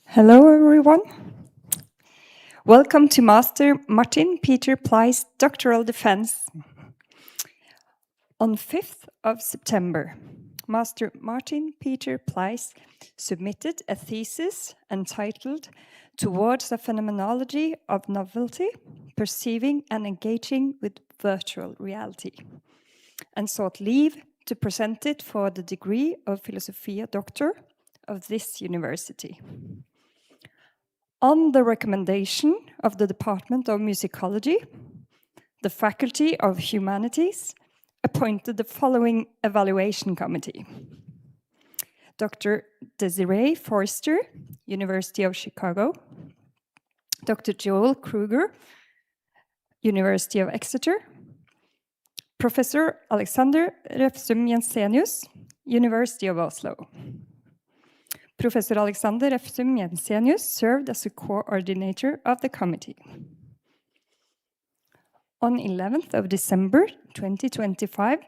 Hello, everyone. Welcome to Master Martin Peter Pleiss doctoral defense. On 5th of September, Master Martin Peter Pleiss submitted a thesis entitled Towards a Phenomenology of Novelty, Perceiving and Engaging with Virtual Reality, and sought leave to present it for the degree of Philosophiae Doctor of this university. On the recommendation of the Department of Musicology, the Faculty of Humanities appointed the following evaluation committee. Dr. Desiree Forster, University of Chicago, Dr. Joel Kruger, University of Exeter, Professor Alexander Refsum Jensenius, University of Oslo. Professor Alexander Refsum Jensenius served as a coordinator of the committee. On 11th of December 2025,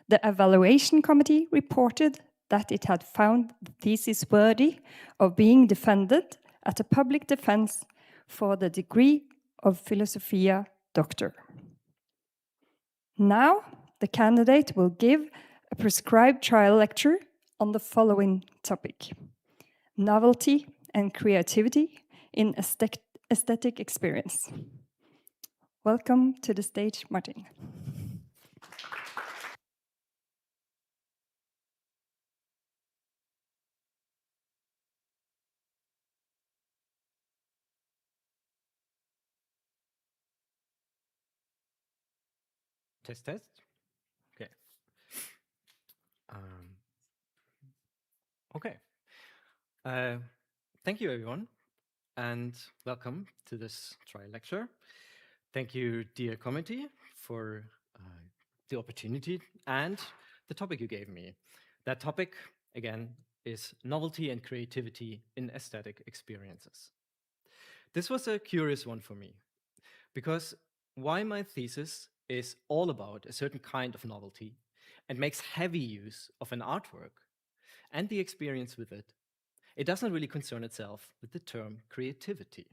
the evaluation committee reported that it had found the thesis worthy of being defended at a public defense for the degree of Philosophiae Doctor. Now, the candidate will give a prescribed trial lecture on the following topic: novelty and creativity in aesthetic experience. Welcome to the stage, Martin. Test. Okay. Okay. Thank you, everyone, and welcome to this trial lecture. Thank you, dear committee, for the opportunity and the topic you gave me. That topic, again, is novelty and creativity in aesthetic experiences. This was a curious one for me, because while my thesis is all about a certain kind of novelty and makes heavy use of an artwork and the experience with it, it doesn't really concern itself with the term creativity.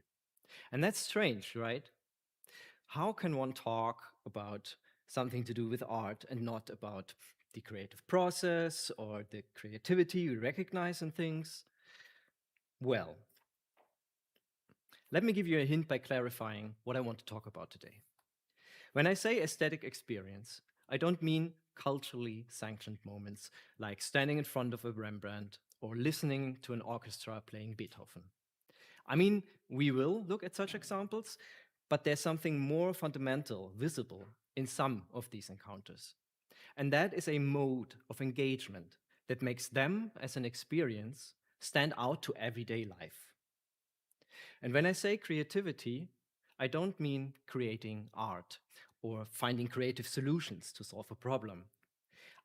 And that's strange, right? How can one talk about something to do with art and not about the creative process or the creativity we recognize in things? Well, let me give you a hint by clarifying what I want to talk about today. When I say aesthetic experience, I don't mean culturally sanctioned moments like standing in front of a Rembrandt or listening to an orchestra playing Beethoven. I mean, we will look at such examples, but there's something more fundamental visible in some of these encounters. And that is a mode of engagement that makes them as an experience stand out to everyday life. And when I say creativity, I don't mean creating art or finding creative solutions to solve a problem.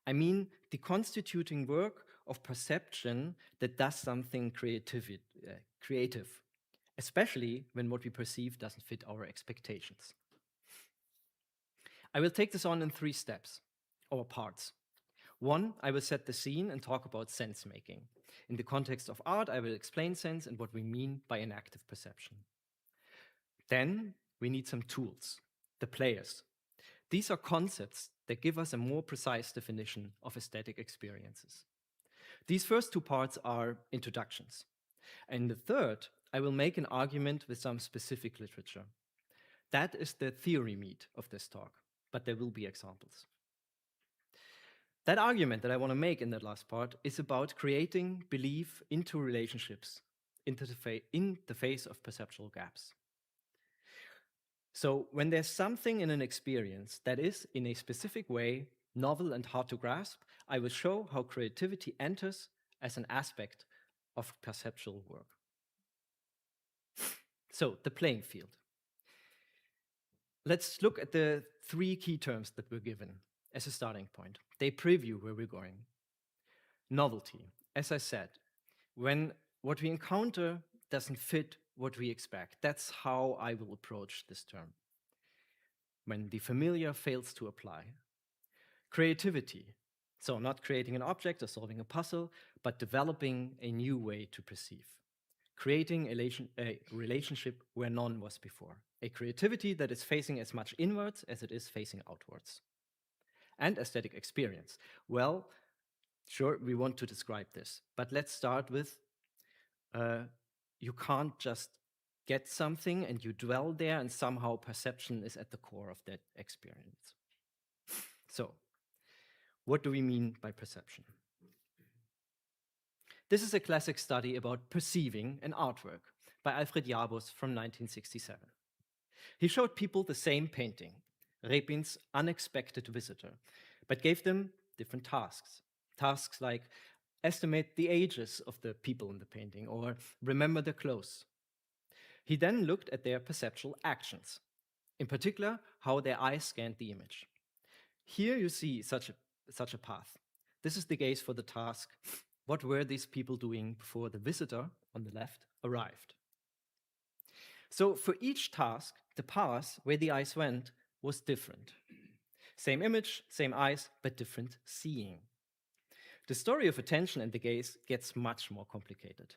I mean the constituting work of perception that does something creative, especially when what we perceive doesn't fit our expectations. I will take this on in 3 steps, or parts. 1, I will set the scene and talk about sense making. In the context of art, I will explain sense and what we mean by an active perception. Then we need some tools, the players. These are concepts that give us a more precise definition of aesthetic experiences. These first 2 parts are introductions. And the third, I will make an argument with some specific literature. That is the theory meat of this talk, but there will be examples. That argument that I want to make in that last part is about creating belief into relationships in the face of perceptual gaps. So when there's something in an experience that is, in a specific way, novel and hard to grasp, I will show how creativity enters as an aspect of perceptual work. So, the playing field. Let's look at the 3 key terms that were given as a starting point. They preview where we're going. Novelty. As I said, when what we encounter doesn't fit what we expect. That's how I will approach this term. when the familiar fails to apply. Creativity, so not creating an object or solving a puzzle, but developing a new way to perceive. Creating a relationship where none was before. A creativity that is facing as much inwards as it is facing outwards. And aesthetic experience. Well, sure, we want to describe this, but let's start with you can't just get something and you dwell there and somehow perception is at the core of that experience. So, what do we mean by perception? This is a classic study about perceiving an artwork by Alfred Jabus from 1967. He showed people the same painting, Repin's Unexpected Visitor, but gave them different tasks. Tasks like estimate the ages of the people in the painting or remember their clothes. He then looked at their perceptual actions, in particular, how their eyes scanned the image. Here you see such a path. This is the gaze for the task. What were these people doing before the visitor on the left arrived? So for each task, the path where the eyes went was different. Same image, same eyes, but different seeing. The story of attention and the gaze gets much more complicated.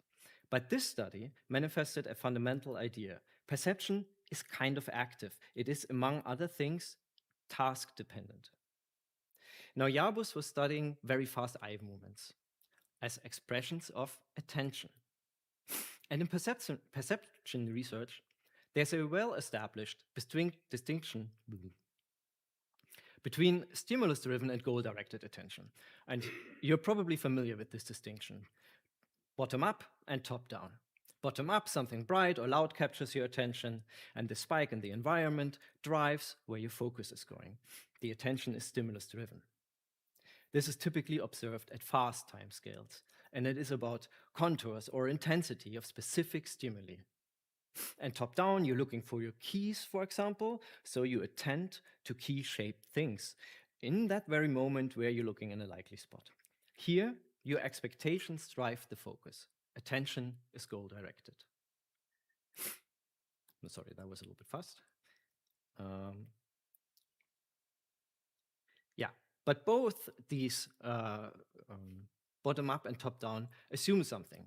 But this study manifested a fundamental idea. Perception is kind of active. It is, among other things, task dependent. Now, Jabus was studying very fast eye movements as expressions of attention. And in perception research, there's a well-established distinction between stimulus-driven and goal-directed attention. And you're probably familiar with this distinction. Bottom-up and top-down. Bottom-up, something bright or loud captures your attention, and the spike in the environment drives where your focus is going. The attention is stimulus-driven. This is typically observed at fast timescales, and it is about contours or intensity of specific stimuli. And top-down, you're looking for your keys, for example, so you attend to key-shaped things in that very moment where you're looking in a likely spot. Here, your expectations drive the focus. Attention is goal-directed. Sorry, that was a little bit fast. But both these bottom-up and top-down assume something.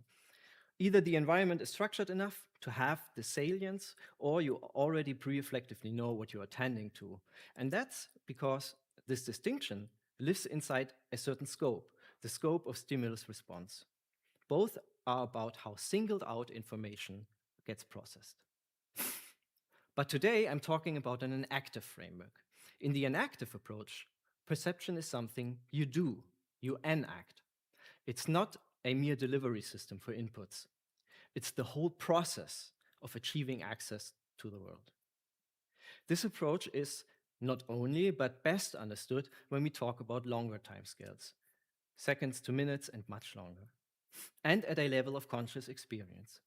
Either the environment is structured enough to have the salience, or you already pre-reflectively know what you're attending to. And that's because this distinction lives inside a certain scope, the scope of stimulus response. Both are about how singled out information gets processed. But today I'm talking about an enactive framework. In the enactive approach, perception is something you do, you enact. It's not a mere delivery system for inputs. It's the whole process of achieving access to the world. This approach is not only, but best understood when we talk about longer timescales, seconds to minutes and much longer, and at a level of conscious experience.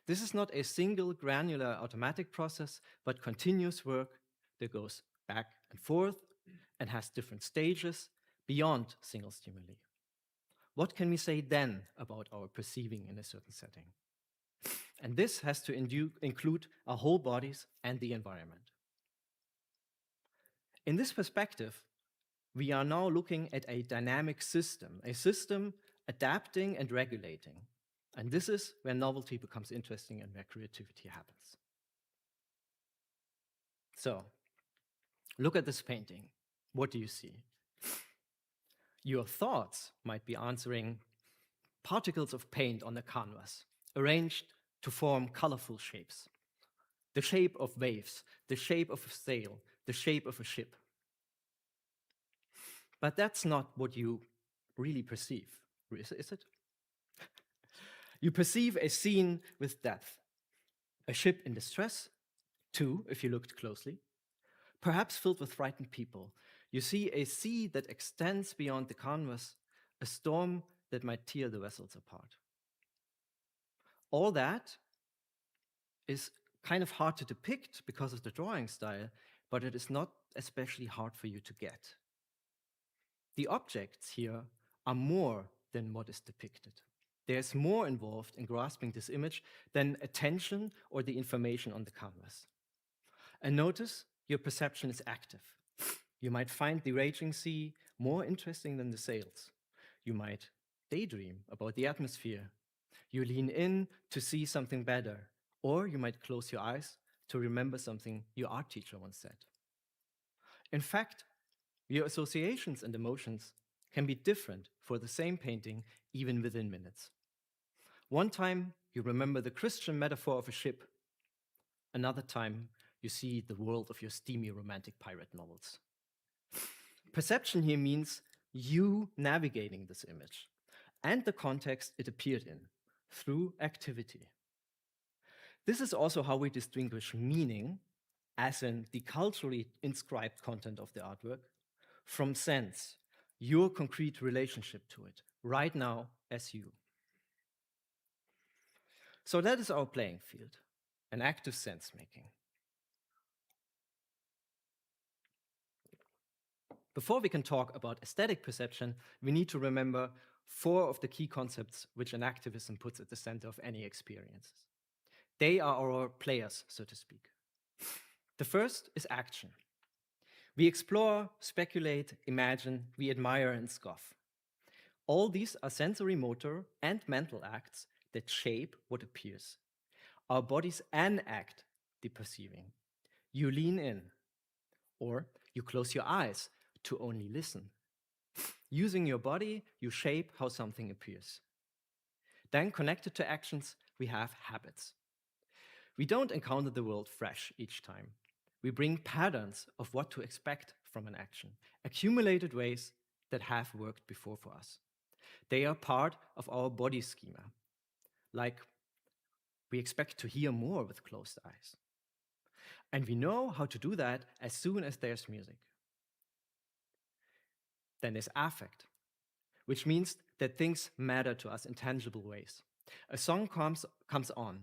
This is not a single granular automatic process, but continuous work that goes back and forth and has different stages beyond single stimuli. What can we say then about our perceiving in a certain setting? And this has to include our whole bodies and the environment. In this perspective, we are now looking at a dynamic system, a system adapting and regulating. And this is where novelty becomes interesting and where creativity happens. So, look at this painting. What do you see? Your thoughts might be answering particles of paint on the canvas, arranged to form colorful shapes. The shape of waves, the shape of a sail, the shape of a ship. But that's not what you really perceive, is it? You perceive a scene with death, a ship in distress, two, if you looked closely, perhaps filled with frightened people. You see a sea that extends beyond the canvas, a storm that might tear the vessels apart. All that is kind of hard to depict because of the drawing style, but it is not especially hard for you to get. The objects here are more than what is depicted. There's more involved in grasping this image than attention or the information on the canvas. And notice, your perception is active. You might find the raging sea more interesting than the sails. You might daydream about the atmosphere. You lean in to see something better, or you might close your eyes to remember something your art teacher once said. In fact, your associations and emotions can be different for the same painting, even within minutes. One time, you remember the Christian metaphor of a ship. Another time, you see the world of your steamy romantic pirate novels. Perception here means you navigating this image and the context it appeared in through activity. This is also how we distinguish meaning, as in the culturally inscribed content of the artwork, from sense, your concrete relationship to it, right now as you. So that is our playing field, an active sense making. Before we can talk about aesthetic perception, we need to remember 4 of the key concepts which an activism puts at the center of any experiences. They are our players, so to speak. The first is action. We explore, speculate, imagine, we admire and scoff. All these are sensory motor and mental acts that shape what appears. Our bodies enact the perceiving. You lean in, or you close your eyes to only listen. Using your body, you shape how something appears. Then, connected to actions, we have habits. We don't encounter the world fresh each time. We bring patterns of what to expect from an action, accumulated ways that have worked before for us. They are part of our body schema, like we expect to hear more with closed eyes. And we know how to do that as soon as there's music. Then there's affect, which means that things matter to us in tangible ways. A song comes on.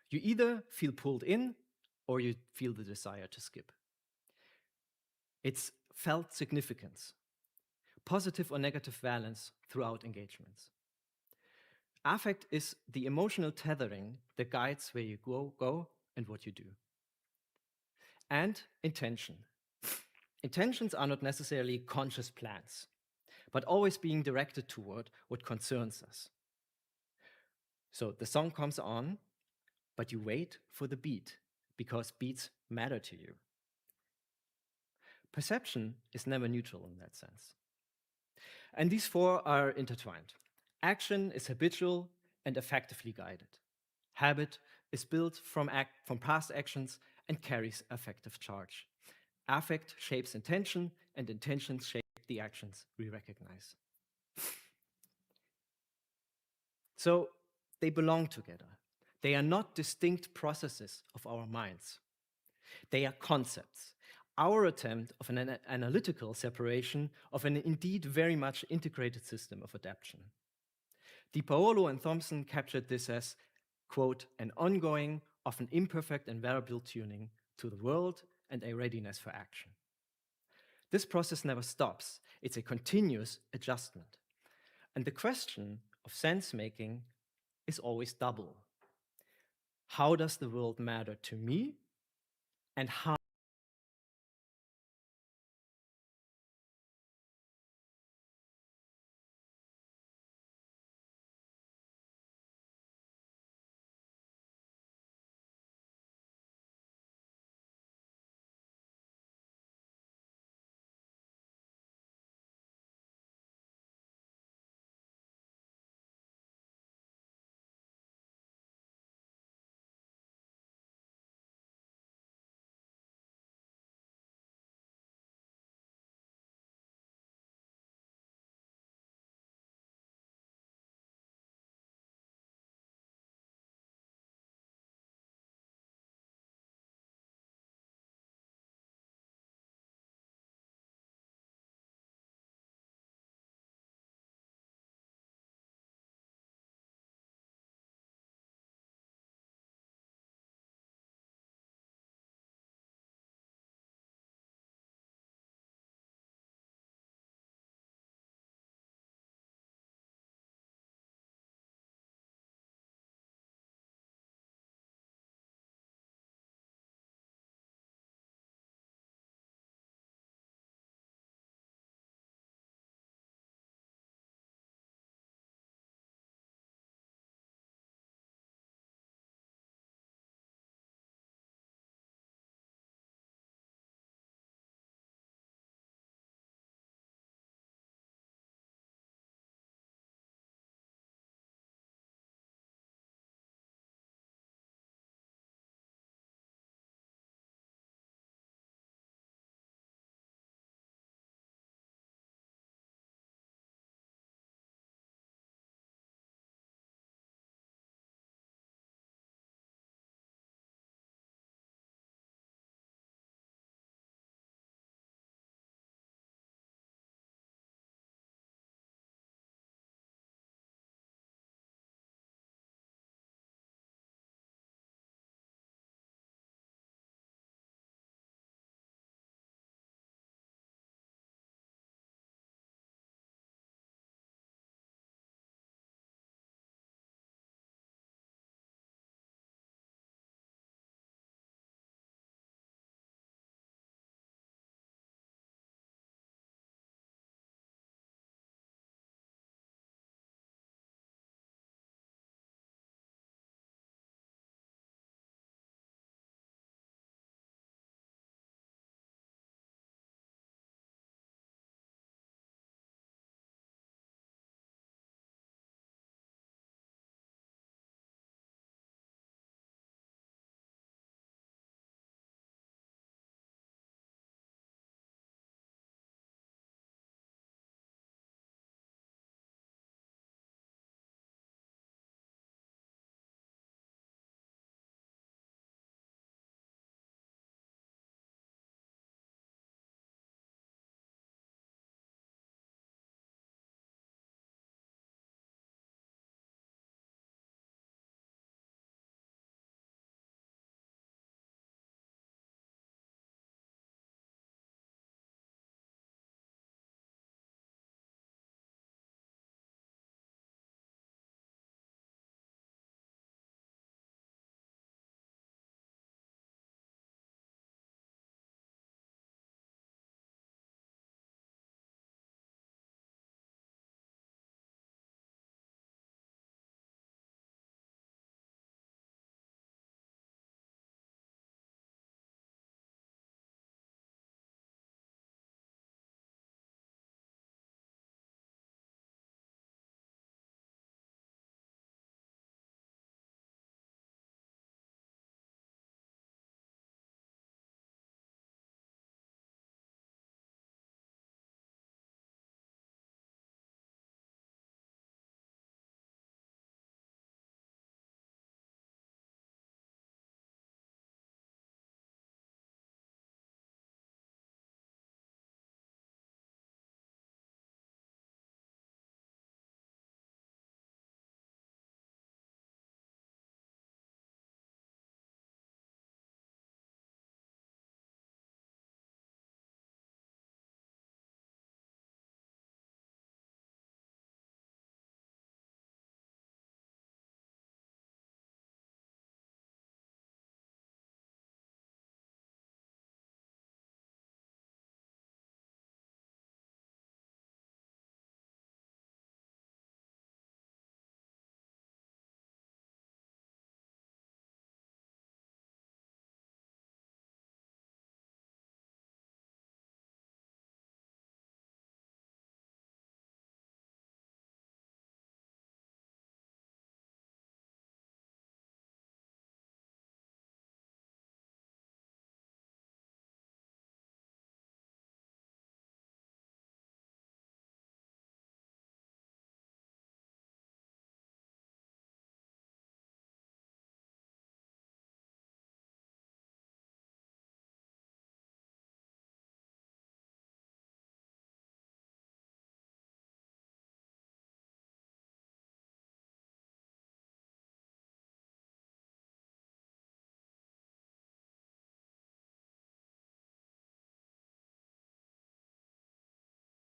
You either feel pulled in or you feel the desire to skip. It's felt significance, positive or negative valence throughout engagements. Affect is the emotional tethering that guides where you go and what you do. And intention. Intentions are not necessarily conscious plans, but always being directed toward what concerns us. So the song comes on, but you wait for the beat because beats matter to you. Perception is never neutral in that sense. And these 4 are intertwined. Action is habitual and affectively guided. Habit is built from past actions and carries affective charge. Affect shapes intention, and intentions shape the actions we recognize. So they belong together. They are not distinct processes of our minds. They are concepts, our attempt of an analytical separation of an indeed very much integrated system of adaptation. Di Paolo and Thompson captured this as, quote, an ongoing, often imperfect and variable tuning to the world and a readiness for action. This process never stops. It's a continuous adjustment. And the question of sense-making is always double. How does the world matter to me? And how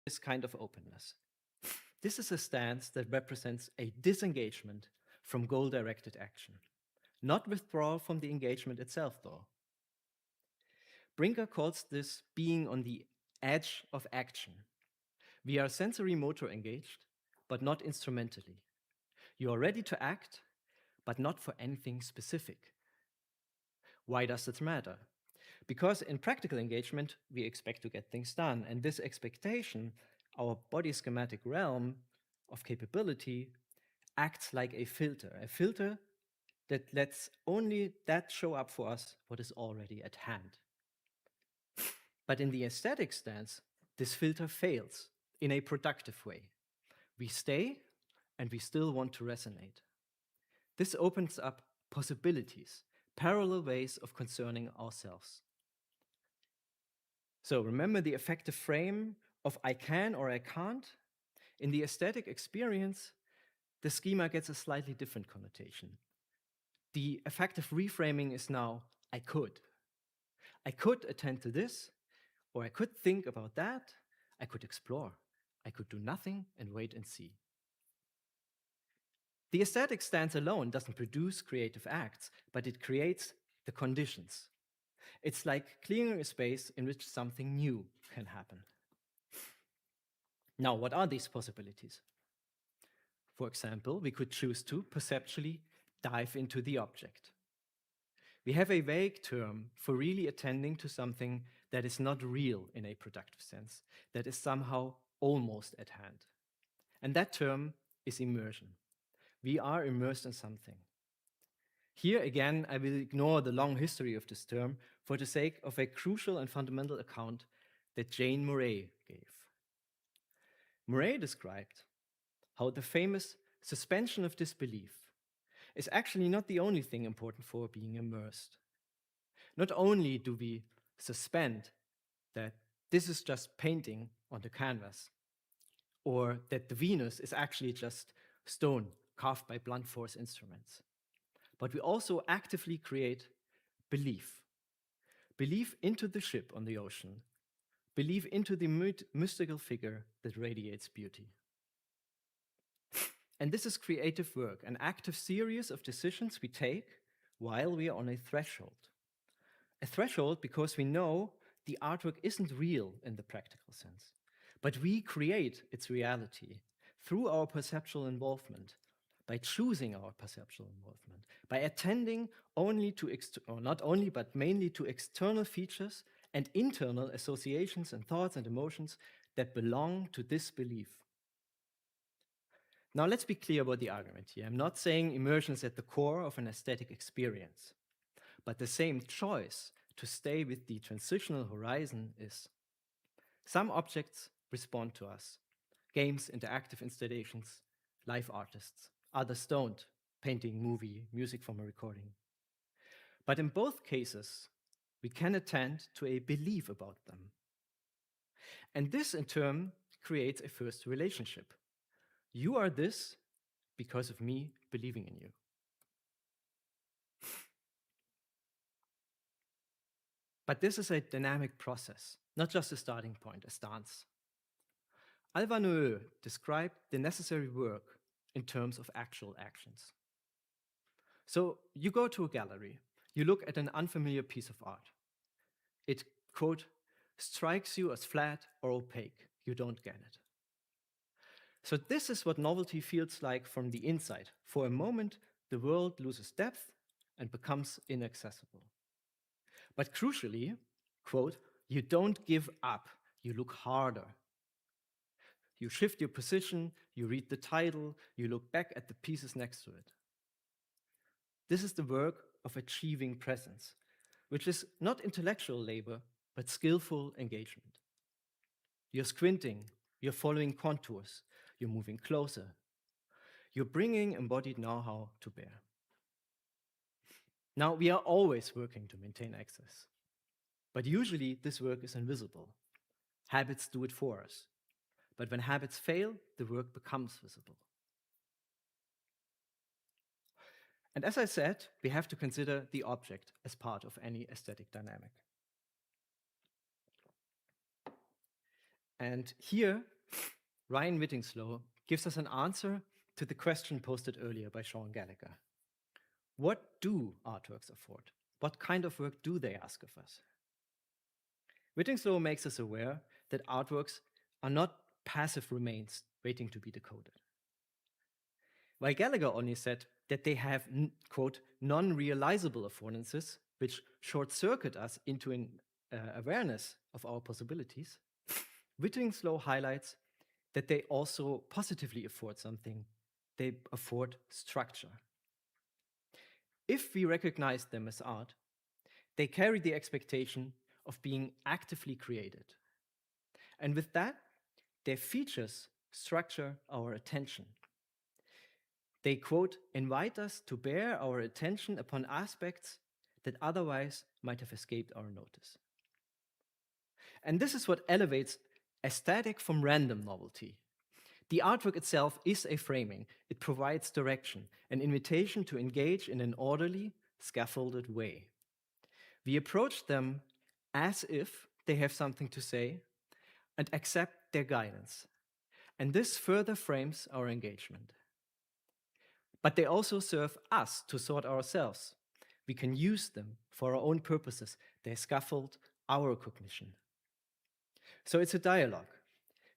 this kind of openness. This is a stance that represents a disengagement from goal-directed action, not withdrawal from the engagement itself, though. Brinker calls this being on the edge of action. We are sensory motor engaged, but not instrumentally. You are ready to act, but not for anything specific. Why does this matter? Because in practical engagement, we expect to get things done. And this expectation, our body schematic realm of capability, acts like a filter that lets only that show up for us what is already at hand. But in the aesthetic stance, this filter fails in a productive way. We stay and we still want to resonate. This opens up possibilities, parallel ways of concerning ourselves. So remember the effective frame of I can or I can't? In the aesthetic experience, the schema gets a slightly different connotation. The effective reframing is now I could. I could attend to this, or I could think about that. I could explore. I could do nothing and wait and see. The aesthetic stance alone doesn't produce creative acts, but it creates the conditions. It's like clearing a space in which something new can happen. Now, what are these possibilities? For example, we could choose to perceptually dive into the object. We have a vague term for really attending to something that is not real in a productive sense, that is somehow almost at hand. And that term is immersion. We are immersed in something. Here again, I will ignore the long history of this term for the sake of a crucial and fundamental account that Jane Murray gave. Murray described how the famous suspension of disbelief is actually not the only thing important for being immersed. Not only do we suspend that this is just painting on the canvas, or that the Venus is actually just stone carved by blunt force instruments, but we also actively create belief. Belief into the ship on the ocean. Belief into the mystical figure that radiates beauty. And this is creative work, an active series of decisions we take while we are on a threshold. A threshold because we know the artwork isn't real in the practical sense, but we create its reality through our perceptual involvement, by choosing our perceptual involvement, by attending only to, or not only, but mainly to external features and internal associations and thoughts and emotions that belong to this belief. Now let's be clear about the argument here. I'm not saying immersion is at the core of an aesthetic experience, but the same choice to stay with the transitional horizon is. Some objects respond to us. Games, interactive installations, live artists. Others don't. Painting, movie, music from a recording. But in both cases, we can attend to a belief about them. And this in turn creates a first relationship. You are this because of me believing in you. But this is a dynamic process, not just a starting point, a stance. Alva Noe described the necessary work in terms of actual actions. So you go to a gallery, you look at an unfamiliar piece of art. It, quote, strikes you as flat or opaque. You don't get it. So this is what novelty feels like from the inside. For a moment, the world loses depth and becomes inaccessible. But crucially, quote, you don't give up, you look harder. You shift your position, you read the title, you look back at the pieces next to it. This is the work of achieving presence, which is not intellectual labor, but skillful engagement. You're squinting, you're following contours, you're moving closer. You're bringing embodied know-how to bear. Now, we are always working to maintain access, but usually this work is invisible. Habits do it for us. But when habits fail, the work becomes visible. And as I said, we have to consider the object as part of any aesthetic dynamic. And here Ryan Whittingslow gives us an answer to the question posted earlier by Sean Gallagher. What do artworks afford? What kind of work do they ask of us? Whittingslow makes us aware that artworks are not passive remains waiting to be decoded. While Gallagher only said that they have, quote, non-realizable affordances, which short-circuit us into an awareness of our possibilities, Whittingslow highlights that they also positively afford something. They afford structure. If we recognize them as art, they carry the expectation of being actively created. And with that, their features structure our attention. They, quote, invite us to bear our attention upon aspects that otherwise might have escaped our notice. And this is what elevates aesthetic from random novelty. The artwork itself is a framing. It provides direction, an invitation to engage in an orderly, scaffolded way. We approach them as if they have something to say and accept their guidance. And this further frames our engagement. But they also serve us to sort ourselves. We can use them for our own purposes. They scaffold our cognition. So it's a dialogue.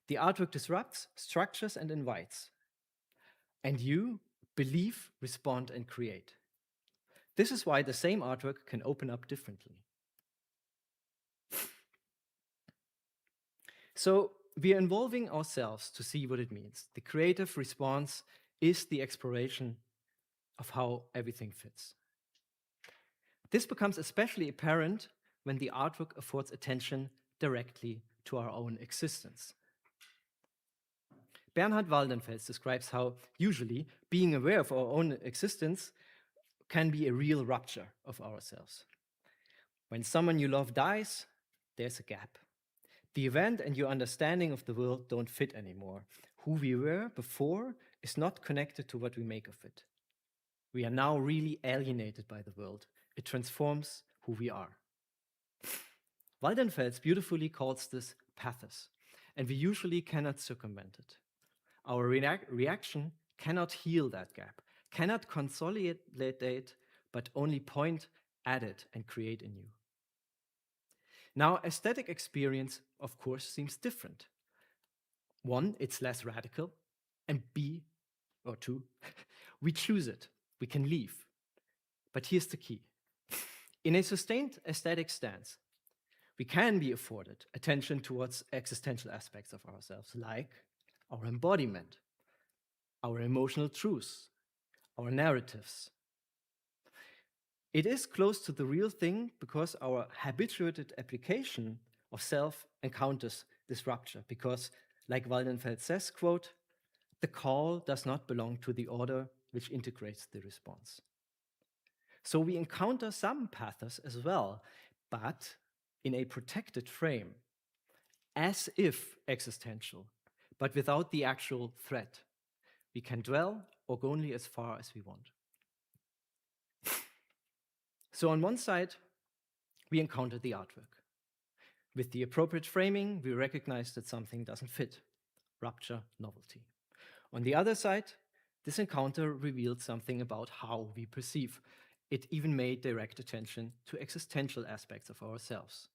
The artwork disrupts, structures, and invites. And you believe, respond, and create. This is why the same artwork can open up differently. So we are involving ourselves to see what it means. The creative response is the exploration of how everything fits. This becomes especially apparent when the artwork affords attention directly to our own existence. Bernhard Waldenfels describes how usually being aware of our own existence can be a real rupture of ourselves. When someone you love dies, there's a gap. The event and your understanding of the world don't fit anymore. Who we were before is not connected to what we make of it. We are now really alienated by the world. It transforms who we are. Waldenfels beautifully calls this pathos, and we usually cannot circumvent it. Our reaction cannot heal that gap, cannot consolidate it, but only point at it and create anew. Now, aesthetic experience, of course, seems different. One, it's less radical, and two, we choose it. We can leave. But here's the key. In a sustained aesthetic stance, we can be afforded attention towards existential aspects of ourselves, like our embodiment, our emotional truths, our narratives. It is close to the real thing because our habituated application of self encounters this rupture, because, like Waldenfels says, quote, the call does not belong to the order which integrates the response. So we encounter some pathos as well, but in a protected frame, as if existential, but without the actual threat. We can dwell or go only as far as we want. So on one side, we encounter the artwork. With the appropriate framing, we recognize that something doesn't fit. Rupture, novelty. On the other side, this encounter revealed something about how we perceive. It even made direct attention to existential aspects of ourselves.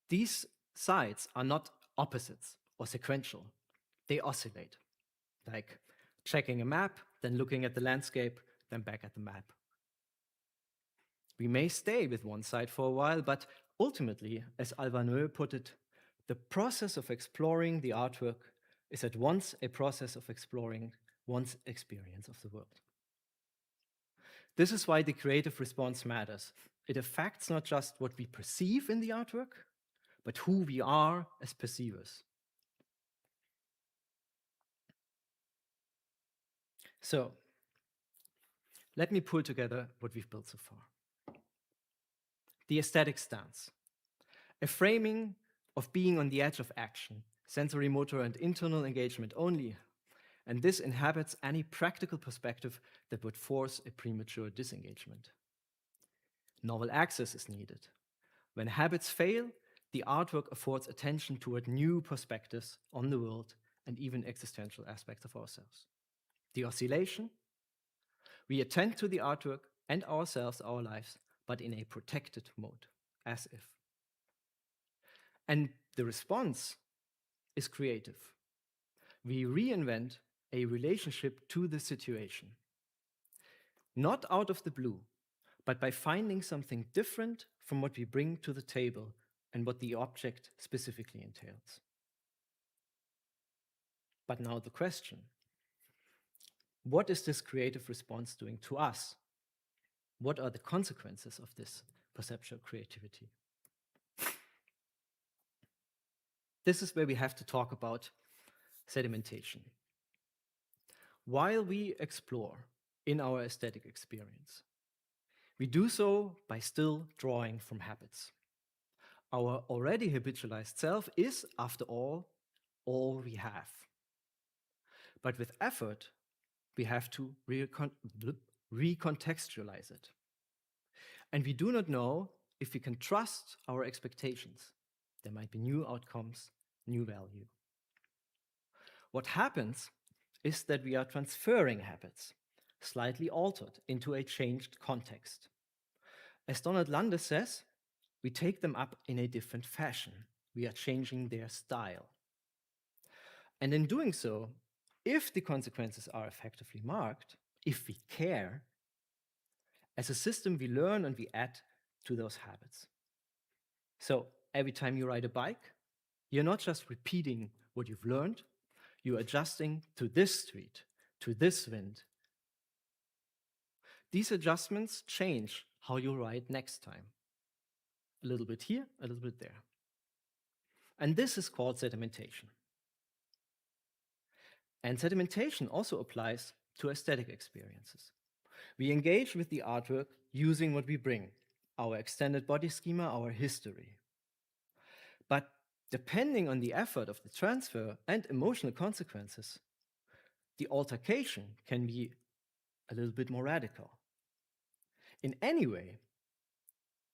These sides are not opposites or sequential. They oscillate, like checking a map, then looking at the landscape, then back at the map. We may stay with one side for a while, but ultimately, as Alvaneux put it, the process of exploring the artwork is at once a process of exploring one's experience of the world. This is why the creative response matters. It affects not just what we perceive in the artwork, but who we are as perceivers. So, let me pull together what we've built so far. The aesthetic stance, a framing of being on the edge of action, sensory, motor, and internal engagement only, and this inhabits any practical perspective that would force a premature disengagement. Novel access is needed. When habits fail, the artwork affords attention toward new perspectives on the world and even existential aspects of ourselves. The oscillation, we attend to the artwork and ourselves, our lives, but in a protected mode, as if. And the response is creative. We reinvent a relationship to the situation. Not out of the blue, but by finding something different from what we bring to the table and what the object specifically entails. But now the question, what is this creative response doing to us? What are the consequences of this perceptual creativity? This is where we have to talk about sedimentation. While we explore in our aesthetic experience, we do so by still drawing from habits. Our already habitualized self is, after all we have. But with effort, we have to recontextualize it. And we do not know if we can trust our expectations. There might be new outcomes, new value. What happens is that we are transferring habits, slightly altered into a changed context. As Donald Lande says, we take them up in a different fashion. We are changing their style. And in doing so, if the consequences are effectively marked, if we care, as a system we learn and we add to those habits. So every time you ride a bike, you're not just repeating what you've learned, you're adjusting to this street, to this wind. These adjustments change how you ride next time. A little bit here, a little bit there. And this is called sedimentation. And sedimentation also applies to aesthetic experiences. We engage with the artwork using what we bring, our extended body schema, our history. But depending on the effort of the transfer and emotional consequences, the altercation can be a little bit more radical. In any way,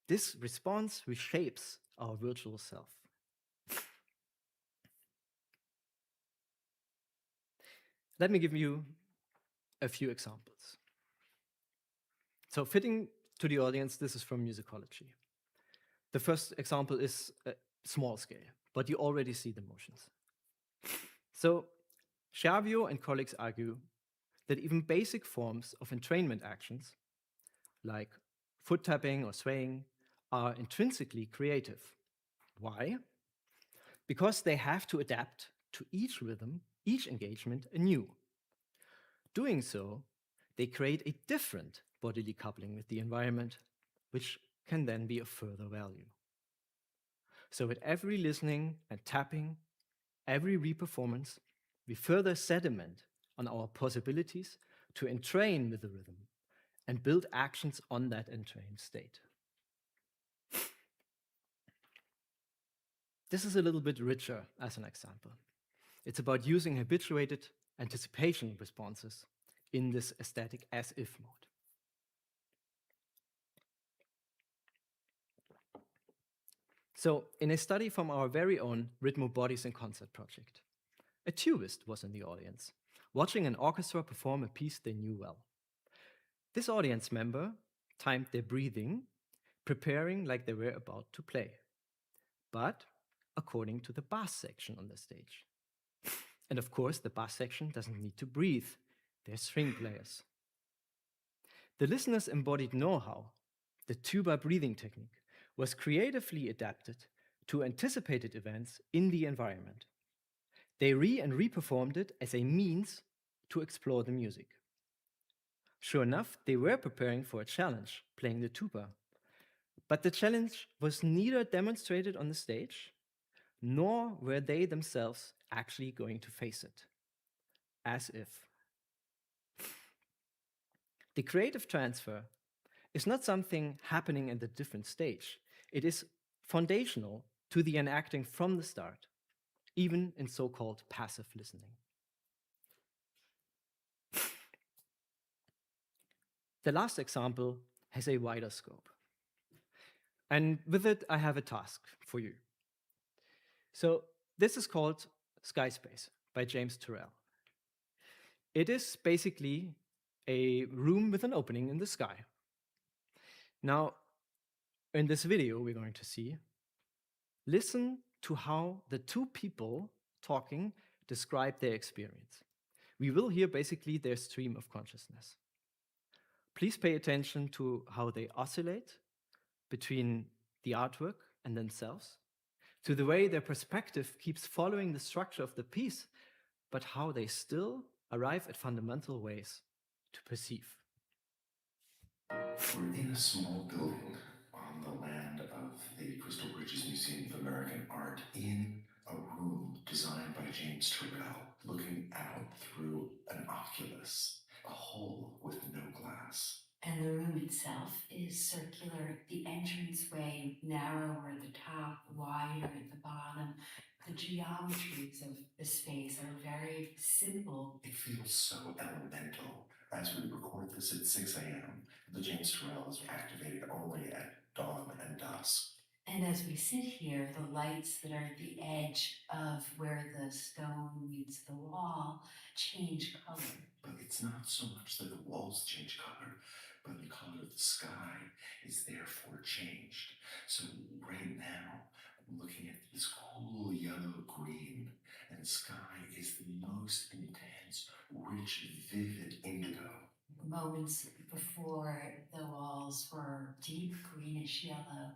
this response reshapes our virtual self. Let me give you a few examples. So fitting to the audience, this is from musicology. The first example is small scale, but you already see the motions. So Schiavio and colleagues argue that even basic forms of entrainment actions, like foot tapping or swaying, are intrinsically creative. Why? Because they have to adapt to each rhythm, each engagement anew. Doing so, they create a different bodily coupling with the environment, which can then be of further value. So with every listening and tapping, every reperformance, we further sediment on our possibilities to entrain with the rhythm and build actions on that entrained state. This is a little bit richer as an example. It's about using habituated anticipation responses in this aesthetic as-if mode. So in a study from our very own Rhythmo Bodies in Concert project, a tubist was in the audience, watching an orchestra perform a piece they knew well. This audience member timed their breathing, preparing like they were about to play, but according to the bass section on the stage. And of course, the bass section doesn't need to breathe. They're string players. The listener's embodied know-how, the tuba breathing technique, was creatively adapted to anticipated events in the environment. They reperformed it as a means to explore the music. Sure enough, they were preparing for a challenge, playing the tuba. But the challenge was neither demonstrated on the stage, nor were they themselves actually going to face it. As if. The creative transfer is not something happening at a different stage. It is foundational to the enacting from the start, even in so-called passive listening. The last example has a wider scope. And with it, I have a task for you. So this is called sky space, by James Turrell. It is basically a room with an opening in the sky. Now, in this video we're going to see, listen to how the two people talking describe their experience. We will hear basically their stream of consciousness. Please pay attention to how they oscillate between the artwork and themselves, to the way their perspective keeps following the structure of the piece, but how they still arrive at fundamental ways to perceive. We're in a small building on the land of the Crystal Bridges Museum of American Art in a room designed by James Turrell, looking out through an oculus, a hole with no glass. And the room itself is circular, the entranceway narrower at the top, wider at the bottom. The geometries of the space are very simple. It feels so elemental. As we record this at 6 a.m., the James Turrell is activated only at dawn and dusk. And as we sit here, the lights that are at the edge of where the stone meets the wall change color. But it's not so much that the walls change color, but the color of the sky is therefore changed. So right now, I'm looking at this cool yellow-green, and the sky is the most intense, rich, vivid indigo. Moments before, the walls were deep greenish yellow,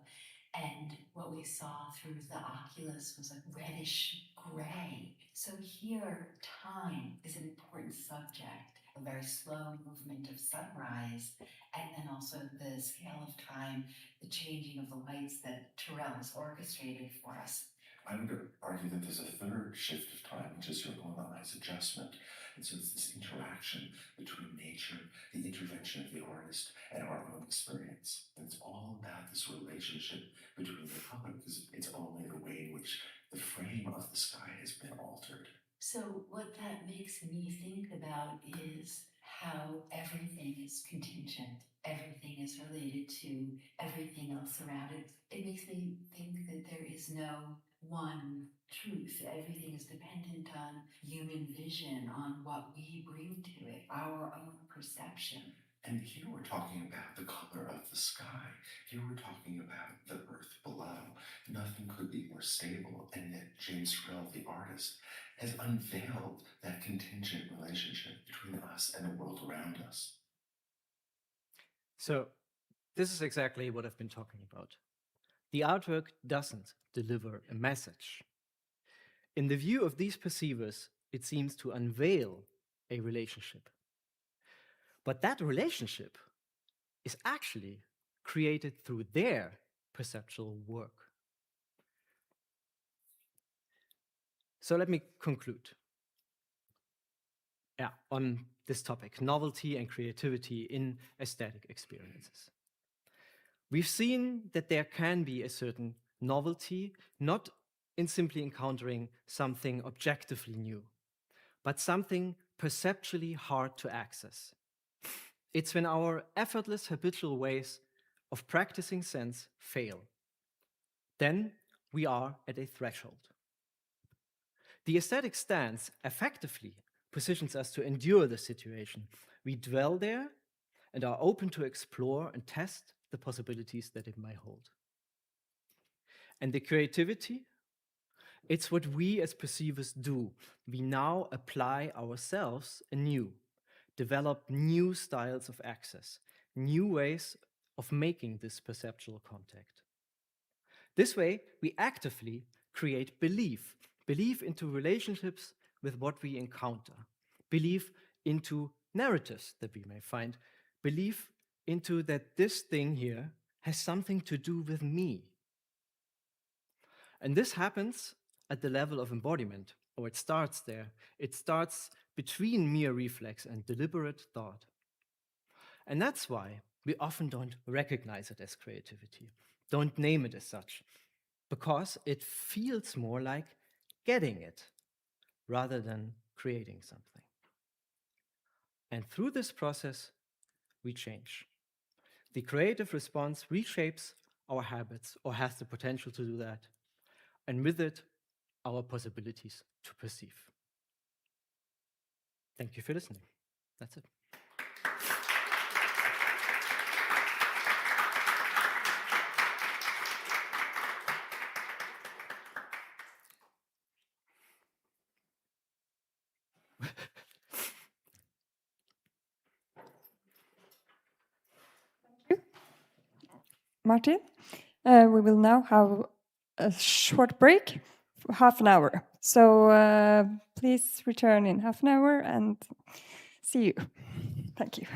and what we saw through the oculus was a reddish gray. So here, time is an important subject. A very slow movement of sunrise, and then also the scale of time, the changing of the lights that Turrell has orchestrated for us. I would argue that there's a third shift of time, which is your normalized adjustment. And so it's this interaction between nature, the intervention of the artist, and our own experience. And it's all about this relationship between the color, because it's only the way in which the frame of the sky has been altered. So what that makes me think about is how everything is contingent. Everything is related to everything else around it. It makes me think that there is no one truth. Everything is dependent on human vision, on what we bring to it, our own perception. And here we're talking about the color of the sky. Here we're talking about the earth below. Nothing could be more stable. And yet James Turrell, the artist, has unveiled that contingent relationship between us and the world around us. So this is exactly what I've been talking about. The artwork doesn't deliver a message. In the view of these perceivers, it seems to unveil a relationship. But that relationship is actually created through their perceptual work. So let me conclude. On this topic, novelty and creativity in aesthetic experiences. We've seen that there can be a certain novelty, not in simply encountering something objectively new, but something perceptually hard to access. It's when our effortless habitual ways of practicing sense fail. Then we are at a threshold. The aesthetic stance effectively positions us to endure the situation. We dwell there and are open to explore and test the possibilities that it might hold. And the creativity, it's what we as perceivers do. We now apply ourselves anew, develop new styles of access, new ways of making this perceptual contact. This way, we actively create belief into relationships with what we encounter, belief into narratives that we may find, belief into that this thing here has something to do with me. And this happens at the level of embodiment, or it starts there. It starts between mere reflex and deliberate thought. And that's why we often don't recognize it as creativity, don't name it as such, because it feels more like getting it rather than creating something. And through this process, we change. The creative response reshapes our habits, or has the potential to do that, and with it, our possibilities to perceive. Thank you for listening. That's it. Martin. We will now have a short break, for half an hour. So please return in half an hour and see you. Thank you.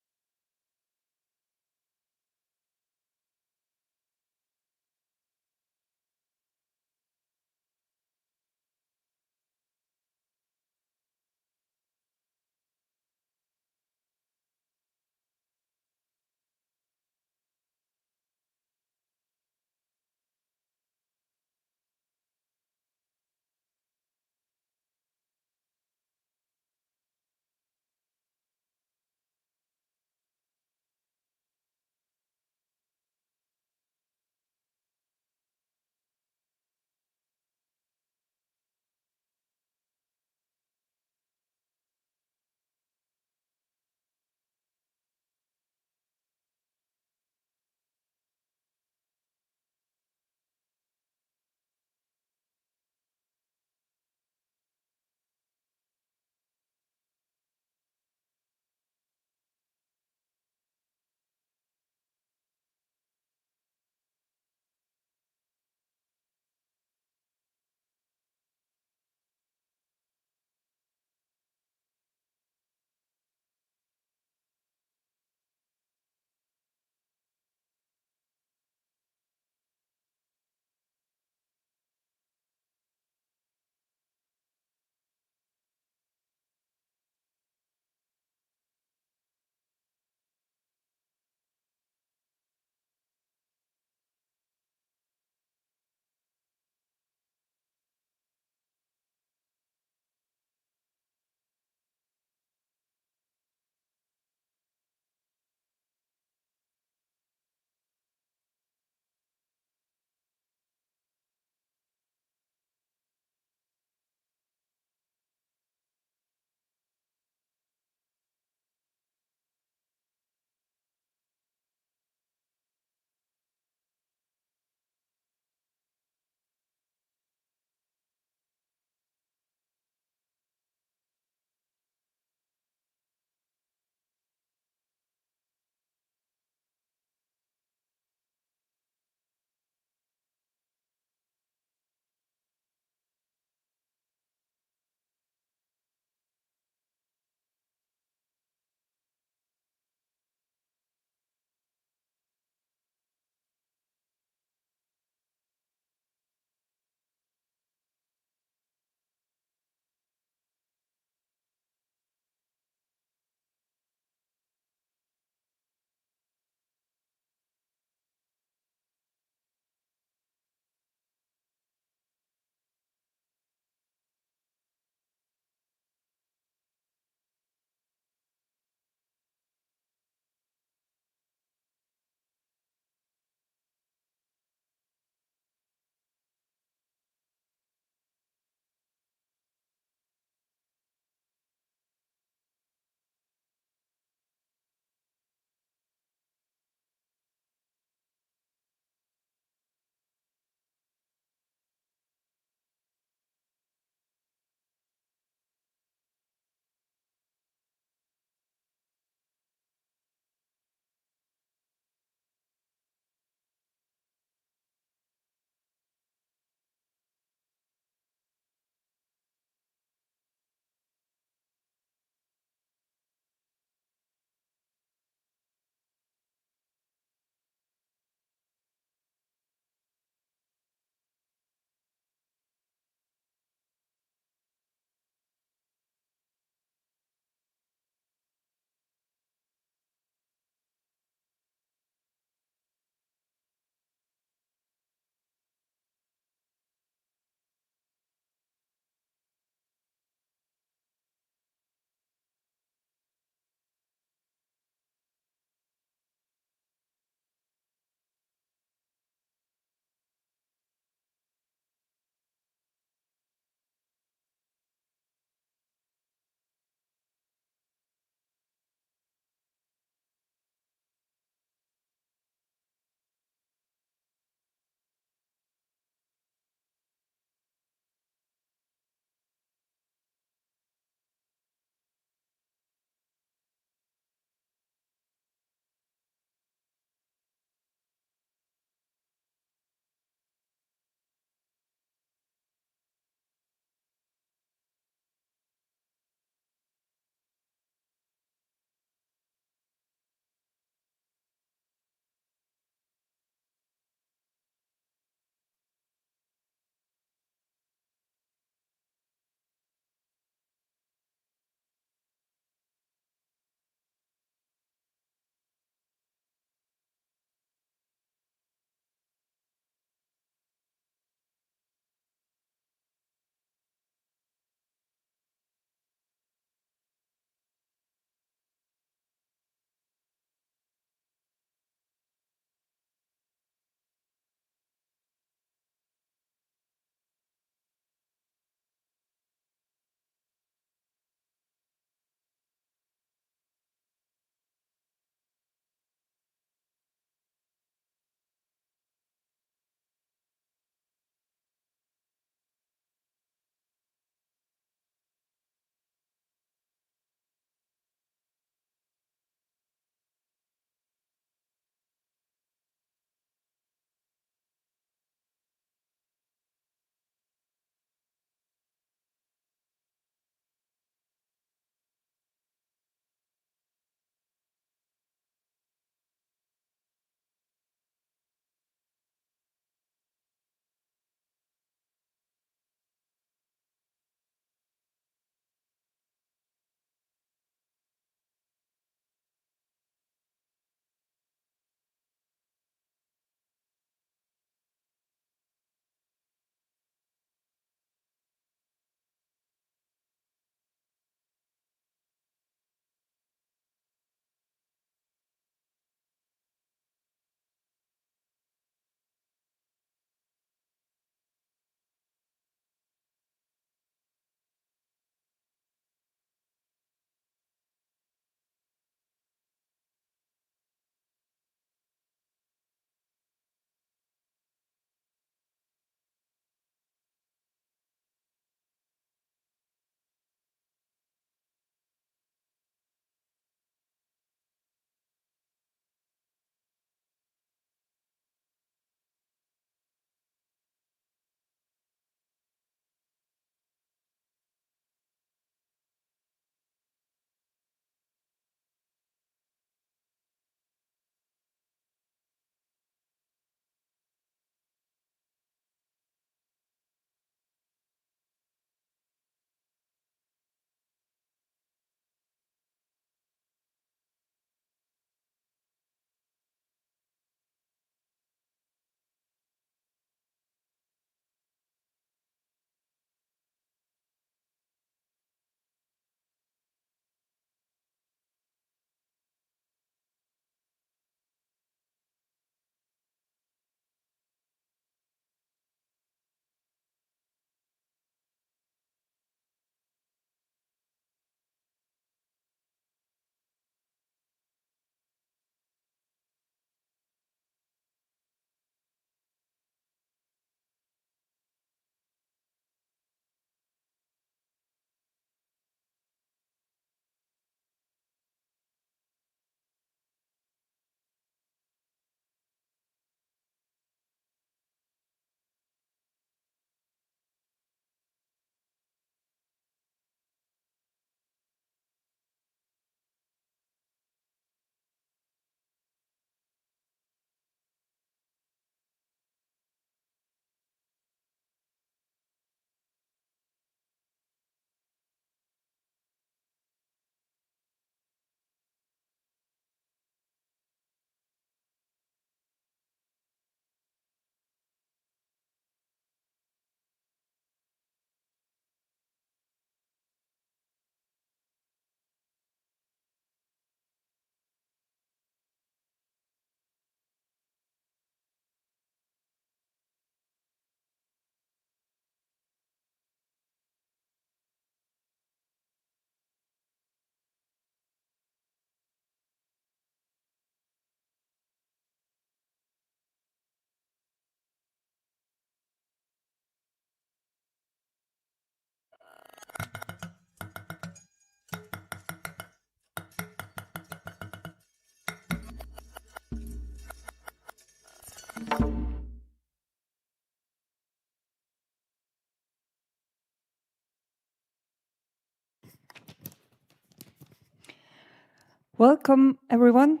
Welcome, everyone.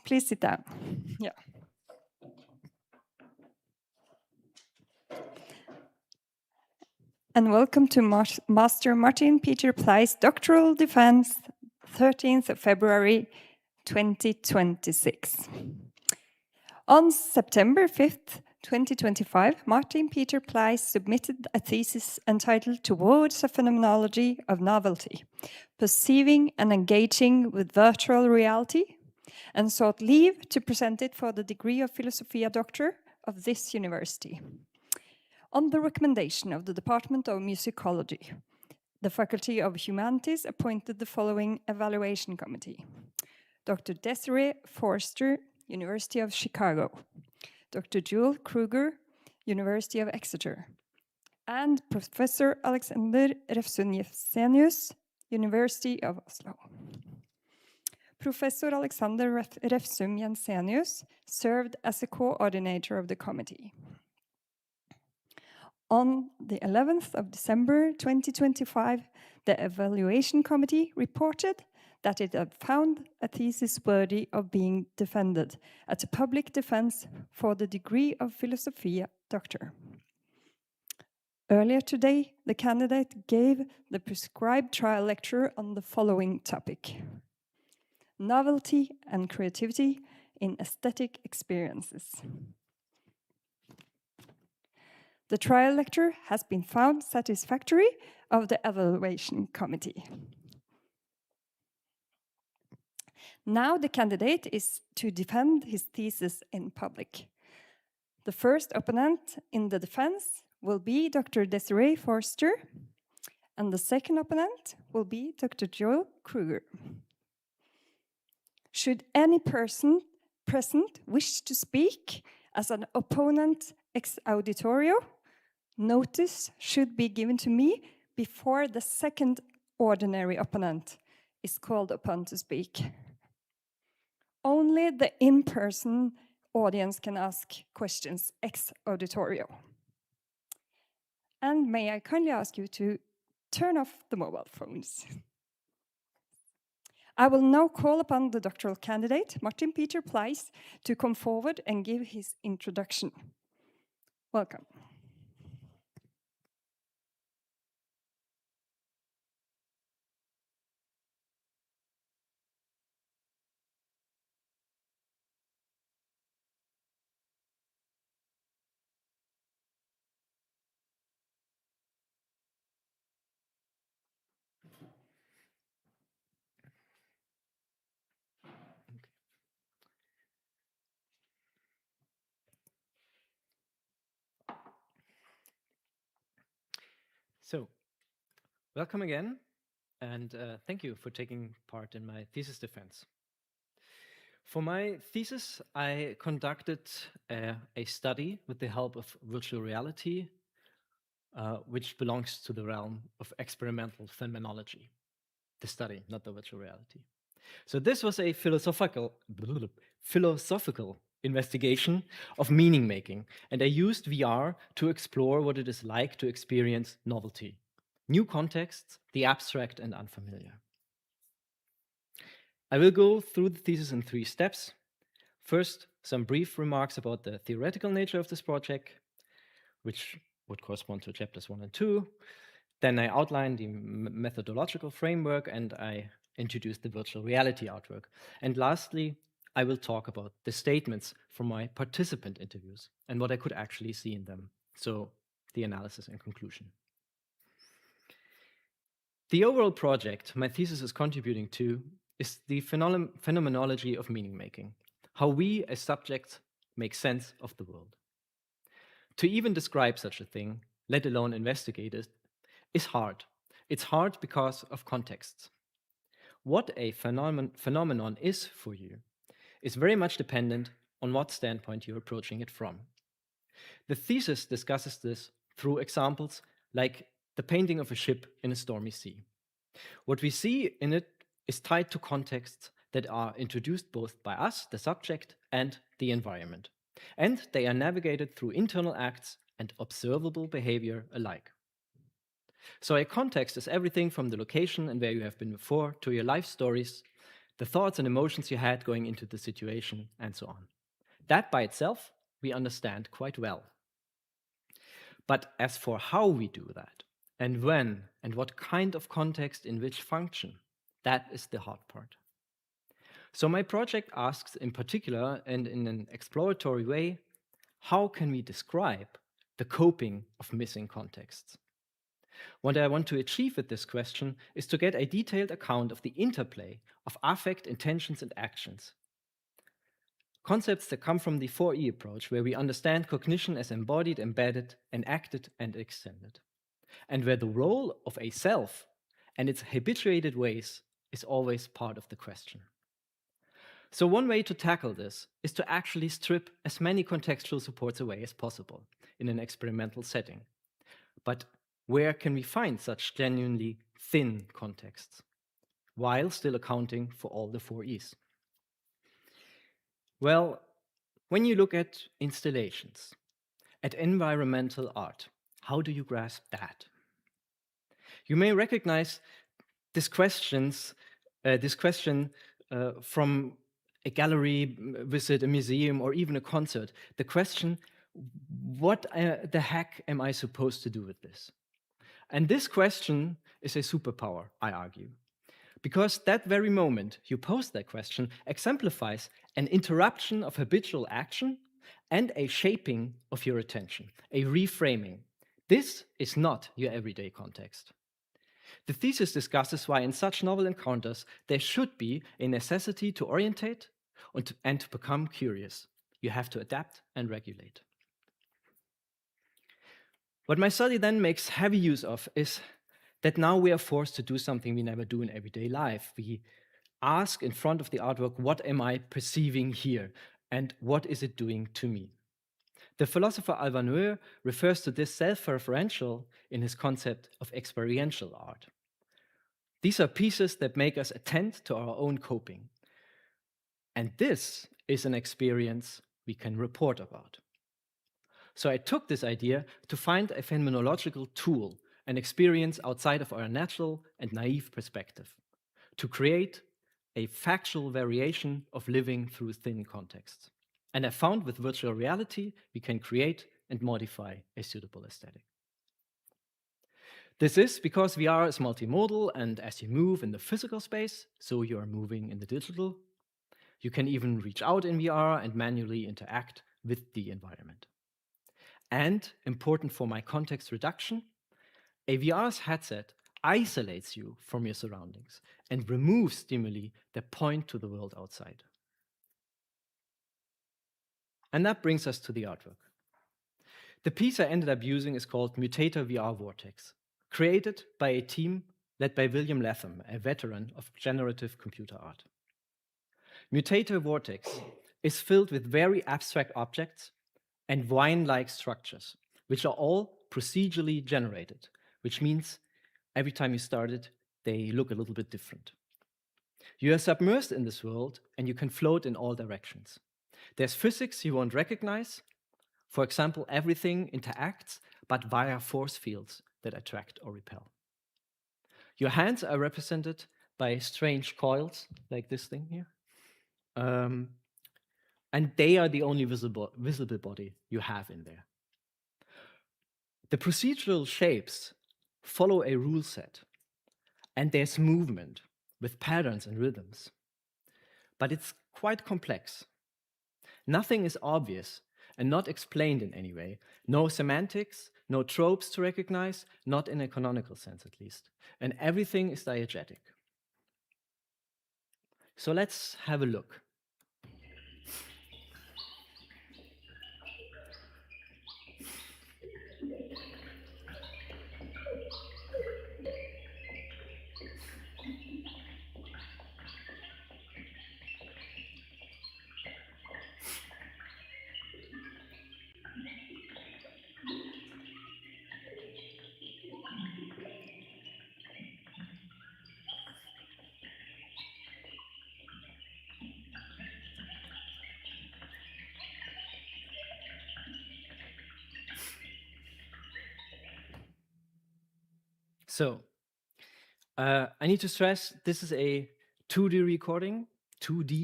Please sit down. Yeah. And welcome to Master Martin Peter Pleiss Doctoral Defense, 13th of February, 2026. On September 5th, 2025, Martin Peter Pleiss submitted a thesis entitled Towards a Phenomenology of Novelty, Perceiving and Engaging with Virtual Reality, and sought leave to present it for the degree of Philosophiae Doctor of this university. On the recommendation of the Department of Musicology, the Faculty of Humanities appointed the following evaluation committee: Dr. Desiree Forster, University of Chicago, Dr. Joel Kruger, University of Exeter, and Professor Alexander Refsum-Jensenius, University of Oslo. Professor Alexander Refsum-Jensenius served as a coordinator of the committee. On the 11th of December 2025, the evaluation committee reported that it had found a thesis worthy of being defended at a public defense for the degree of Philosophiae Doctor. Earlier today, the candidate gave the prescribed trial lecture on the following topic: novelty and creativity in aesthetic experiences. The trial lecture has been found satisfactory of the evaluation committee. Now the candidate is to defend his thesis in public. The first opponent in the defense will be Dr. Desiree Forster, and the second opponent will be Dr. Joel Kruger. Should any person present wish to speak as an opponent ex auditorio, notice should be given to me before the second ordinary opponent is called upon to speak. Only the in-person audience can ask questions ex auditorio. And may I kindly ask you to turn off the mobile phones. I will now call upon the doctoral candidate, Martin Peter Pleiss, to come forward and give his introduction. Welcome. So, welcome again, and thank you for taking part in my thesis defense. For my thesis, I conducted a study with the help of virtual reality, which belongs to the realm of experimental phenomenology. The study, not the virtual reality. So this was a philosophical investigation of meaning making, and I used VR to explore what it is like to experience novelty, new contexts, the abstract and unfamiliar. I will go through the thesis in 3 steps. First, some brief remarks about the theoretical nature of this project, which would correspond to chapters 1 and 2. Then I outline the methodological framework and I introduce the virtual reality artwork. And lastly, I will talk about the statements from my participant interviews and what I could actually see in them. So the analysis and conclusion. The overall project my thesis is contributing to is the phenomenology of meaning making, how we as subjects make sense of the world. To even describe such a thing, let alone investigate it, is hard. It's hard because of contexts. What a phenomenon is for you is very much dependent on what standpoint you're approaching it from. The thesis discusses this through examples like the painting of a ship in a stormy sea. What we see in it is tied to contexts that are introduced both by us, the subject, and the environment. And they are navigated through internal acts and observable behavior alike. So a context is everything from the location and where you have been before to your life stories the thoughts and emotions you had going into the situation, and so on. That by itself, we understand quite well. But as for how we do that, and when, and what kind of context in which function, that is the hard part. So my project asks in particular, and in an exploratory way, how can we describe the coping of missing contexts? What I want to achieve with this question is to get a detailed account of the interplay of affect, intentions, and actions. Concepts that come from the 4E approach, where we understand cognition as embodied, embedded, enacted, and extended, and where the role of a self and its habituated ways is always part of the question. So one way to tackle this is to actually strip as many contextual supports away as possible in an experimental setting. But where can we find such genuinely thin contexts, while still accounting for all the 4Es? Well, when you look at installations, at environmental art, how do you grasp that? You may recognize this question from a gallery visit, a museum, or even a concert. The question, what the heck am I supposed to do with this? And this question is a superpower, I argue. Because that very moment you pose that question exemplifies an interruption of habitual action and a shaping of your attention, a reframing. This is not your everyday context. The thesis discusses why in such novel encounters there should be a necessity to orientate and to become curious. You have to adapt and regulate. What my study then makes heavy use of is that now we are forced to do something we never do in everyday life. We ask in front of the artwork, what am I perceiving here? And what is it doing to me? The philosopher Alban Muir refers to this self-referential in his concept of experiential art. These are pieces that make us attend to our own coping. And this is an experience we can report about. So I took this idea to find a phenomenological tool, an experience outside of our natural and naive perspective, to create a factual variation of living through thin contexts. And I found with virtual reality, we can create and modify a suitable aesthetic. This is because VR is multimodal, and as you move in the physical space, so you are moving in the digital. You can even reach out in VR and manually interact with the environment. And, important for my context reduction, a VR's headset isolates you from your surroundings and removes stimuli that point to the world outside. And that brings us to the artwork. The piece I ended up using is called Mutator VR Vortex, created by a team led by William Latham, a veteran of generative computer art. Mutator Vortex is filled with very abstract objects and vine-like structures, which are all procedurally generated, which means every time you start it, they look a little bit different. You are submersed in this world and you can float in all directions. There's physics you won't recognize. For example, everything interacts, but via force fields that attract or repel. Your hands are represented by strange coils, like this thing here. And they are the only visible body you have in there. The procedural shapes follow a rule set, and there's movement with patterns and rhythms. But it's quite complex. Nothing is obvious and not explained in any way. No semantics, no tropes to recognize, not in a canonical sense at least. And everything is diegetic. So let's have a look. So, I need to stress this is a 2D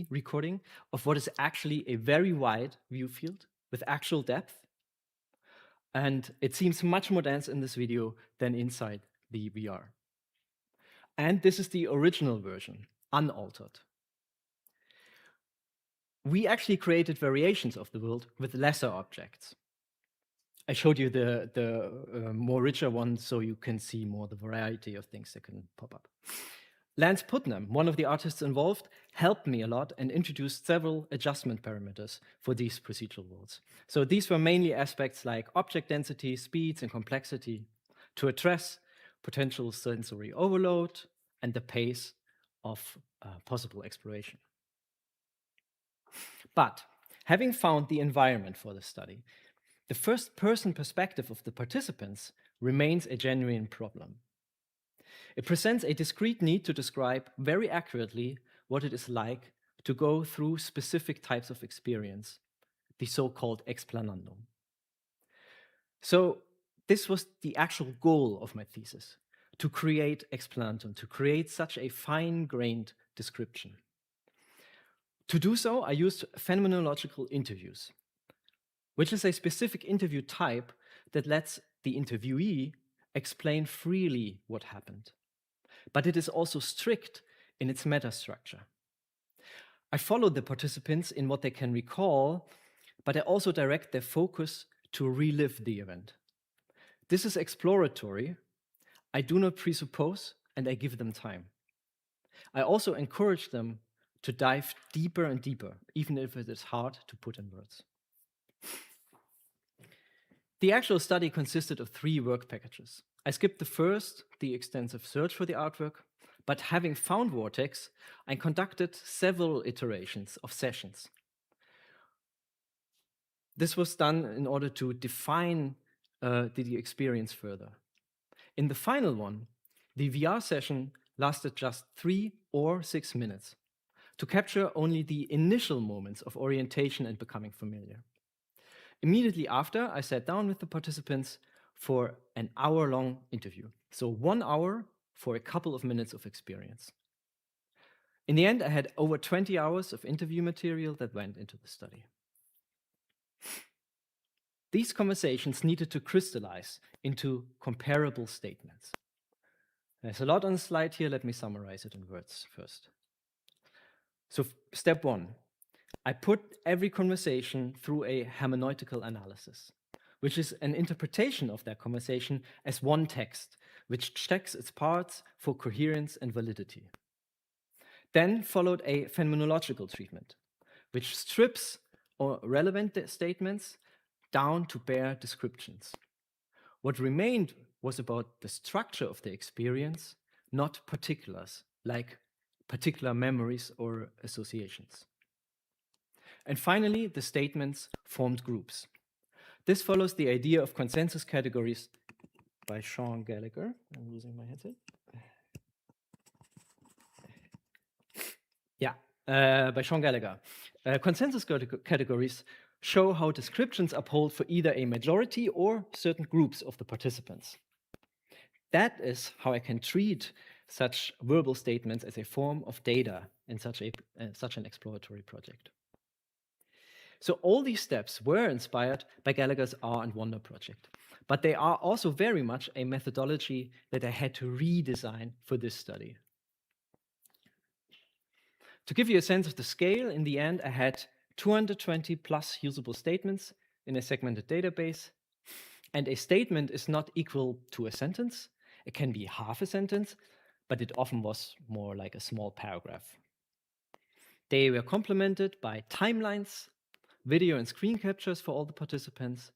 recording of what is actually a very wide view field with actual depth. And it seems much more dense in this video than inside the VR. And this is the original version, unaltered. We actually created variations of the world with lesser objects. I showed you the more richer one so you can see more the variety of things that can pop up. Lance Putnam, one of the artists involved, helped me a lot and introduced several adjustment parameters for these procedural worlds. So these were mainly aspects like object density, speeds, and complexity to address potential sensory overload and the pace of possible exploration. But having found the environment for the study, the first-person perspective of the participants remains a genuine problem. It presents a discrete need to describe very accurately what it is like to go through specific types of experience, the so-called explanandum. So this was the actual goal of my thesis, to create explanandum, to create such a fine-grained description. To do so, I used phenomenological interviews, which is a specific interview type that lets the interviewee explain freely what happened. But it is also strict in its metastructure. I follow the participants in what they can recall, but I also direct their focus to relive the event. This is exploratory. I do not presuppose, and I give them time. I also encourage them to dive deeper and deeper, even if it is hard to put in words. The actual study consisted of 3 work packages. I skipped the first, the extensive search for the artwork, but having found Vortex, I conducted several iterations of sessions. This was done in order to define the experience further. In the final one, the VR session lasted just 3 or 6 minutes to capture only the initial moments of orientation and becoming familiar. Immediately after, I sat down with the participants for an hour-long interview. So 1 hour for a couple of minutes of experience. In the end, I had over 20 hours of interview material that went into the study. These conversations needed to crystallize into comparable statements. There's a lot on the slide here. Let me summarize it in words first. So step 1, I put every conversation through a hermeneutical analysis, which is an interpretation of that conversation as one text, which checks its parts for coherence and validity. Then followed a phenomenological treatment, which strips relevant statements down to bare descriptions. What remained was about the structure of the experience, not particulars, like particular memories or associations. And finally, the statements formed groups. This follows the idea of consensus categories by Sean Gallagher. I'm losing my headset. By Sean Gallagher. Consensus categories show how descriptions uphold for either a majority or certain groups of the participants. That is how I can treat such verbal statements as a form of data in such an exploratory project. So all these steps were inspired by Gallagher's R and Wonder project, but they are also very much a methodology that I had to redesign for this study. To give you a sense of the scale, in the end, I had 220 plus usable statements in a segmented database, and a statement is not equal to a sentence. It can be half a sentence, but it often was more like a small paragraph. They were complemented by timelines, video and screen captures for all the participants,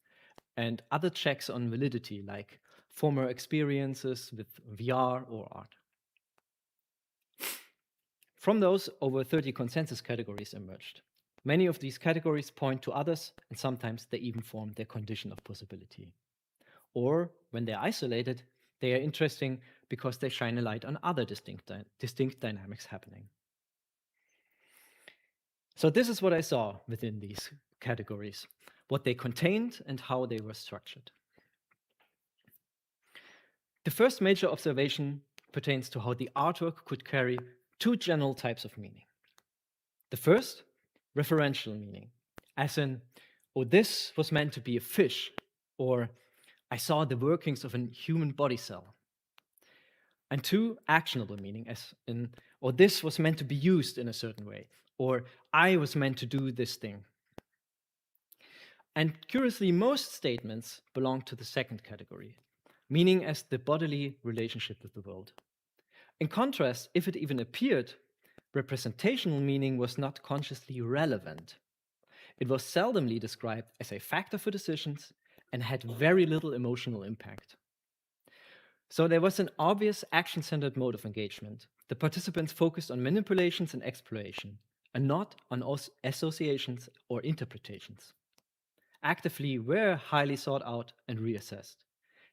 and other checks on validity, like former experiences with VR or art. From those, over 30 consensus categories emerged. Many of these categories point to others, and sometimes they even form their condition of possibility. Or, when they're isolated, they are interesting because they shine a light on other distinct dynamics happening. So this is what I saw within these categories, what they contained and how they were structured. The first major observation pertains to how the artwork could carry two general types of meaning. The first, referential meaning, as in, oh, this was meant to be a fish, or I saw the workings of a human body cell. And two, actionable meaning, as in, or this was meant to be used in a certain way, or I was meant to do this thing. And curiously, most statements belong to the second category, meaning as the bodily relationship with the world. In contrast, if it even appeared, representational meaning was not consciously relevant. It was seldomly described as a factor for decisions and had very little emotional impact. So there was an obvious action-centered mode of engagement. The participants focused on manipulations and exploration, and not on associations or interpretations. Actively were highly sought out and reassessed.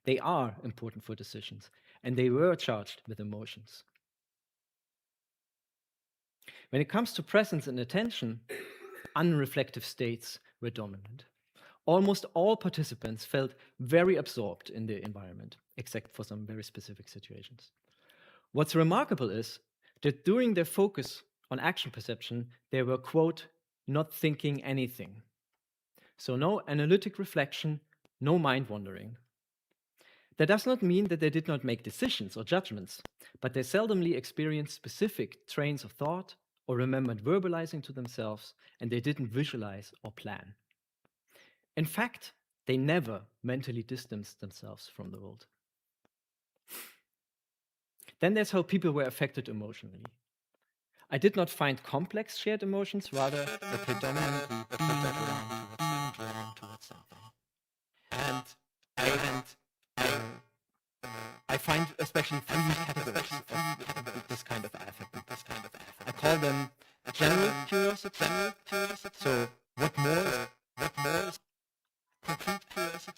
They are important for decisions, and they were charged with emotions. When it comes to presence and attention, unreflective states were dominant. Almost all participants felt very absorbed in the environment, except for some very specific situations. What's remarkable is that during their focus on action perception, they were, quote, not thinking anything. So no analytic reflection, no mind wandering. That does not mean that they did not make decisions or judgments, but they seldomly experienced specific trains of thought or remembered verbalizing to themselves, and they didn't visualize or plan. In fact, they never mentally distanced themselves from the world. Then there's how people were affected emotionally. I did not find complex shared emotions, rather the predominantly being drawn towards something. And I find especially three categories of this kind of affect. I call them general curiosity. So what more is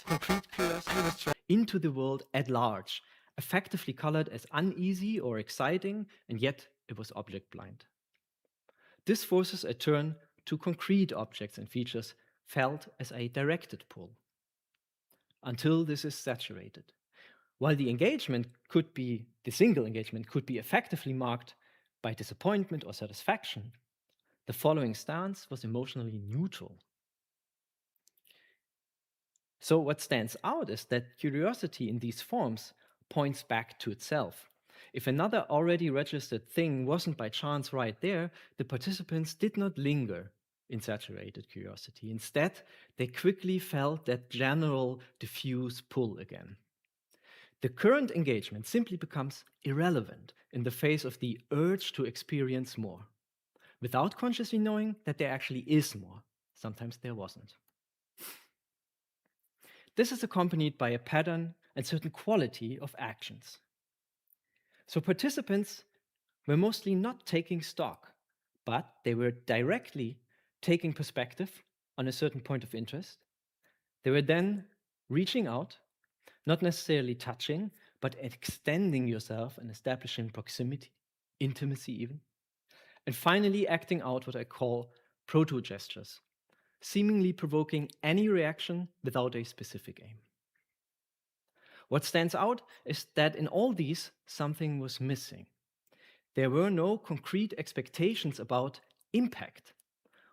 concrete curiosity into the world at large, effectively colored as uneasy or exciting, and yet it was object blind. This forces a turn to concrete objects and features felt as a directed pull, until this is saturated. While the single engagement could be effectively marked by disappointment or satisfaction, the following stance was emotionally neutral. So what stands out is that curiosity in these forms points back to itself. If another already registered thing wasn't by chance right there, the participants did not linger in saturated curiosity. Instead, they quickly felt that general diffuse pull again. The current engagement simply becomes irrelevant in the face of the urge to experience more, without consciously knowing that there actually is more. Sometimes there wasn't. This is accompanied by a pattern and certain quality of actions. So participants were mostly not taking stock, but they were directly taking perspective on a certain point of interest. They were then reaching out, not necessarily touching, but extending yourself and establishing proximity, intimacy even. And finally, acting out what I call proto-gestures, seemingly provoking any reaction without a specific aim. What stands out is that in all these, something was missing. There were no concrete expectations about impact,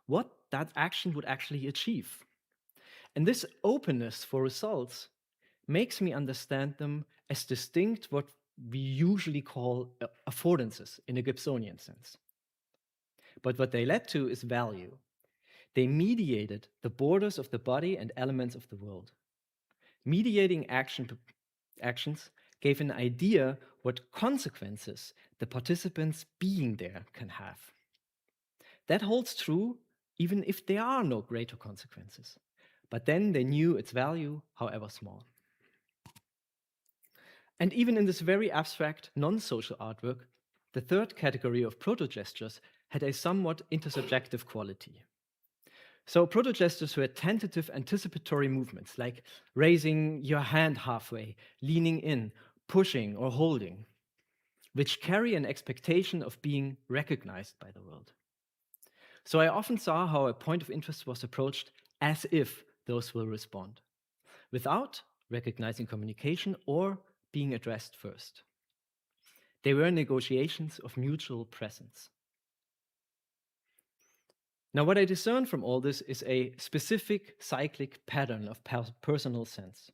what that action would actually achieve. And this openness for results makes me understand them as distinct what we usually call affordances in a Gibsonian sense. But what they led to is value. They mediated the borders of the body and elements of the world. Mediating actions gave an idea what consequences the participants being there can have. That holds true even if there are no greater consequences. But then they knew its value, however small. And even in this very abstract, non-social artwork, the third category of proto-gestures had a somewhat intersubjective quality. So proto-gestures were tentative anticipatory movements, like raising your hand halfway, leaning in, pushing or holding, which carry an expectation of being recognized by the world. So I often saw how a point of interest was approached as if those will respond, without recognizing communication or being addressed first. They were negotiations of mutual presence. Now, what I discern from all this is a specific cyclic pattern of personal sense.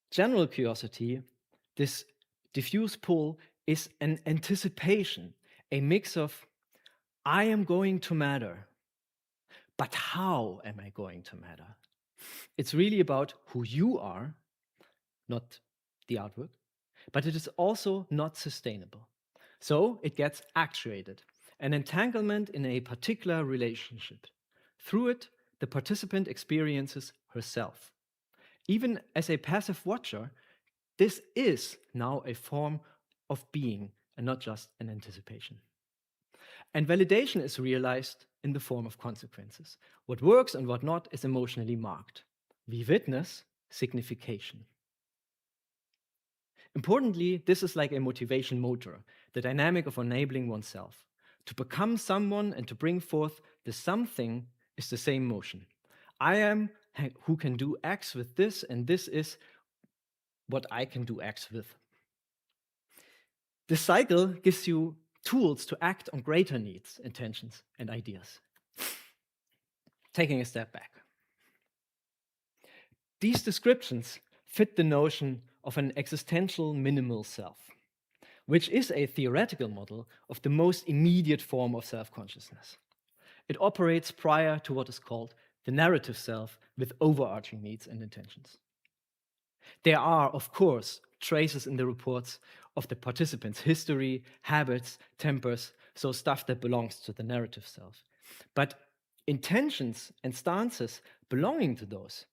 General curiosity, this diffuse pull, is an anticipation, a mix of, I am going to matter, but how am I going to matter? It's really about who you are, not the artwork, but it is also not sustainable. So it gets actuated, an entanglement in a particular relationship. Through it, the participant experiences herself. Even as a passive watcher, this is now a form of being and not just an anticipation. And validation is realized in the form of consequences. What works and what not is emotionally marked. We witness signification. Importantly, this is like a motivation motor, the dynamic of enabling oneself. To become someone and to bring forth the something is the same motion. I am who can do X with this, and this is what I can do X with. This cycle gives you tools to act on greater needs, intentions, and ideas. Taking a step back. These descriptions fit the notion of an existential minimal self, which is a theoretical model of the most immediate form of self-consciousness. It operates prior to what is called the narrative self with overarching needs and intentions. There are, of course, traces in the reports of the participants' history, habits, tempers, so stuff that belongs to the narrative self. But intentions and stances belonging to those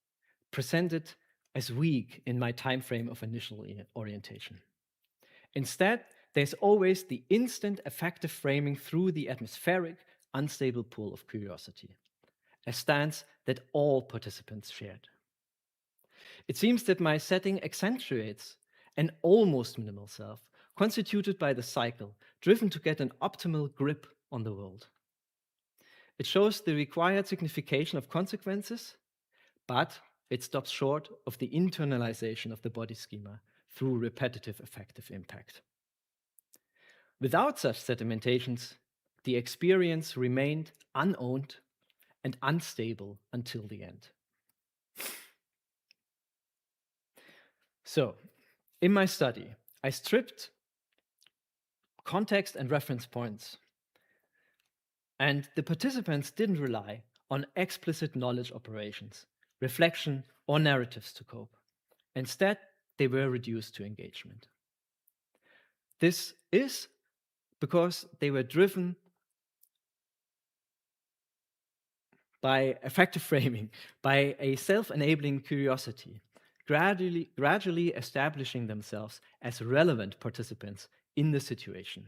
presented as weak in my time frame of initial orientation. Instead, there's always the instant affective framing through the atmospheric, unstable pool of curiosity, a stance that all participants shared. It seems that my setting accentuates an almost minimal self, constituted by the cycle, driven to get an optimal grip on the world. It shows the required signification of consequences, but it stops short of the internalization of the body schema through repetitive affective impact. Without such sedimentations, the experience remained unowned and unstable until the end. So, in my study, I stripped context and reference points, and the participants didn't rely on explicit knowledge operations, reflection, or narratives to cope. Instead, they were reduced to engagement. This is because they were driven by effective framing, by a self-enabling curiosity, gradually establishing themselves as relevant participants in the situation.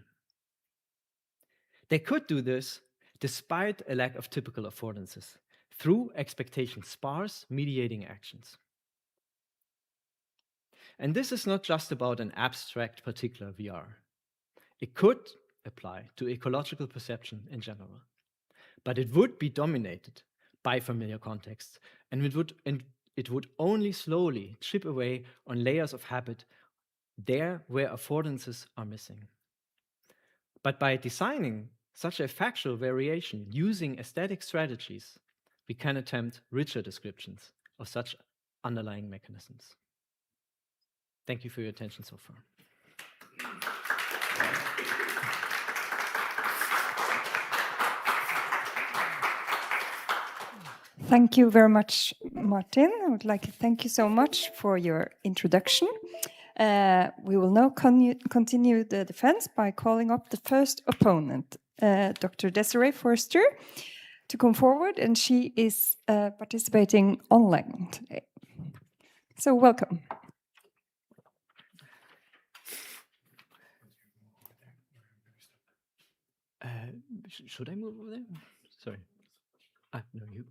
They could do this despite a lack of typical affordances, through expectation-sparse mediating actions. And this is not just about an abstract particular VR. It could apply to ecological perception in general, but it would be dominated by familiar contexts, and it would only slowly chip away on layers of habit there where affordances are missing. But by designing such a factual variation using aesthetic strategies, we can attempt richer descriptions of such underlying mechanisms. Thank you for your attention so far. Thank you very much, Martin. I would like to thank you so much for your introduction. We will now continue the defense by calling up the first opponent, Dr. Desiree Forster, to come forward, and she is participating online today. So welcome. Should I move over there? Sorry. No, you.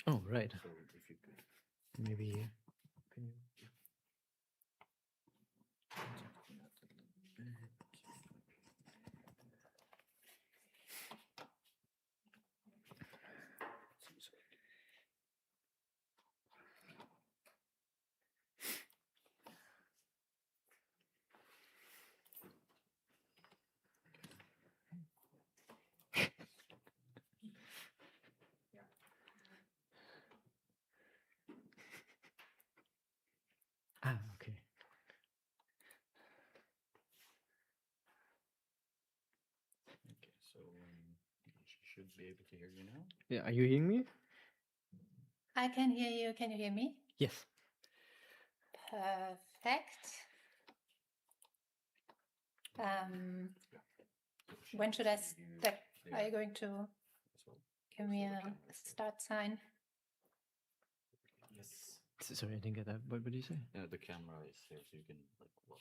Oh, right. So if maybe can you? Ah, okay. Okay, so she should be able to hear you now. Yeah, are you hearing me? I can hear you. Can you hear me? Yes. Perfect. When should I start? Are you going to give me a start sign? Yes. Sorry, I didn't get that. What did you say? The camera is here, so you can like watch.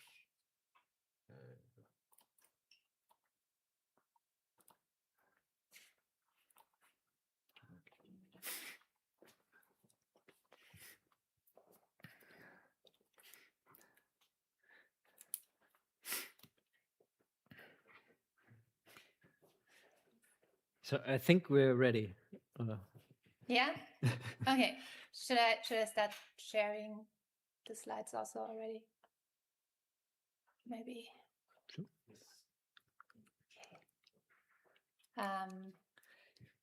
So I think we're ready. Yeah. Okay. Should I start sharing the slides also already? Maybe. Sure.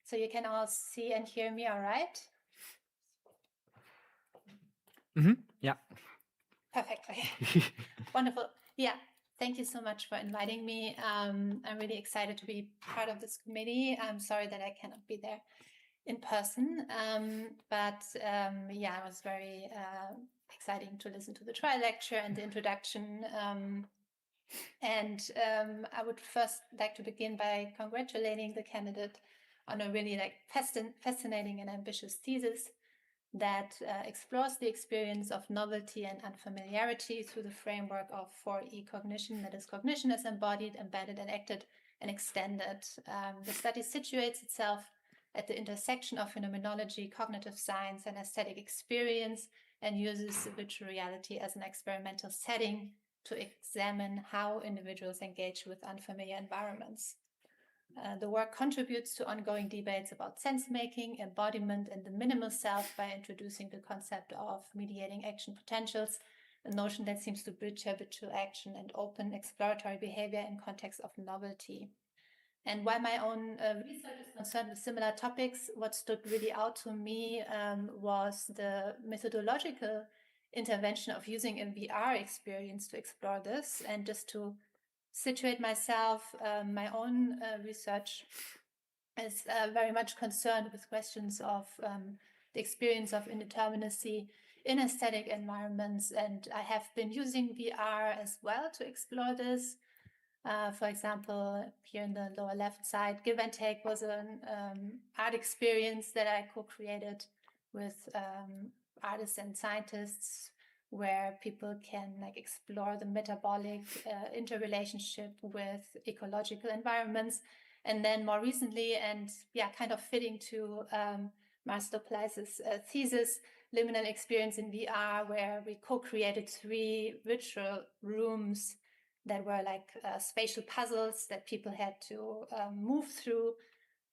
So you can all see and hear me, all right? Yeah. Perfect. Okay. Wonderful. Yeah. Thank you so much for inviting me. I'm really excited to be part of this committee. I'm sorry that I cannot be there in person, but yeah, it was very exciting to listen to the trial lecture and the introduction. I would first like to begin by congratulating the candidate on a really fascinating and ambitious thesis that explores the experience of novelty and unfamiliarity through the framework of 4E cognition, that is, cognition as embodied, embedded, and acted and extended. The study situates itself at the intersection of phenomenology, cognitive science, and aesthetic experience, and uses virtual reality as an experimental setting to examine how individuals engage with unfamiliar environments. The work contributes to ongoing debates about sense-making, embodiment, and the minimal self by introducing the concept of mediating action potentials, a notion that seems to bridge habitual action and open exploratory behavior in context of novelty. And while my own research is concerned with similar topics, what stood really out to me was the methodological intervention of using a VR experience to explore this. And just to situate myself, my own research is very much concerned with questions of the experience of indeterminacy in aesthetic environments. And I have been using VR as well to explore this. For example, here in the lower left side, Give and Take was an art experience that I co-created with artists and scientists, where people can explore the metabolic interrelationship with ecological environments. And then more recently, and kind of fitting to Master Pleiss's thesis, Liminal Experience in VR, where we co-created 3 virtual rooms that were spatial puzzles that people had to move through,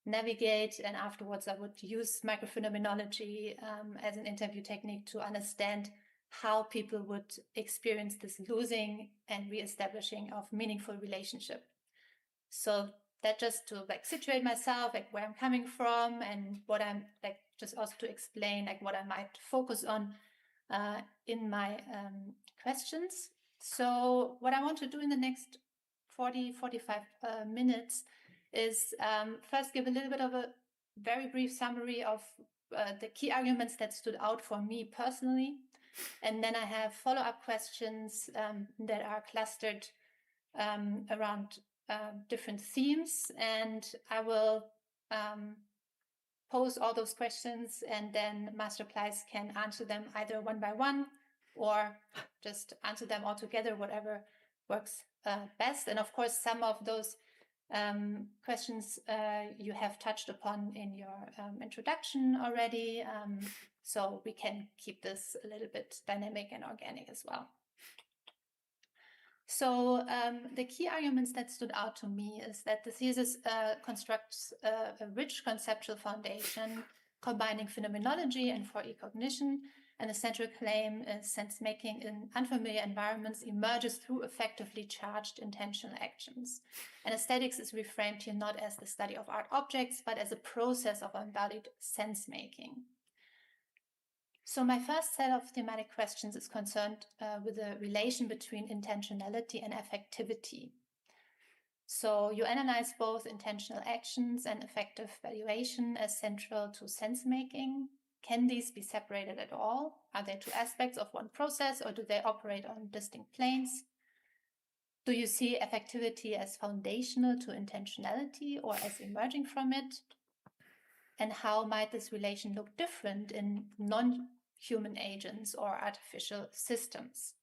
navigate, and afterwards I would use microphenomenology as an interview technique to understand how people would experience this losing and reestablishing of meaningful relationship. So that just to situate myself, where I'm coming from, and what I'm just also to explain what I might focus on in my questions. So what I want to do in the next 45 minutes is first give a little bit of a very brief summary of the key arguments that stood out for me personally. And then I have follow-up questions that are clustered around different themes. And I will pose all those questions, and then Master Pleiss can answer them either one by one or just answer them all together, whatever works best. And of course, some of those questions you have touched upon in your introduction already. So we can keep this a little bit dynamic and organic as well. So the key arguments that stood out to me is that the thesis constructs a rich conceptual foundation combining phenomenology and 4E cognition, and the central claim is sense-making in unfamiliar environments emerges through effectively charged intentional actions. And aesthetics is reframed here not as the study of art objects, but as a process of embodied sense-making. So my first set of thematic questions is concerned with the relation between intentionality and affectivity. So you analyze both intentional actions and affective valuation as central to sense-making. Can these be separated at all? Are they two aspects of one process, or do they operate on distinct planes? Do you see affectivity as foundational to intentionality or as emerging from it? And how might this relation look different in non-human agents or artificial systems?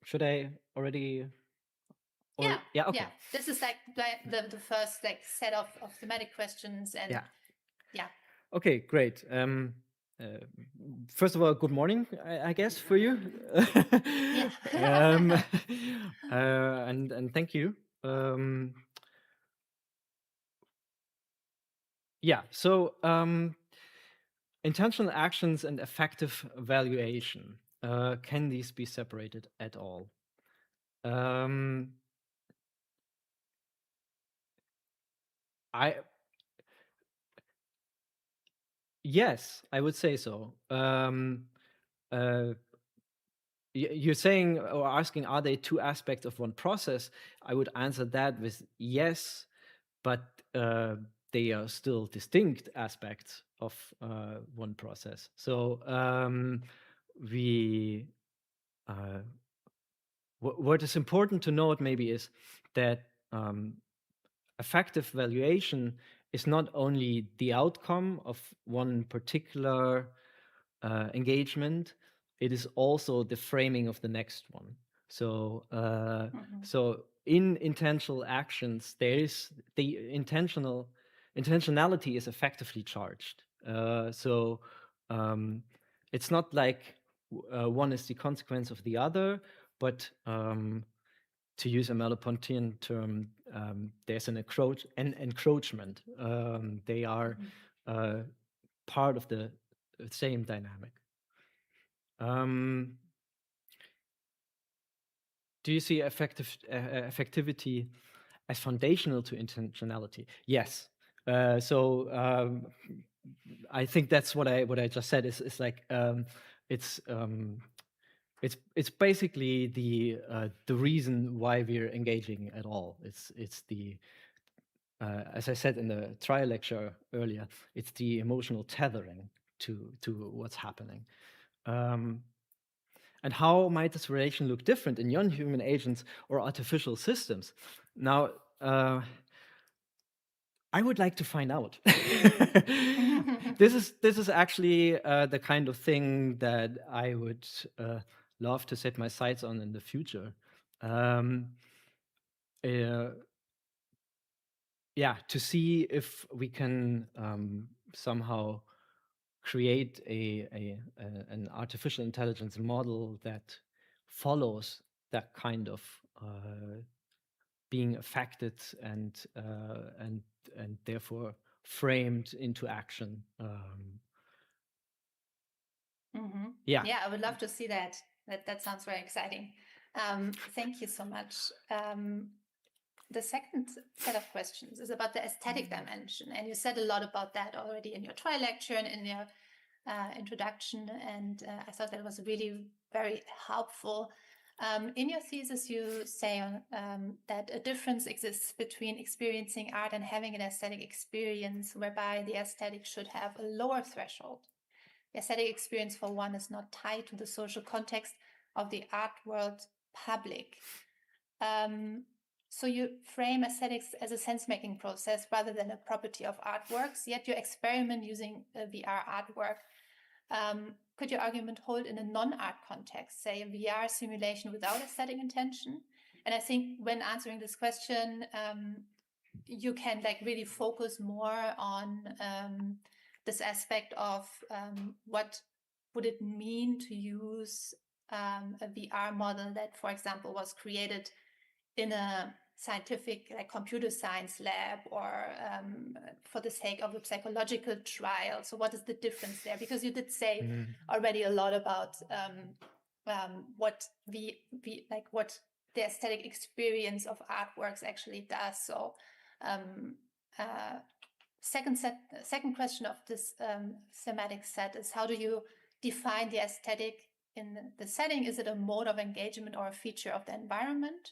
Should I already? Or, Yeah, okay. yeah. This is like the first set of thematic questions, and yeah. Okay, great. First of all, good morning, I guess, for you. Yeah. And thank you. So intentional actions and effective valuation, can these be separated at all? Yes, I would say so. You're saying or asking, are they two aspects of one process? I would answer that with yes, but they are still distinct aspects of one process. So what is important to note maybe is that effective valuation is not only the outcome of one particular engagement, it is also the framing of the next one. So so in intentional actions, there is the intentionality is effectively charged. So it's not like one is the consequence of the other, but to use a Merleau-Pontian term, there's an encroachment. They are part of the same dynamic. Do you see effectivity as foundational to intentionality? Yes. So I think that's what I just said. Is like it's basically the reason why we're engaging at all. It's the as I said in the trial lecture earlier, it's the emotional tethering to what's happening. And how might this relation look different in non-human agents or artificial systems? Now, I would like to find out. This is actually the kind of thing that I would love to set my sights on in the future. To see if we can somehow create an artificial intelligence model that follows that kind of being affected and therefore framed into action. Yeah, I would love to see that. That sounds very exciting. Thank you so much. The second set of questions is about the aesthetic dimension, and you said a lot about that already in your trial lecture and in your introduction, and I thought that was really very helpful. In your thesis, you say that a difference exists between experiencing art and having an aesthetic experience, whereby the aesthetic should have a lower threshold. The aesthetic experience, for one, is not tied to the social context of the art world public. So you frame aesthetics as a sense-making process rather than a property of artworks, yet you experiment using VR artwork. Could your argument hold in a non-art context, say a VR simulation without aesthetic intention? And I think when answering this question, you can like really focus more on this aspect of what would it mean to use a VR model that, for example, was created in a scientific, like computer science lab, or for the sake of a psychological trial. So what is the difference there? Because you did say already a lot about what what the aesthetic experience of artworks actually does. So second question of this thematic set is, how do you define the aesthetic in the setting? Is it a mode of engagement or a feature of the environment?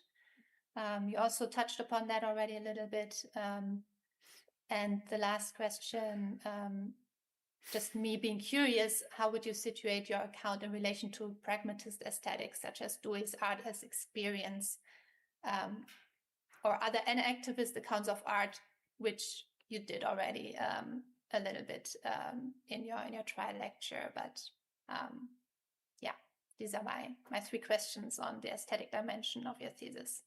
You also touched upon that already a little bit. And the last question, just me being curious, how would you situate your account in relation to pragmatist aesthetics, such as Dewey's art as experience, or other activist accounts of art, which you did already a little bit in your trial lecture? But yeah, these are my three questions on the aesthetic dimension of your thesis.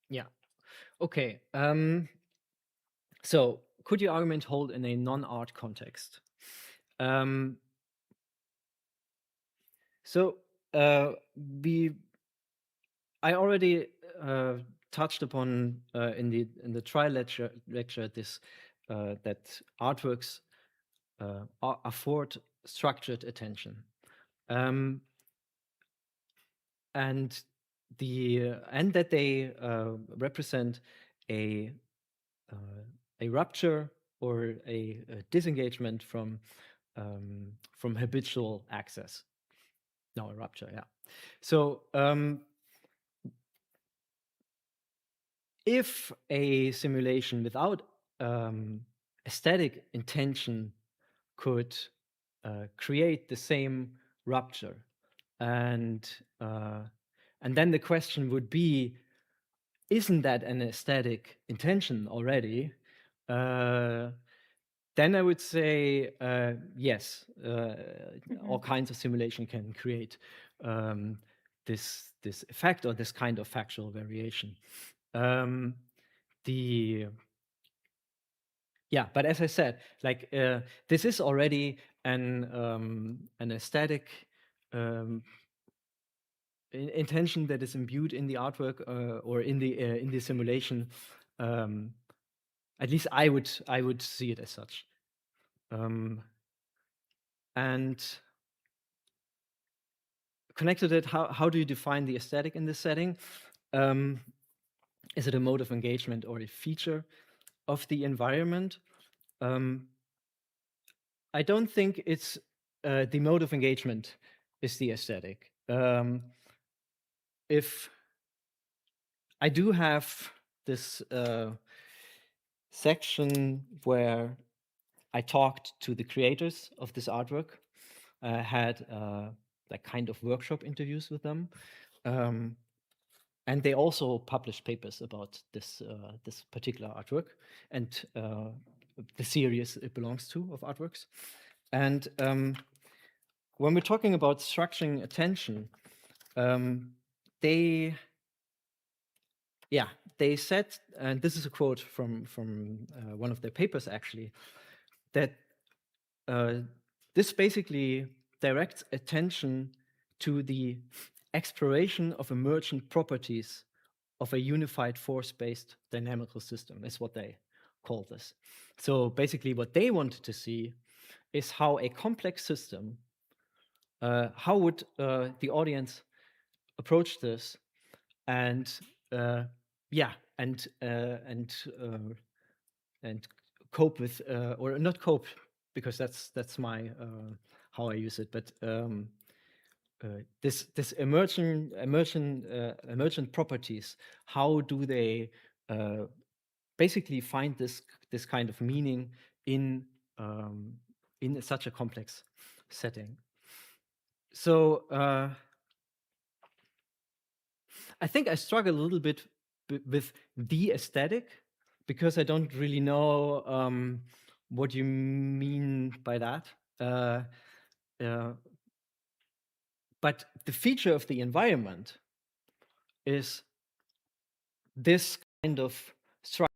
Yeah. Okay. So could your argument hold in a non-art context? I already touched upon in the trial lecture this that artworks afford structured attention, and that they represent a rupture or a disengagement from habitual access. No, a rupture, yeah. So if a simulation without aesthetic intention could create the same rupture, and then the question would be, isn't that an aesthetic intention already? Then I would say yes. All kinds of simulation can create this effect or this kind of factual variation. But as I said, like this is already an aesthetic intention that is imbued in the artwork or in the simulation. At least I would see it as such. And connected to it, how do you define the aesthetic in this setting? Is it a mode of engagement or a feature of the environment? I don't think it's the mode of engagement is the aesthetic. If I do have this section where I talked to the creators of this artwork, had like kind of workshop interviews with them, and they also published papers about this particular artwork and the series it belongs to of artworks. And when we're talking about structuring attention, they said, and this is a quote from one of their papers actually, that this basically directs attention to the exploration of emergent properties of a unified force-based dynamical system, is what they call this. So basically what they wanted to see is how a complex system, how would the audience approach this, and cope with, or not cope, because that's my how I use it, but this emergent properties, how do they basically find this kind of meaning in such a complex setting? So I think I struggle a little bit with the aesthetic, because I don't really know what you mean by that. But the feature of the environment is this kind of structure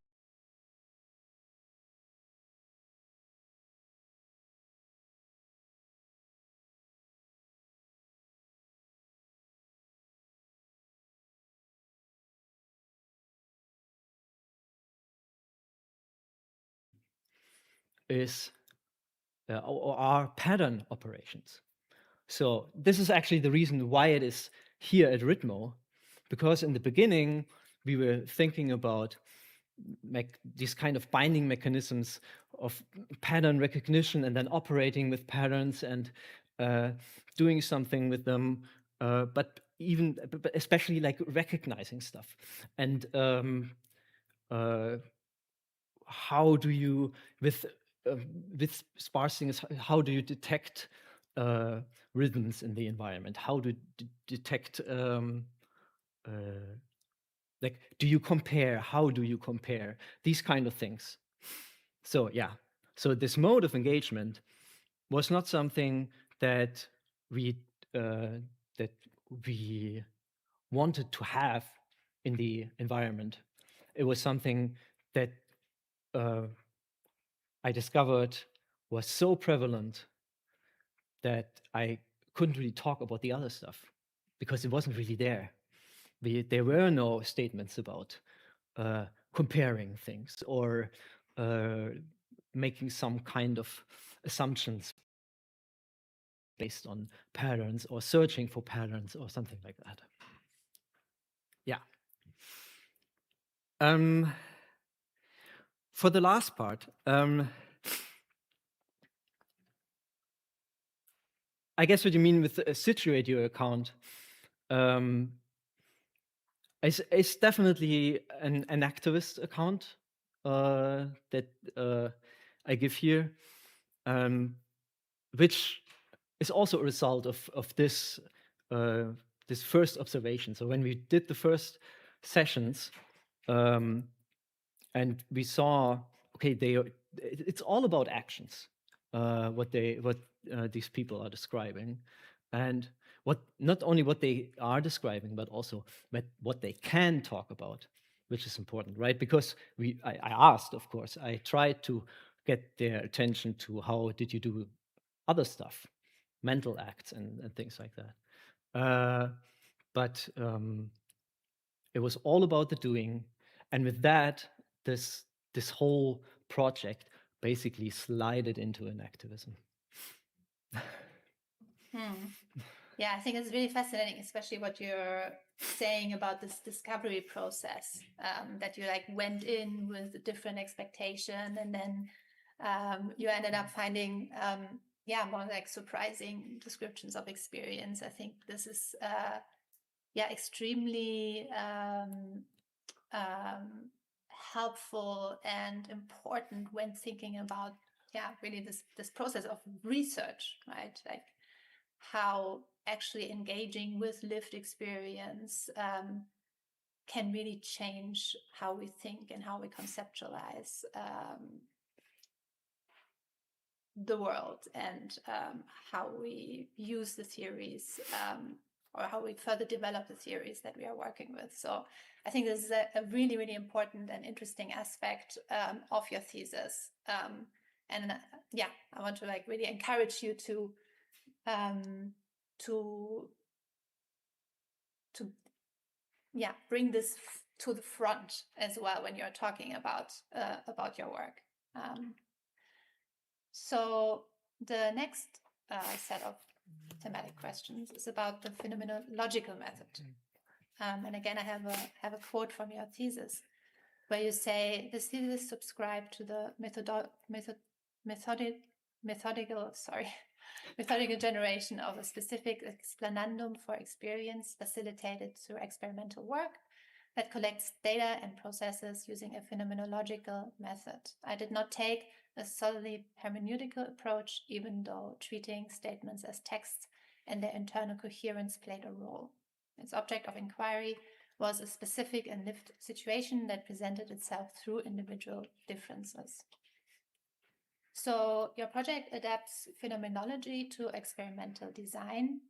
is or are pattern operations. So this is actually the reason why it is here at Ritmo, because in the beginning we were thinking about these kind of binding mechanisms of pattern recognition and then operating with patterns and doing something with them, but especially like recognizing stuff. And how do you with sparse things, how do you detect rhythms in the environment? How do you detect like, do you compare? How do you compare? These kind of things. So yeah, so this mode of engagement was not something that we wanted to have in the environment. It was something that I discovered was so prevalent that I couldn't really talk about the other stuff because it wasn't really there. There were no statements about comparing things or making some kind of assumptions based on patterns or searching for patterns or something like that. Yeah. For the last part, I guess what you mean with situate your account is definitely an activist account that I give here, which is also a result of this this first observation. So when we did the first sessions, and we saw, okay, it's all about actions, what these people are describing, and not only what they are describing, but also what they can talk about, which is important, right? Because I asked, of course, I tried to get their attention to how did you do other stuff, mental acts and things like that. But it was all about the doing, and with that, this whole project basically slided into an activism. Yeah, I think it's really fascinating, especially what you're saying about this discovery process, that you like went in with a different expectation, and then you ended up finding more like surprising descriptions of experience. I think this is extremely helpful and important when thinking about really this process of research, right? Like how actually engaging with lived experience can really change how we think and how we conceptualize the world, and how we use the theories, or how we further develop the theories that we are working with. So I think this is a really, really important and interesting aspect of your thesis. And I want to like really encourage you to bring this to the front as well when you're talking about your work. So the next set of thematic questions is about the phenomenological method. And again, I have a quote from your thesis where you say, the thesis subscribed to the methodical generation of a specific explanandum for experience facilitated through experimental work that collects data and processes using a phenomenological method. I did not take a solely hermeneutical approach, even though treating statements as texts and their internal coherence played a role. Its object of inquiry was a specific and lived situation that presented itself through individual differences. So your project adapts phenomenology to experimental design,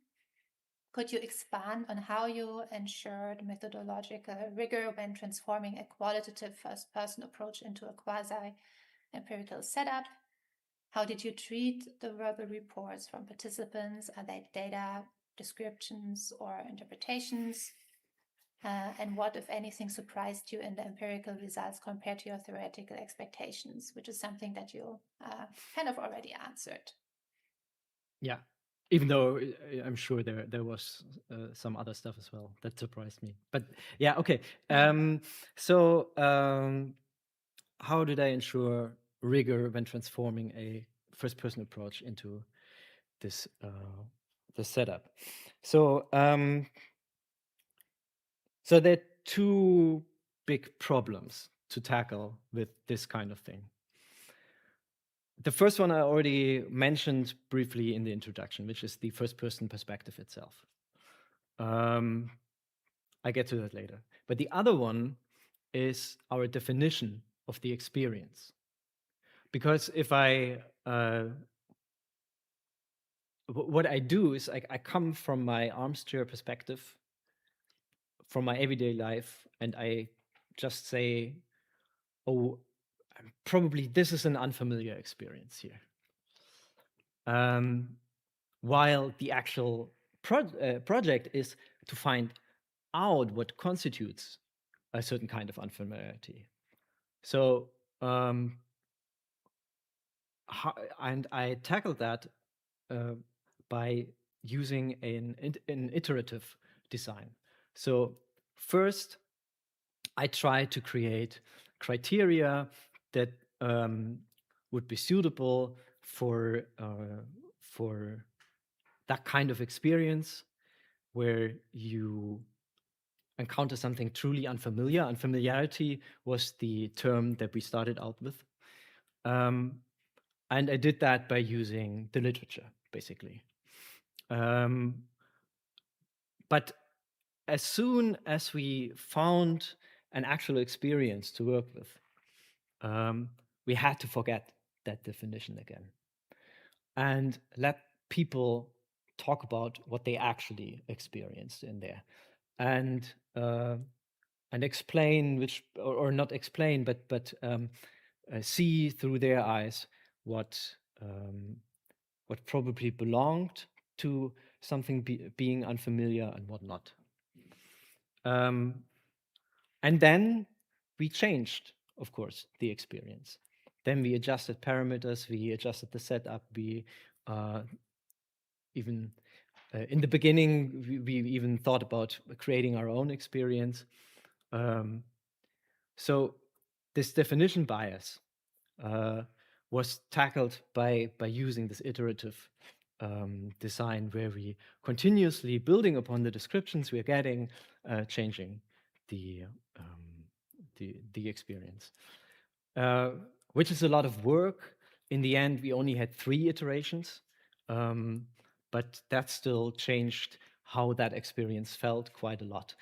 Could you expand on how you ensured methodological rigor when transforming a qualitative first-person approach into a quasi-empirical setup? How did you treat the verbal reports from participants? Are they data, descriptions, or interpretations? And what, if anything, surprised you in the empirical results compared to your theoretical expectations, which is something that you kind of already answered. Yeah, even though I'm sure there was some other stuff as well that surprised me. But yeah, okay. How did I ensure rigor when transforming a first-person approach into this setup? So there are two big problems to tackle with this kind of thing. The first one I already mentioned briefly in the introduction, which is the first-person perspective itself. I get to that later. But the other one is our definition of the experience. Because if what I do is I come from my armchair perspective, from my everyday life, and I just say, oh, probably this is an unfamiliar experience here. While the actual project is to find out what constitutes a certain kind of unfamiliarity. So, and I tackled that by using an iterative design. So first, I try to create criteria that would be suitable for that kind of experience where you encounter something truly unfamiliar. Unfamiliarity was the term that we started out with. And I did that by using the literature, basically. But as soon as we found an actual experience to work with, we had to forget that definition again and let people talk about what they actually experienced in there, and explain or not explain, but see through their eyes what probably belonged to something being unfamiliar and what not. And then we changed, of course, the experience. Then we adjusted parameters, we adjusted the setup, we even in the beginning, we even thought about creating our own experience. So this definition bias was tackled by using this iterative design, where we continuously, building upon the descriptions we're getting, changing the experience, which is a lot of work. In the end, we only had 3 iterations, but that still changed how that experience felt quite a lot.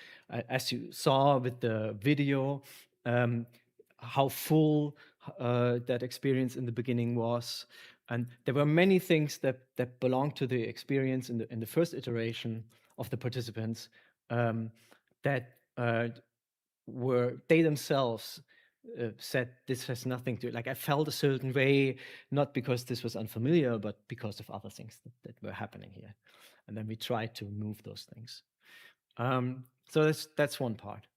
As you saw with the video, how full that experience in the beginning was. And there were many things that belonged to the experience in the first iteration of the participants that were they themselves said this has nothing to, like, I felt a certain way, not because this was unfamiliar, but because of other things that were happening here. And then we tried to move those things. So that's one part.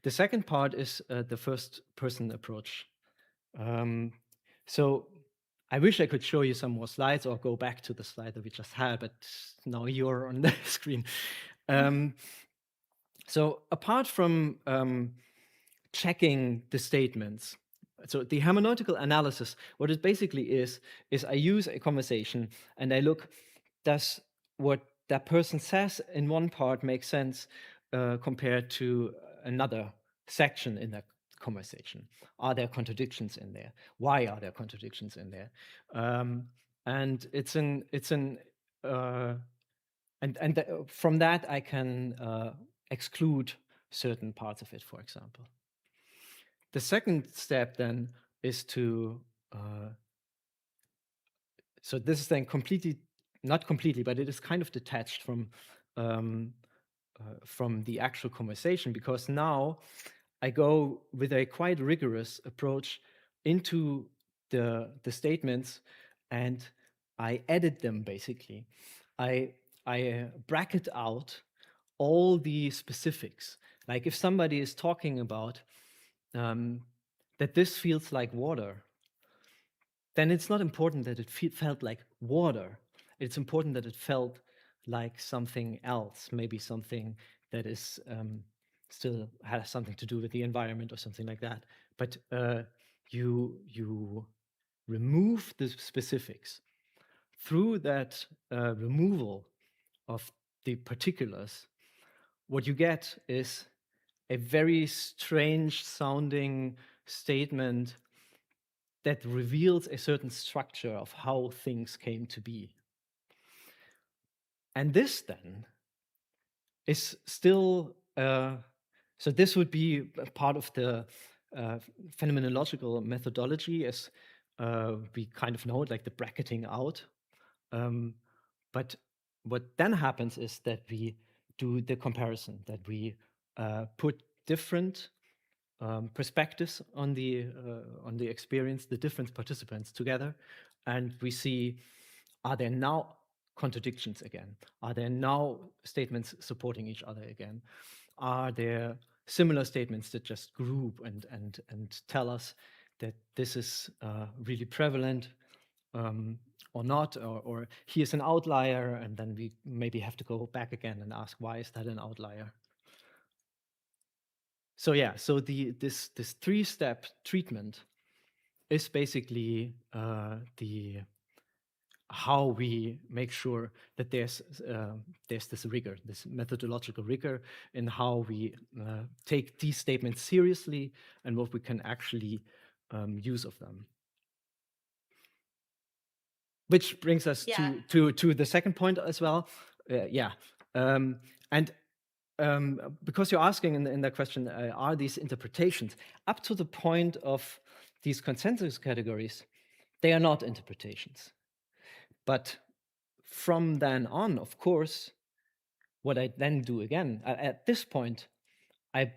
The second part is the first person approach. So I wish I could show you some more slides or go back to the slide that we just had, but now you're on the screen. So apart from checking the statements, so the hermeneutical analysis, what it basically is I use a conversation and I look, does what that person says in one part make sense compared to another section in that conversation? Are there contradictions in there? Why are there contradictions in there? And from that I can exclude certain parts of it, for example. The second step then is to so this is then not completely, but it is kind of detached from from the actual conversation, because now I go with a quite rigorous approach into the statements, and I edit them basically. I bracket out all the specifics. Like if somebody is talking about that this feels like water, then it's not important that it felt like water. It's important that it felt like something else, maybe something that is still has something to do with the environment or something like that. But you remove the specifics. Through that removal of the particulars, what you get is a very strange sounding statement that reveals a certain structure of how things came to be. And this then is still, so this would be a part of the phenomenological methodology, as we kind of know it, like the bracketing out. But what then happens is that we do the comparison, that we put different perspectives on the experience, the different participants together, and we see, are there now contradictions again? Are there now statements supporting each other again? Are there similar statements that just group and tell us that this is really prevalent or not, or here's an outlier, and then we maybe have to go back again and ask, why is that an outlier? So yeah, so this three-step treatment is basically the how we make sure that there's this rigor, this methodological rigor in how we take these statements seriously and what we can actually use of them. Which brings us to the second point as well. Because you're asking in that question, are these interpretations up to the point of these consensus categories? They are not interpretations. But from then on, of course, what I then do again, at this point, I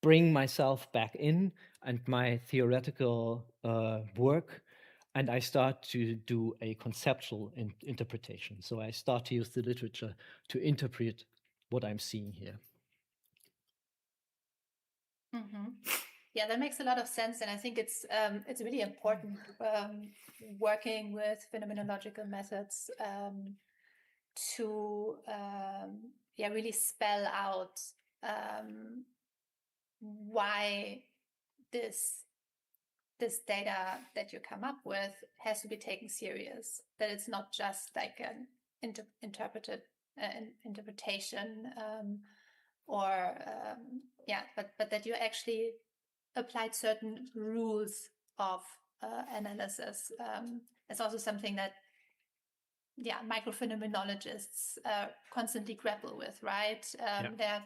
bring myself back in and my theoretical work, and I start to do a conceptual interpretation. So I start to use the literature to interpret what I'm seeing here. Yeah, that makes a lot of sense, and I think it's really important working with phenomenological methods to really spell out why this data that you come up with has to be taken serious. That it's not just like an interpretation, but that you actually applied certain rules of analysis. It's also something that microphenomenologists constantly grapple with, right? There are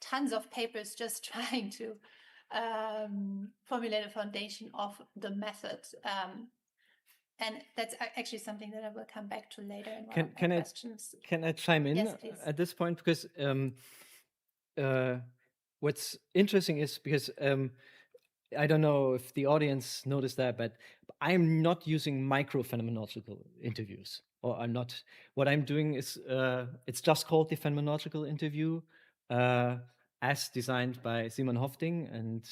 tons of papers just trying to formulate a foundation of the method. And that's actually something that I will come back to later in one of my questions. Can I chime in at this point? Because what's interesting is because I don't know if the audience noticed that, but I'm not using microphenomenological interviews, or I'm not. What I'm doing is it's just called the phenomenological interview, as designed by Simon Hofting and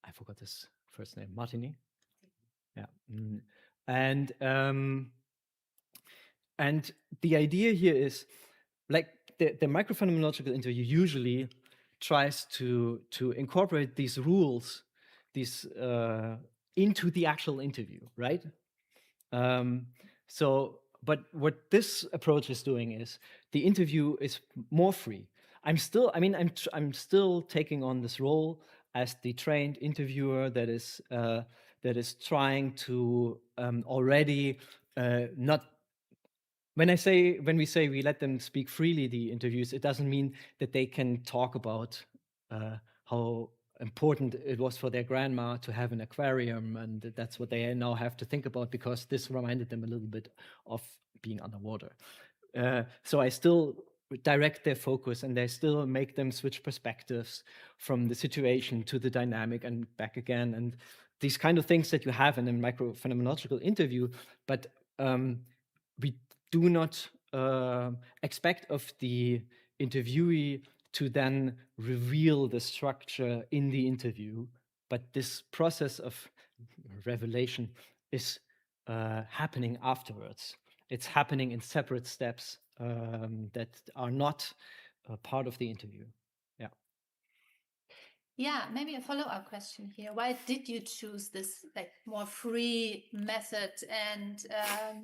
I forgot his first name, Martini. Yeah, and the idea here is like the microphenomenological interview usually tries to incorporate these rules, into the actual interview, right? But what this approach is doing is the interview is more free. I'm still taking on this role as the trained interviewer that is trying to already not. When we say we let them speak freely, the interviews, it doesn't mean that they can talk about how important it was for their grandma to have an aquarium, and that's what they now have to think about because this reminded them a little bit of being underwater. So I still direct their focus, and I still make them switch perspectives from the situation to the dynamic and back again, and these kind of things that you have in a micro-phenomenological interview, but we do not expect of the interviewee to then reveal the structure in the interview, but this process of revelation is happening afterwards. It's happening in separate steps that are not part of the interview. Yeah. Yeah, maybe a follow-up question here. Why did you choose this like more free method and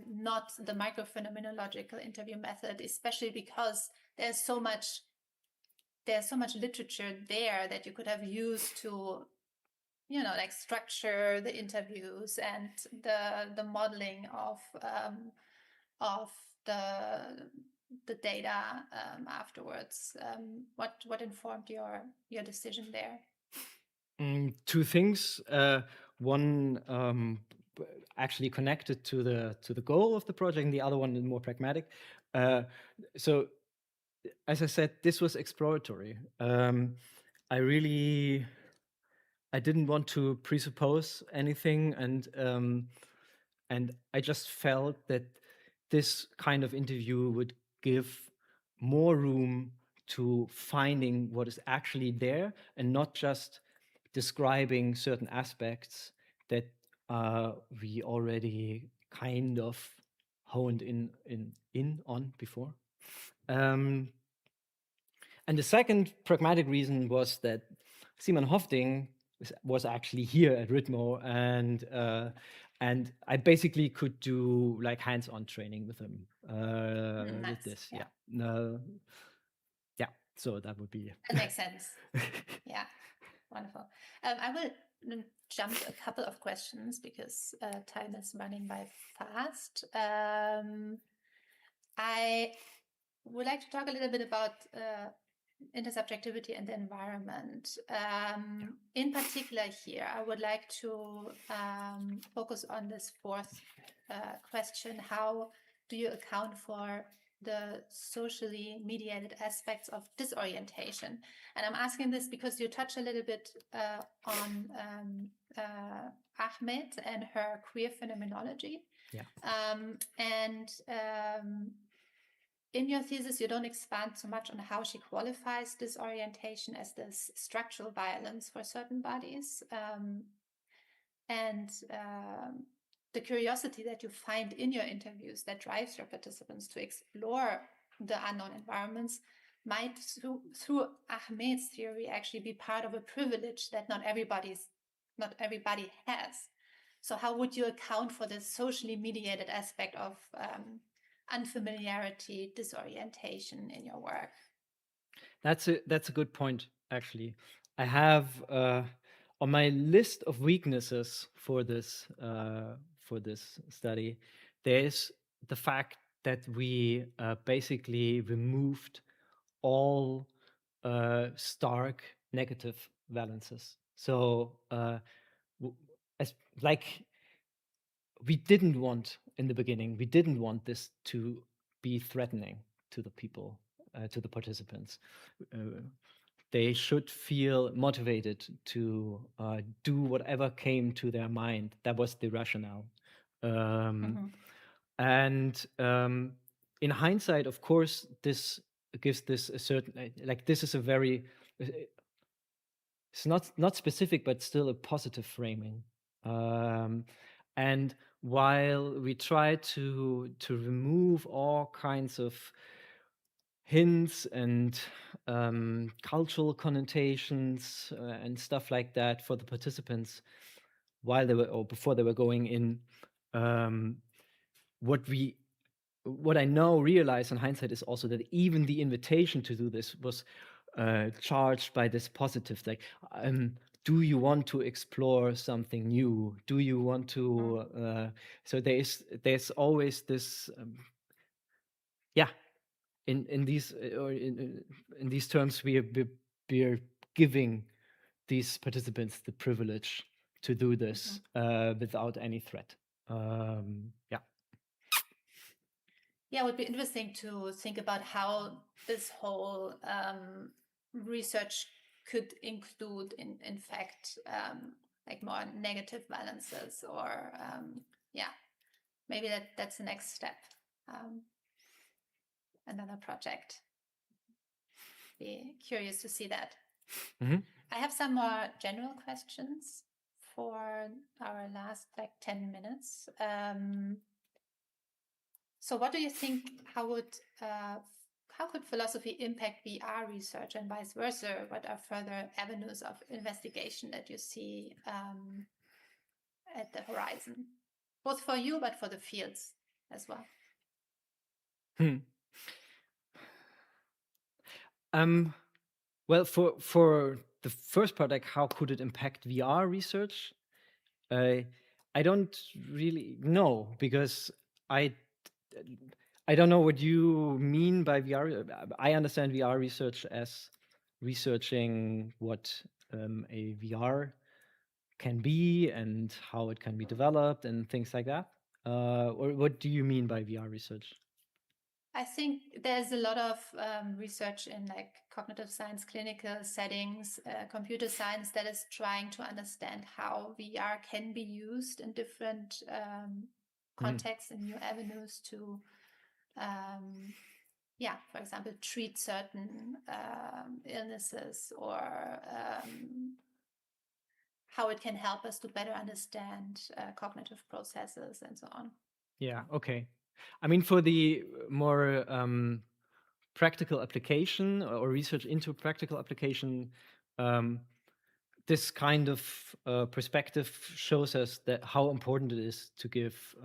not the microphenomenological interview method, especially because there's so much literature there that you could have used to, you know, like structure the interviews and the modeling of the data afterwards. What informed your decision there? Two things. One actually connected to the goal of the project, and the other one more pragmatic. So, as I said, this was exploratory. I didn't want to presuppose anything, and I just felt that this kind of interview would give more room to finding what is actually there and not just describing certain aspects that we already kind of honed in on before. And the second pragmatic reason was that Simon Hofding was actually here at Ritmo, and I basically could do like hands-on training with him Nice. with this. Yeah. Yeah. So that would be. That makes sense. Yeah, wonderful. I will jump a couple of questions because time is running by fast. I would like to talk a little bit about intersubjectivity and the environment. In particular here, I would like to focus on this fourth question. How do you account for the socially mediated aspects of disorientation? And I'm asking this because you touch a little bit on Ahmed and her queer phenomenology. Yeah. In your thesis, you don't expand so much on how she qualifies disorientation as this structural violence for certain bodies. The curiosity that you find in your interviews that drives your participants to explore the unknown environments might, through Ahmed's theory, actually be part of a privilege that not everybody has. So how would you account for this socially mediated aspect of unfamiliarity, disorientation in your work? That's a good point, actually. I have on my list of weaknesses for this study, there's the fact that we basically removed all stark negative valences. So we didn't want in the beginning, we didn't want this to be threatening to the people, to the participants. They should feel motivated to do whatever came to their mind. That was the rationale. And in hindsight, of course, this gives this a certain, like this is a very, it's not specific, but still a positive framing. And while we try to remove all kinds of hints and cultural connotations and stuff like that for the participants while they were or before they were going in, what I now realize in hindsight is also that even the invitation to do this was charged by this positive, like, do you want to explore something new? Do you want to? So there's always this, in these or in these terms, we're giving these participants the privilege to do this without any threat. Yeah. yeah, it would be interesting to think about how this whole research could include, in fact, like more negative balances, or yeah, maybe that's the next step. Another project. Be curious to see that. Mhm. I have some more general questions for our last 10 minutes. So what do you think, how could philosophy impact VR research and vice versa? What are further avenues of investigation that you see at the horizon, both for you, but for the fields as well? Well, for the first part, like how could it impact VR research? I don't really know, because I don't know what you mean by VR. I understand VR research as researching what a VR can be and how it can be developed and things like that. Or what do you mean by VR research? I think there's a lot of research in like cognitive science, clinical settings, computer science that is trying to understand how VR can be used in different contexts and new avenues to, yeah, for example, treat certain illnesses, or how it can help us to better understand cognitive processes and so on. Yeah, okay. I mean, for the more practical application or research into practical application, this kind of perspective shows us that how important it is to give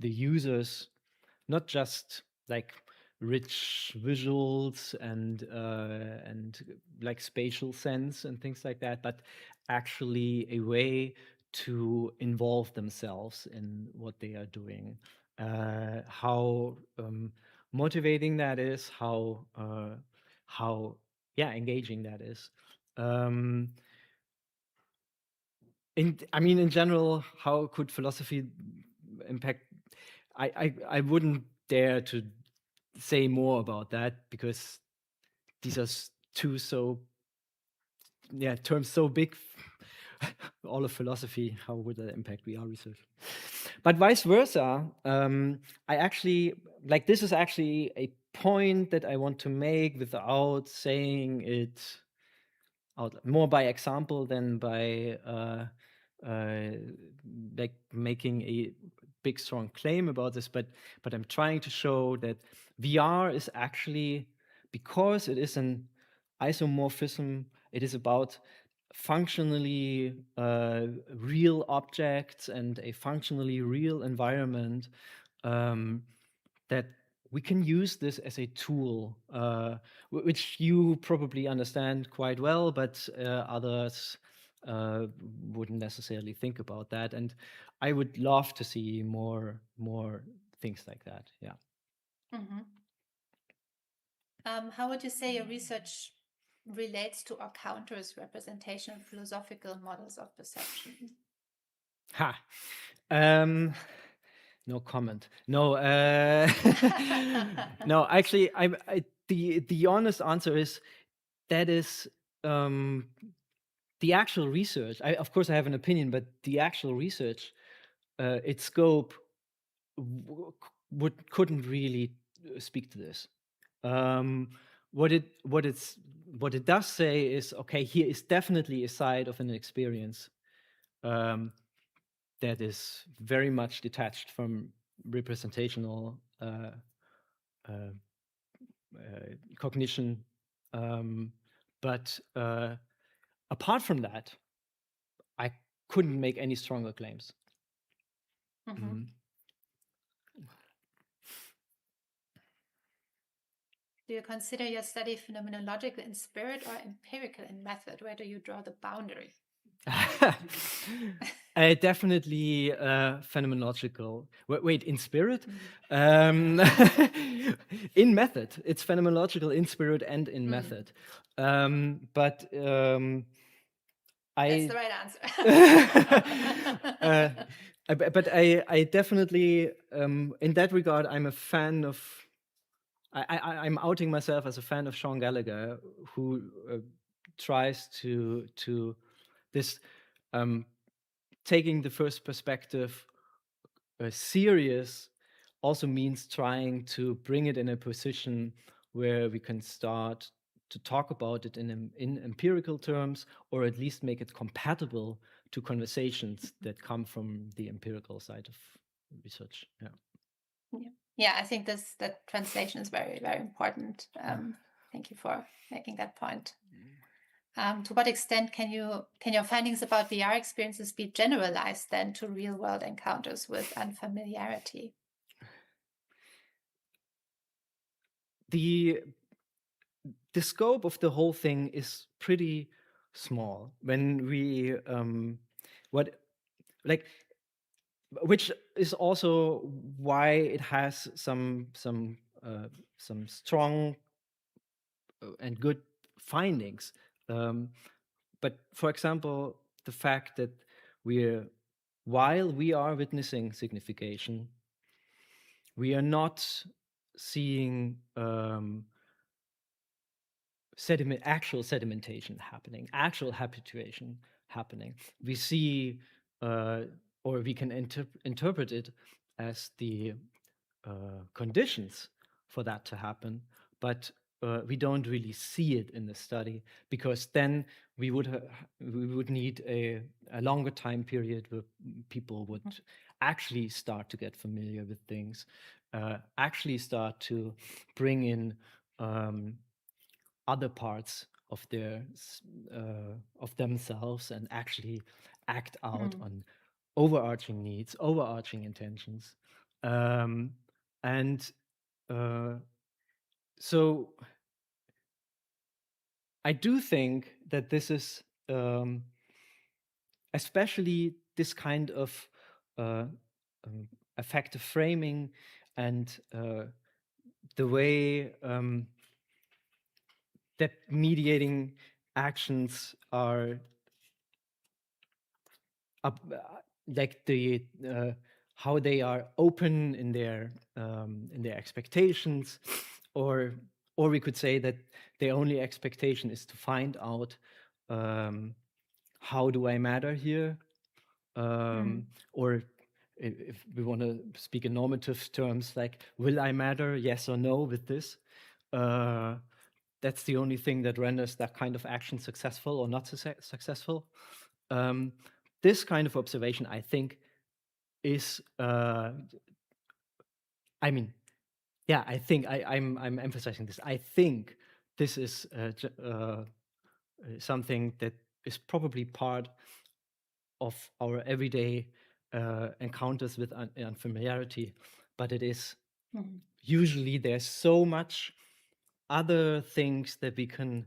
the users not just like rich visuals and like spatial sense and things like that, but actually a way to involve themselves in what they are doing. How motivating that is, how engaging that is. In general, how could philosophy impact? I wouldn't dare to say more about that, because these are two terms so big. All of philosophy, how would that impact VR research? But vice versa, I actually like, this is actually a point that I want to make without saying it out, more by example than by like making a big strong claim about this, but I'm trying to show that VR is actually, because it is an isomorphism, it is about functionally real objects and a functionally real environment, that we can use this as a tool, which you probably understand quite well, but others wouldn't necessarily think about that. And I would love to see more things like that. Yeah. Mm-hmm. How would you say your research relates to or counters representation of philosophical models of perception? Ha. No comment. No. No. Actually, the honest answer is that is the actual research. Of course, I have an opinion, but the actual research, its scope couldn't really speak to this. What it does say is, okay, here is definitely a side of an experience that is very much detached from representational cognition. But apart from that, I couldn't make any stronger claims. Mm-hmm. Do you consider your study phenomenological in spirit or empirical in method? Where do you draw the boundary? Definitely phenomenological. Wait, in spirit? In method. It's phenomenological in spirit and in method. But That's I the right answer. but I definitely in that regard I'm a fan of I'm outing myself as a fan of Sean Gallagher, who tries to this taking the first perspective serious also means trying to bring it in a position where we can start to talk about it in empirical terms, or at least make it compatible to conversations that come from the empirical side of research. Yeah, I think that translation is very, very important. Thank you for making that point. To what extent can your findings about VR experiences be generalized then to real world encounters with unfamiliarity? The scope of the whole thing is pretty small when we which is also why it has some strong and good findings. But for example, the fact that while we are witnessing signification, we are not seeing actual sedimentation happening, actual habituation happening. We see, or we can interpret it as the conditions for that to happen, but we don't really see it in the study, because then we would need a longer time period where people would actually start to get familiar with things, actually start to bring in other parts of of themselves, and actually act out on overarching needs, overarching intentions. And so I do think that this is especially this kind of effective framing, and the way that mediating actions are like the how they are open in their expectations, or we could say that their only expectation is to find out how do I matter here, or if we want to speak in normative terms, like, will I matter, yes or no, with this? That's the only thing that renders that kind of action successful or not successful. This kind of observation, I think, is I think I'm emphasizing this. I think this is something that is probably part of our everyday encounters with unfamiliarity, but it is usually there's so much other things that we can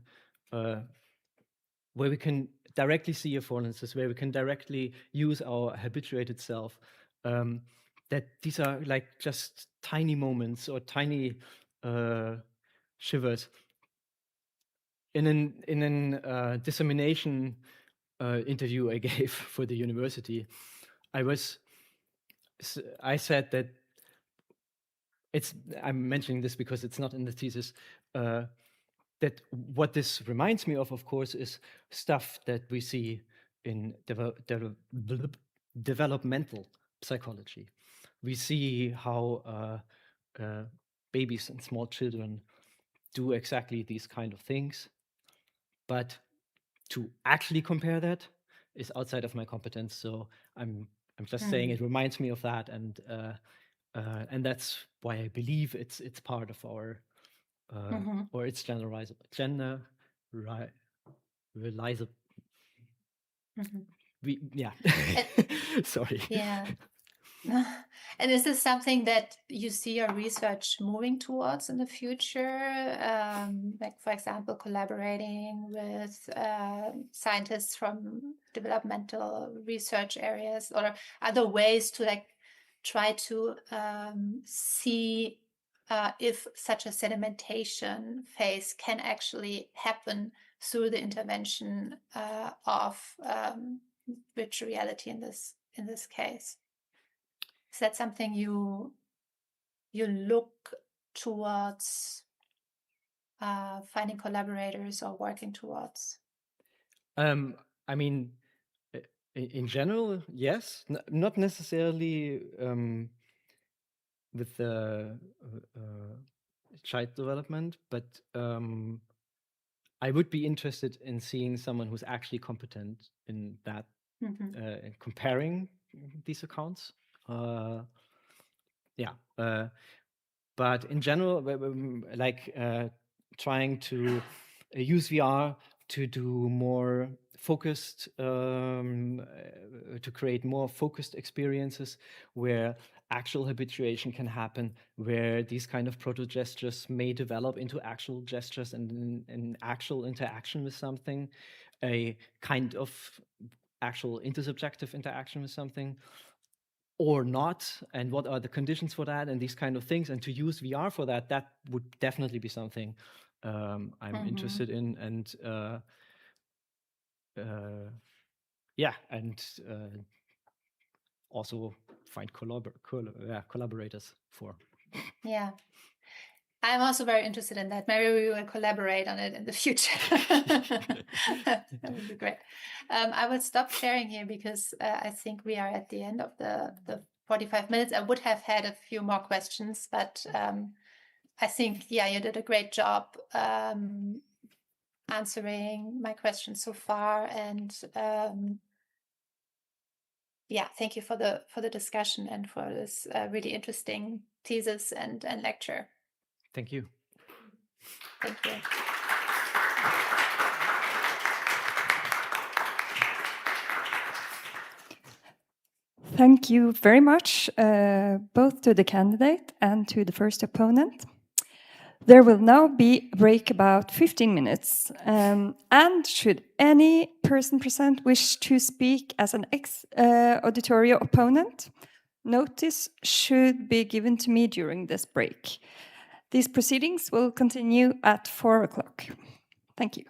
where we can directly see affordances, where we can directly use our habituated self, that these are like just tiny moments or tiny shivers. In an dissemination interview I gave for the university, I said that I'm mentioning this because it's not in the thesis, that what this reminds me of course, is stuff that we see in developmental psychology. We see how babies and small children do exactly these kind of things, but to actually compare that is outside of my competence. So I'm just saying it reminds me of that, and that's why I believe it's part of our or it's generalizable. Sorry. Yeah. And is this something that you see your research moving towards in the future? Like, for example, collaborating with scientists from developmental research areas, or other ways to like try to see if such a sedimentation phase can actually happen through the intervention of virtual reality in this case. Is that something you look towards finding collaborators or working towards? I mean, in general, yes, not necessarily with the child development, but I would be interested in seeing someone who's actually competent in that, in comparing these accounts. But in general, like trying to use VR to do more focused, to create more focused experiences where actual habituation can happen, where these kind of proto gestures may develop into actual gestures and an actual interaction with something, a kind of actual intersubjective interaction with something, or not, and what are the conditions for that, and these kind of things, and to use VR for that, that would definitely be something I'm interested in, and also find collaborators for. Yeah. I'm also very interested in that. Maybe we will collaborate on it in the future. That would be great. I will stop sharing here because I think we are at the end of the 45 minutes. I would have had a few more questions, but I think, yeah, you did a great job answering my questions so far. And yeah, thank you for the discussion and for this really interesting thesis and lecture. Thank you. Thank you. Thank you very much, both to the candidate and to the first opponent. There will now be a break about 15 minutes. And should any person present wish to speak as an ex-auditorio opponent, notice should be given to me during this break. These proceedings will continue at 4 o'clock. Thank you.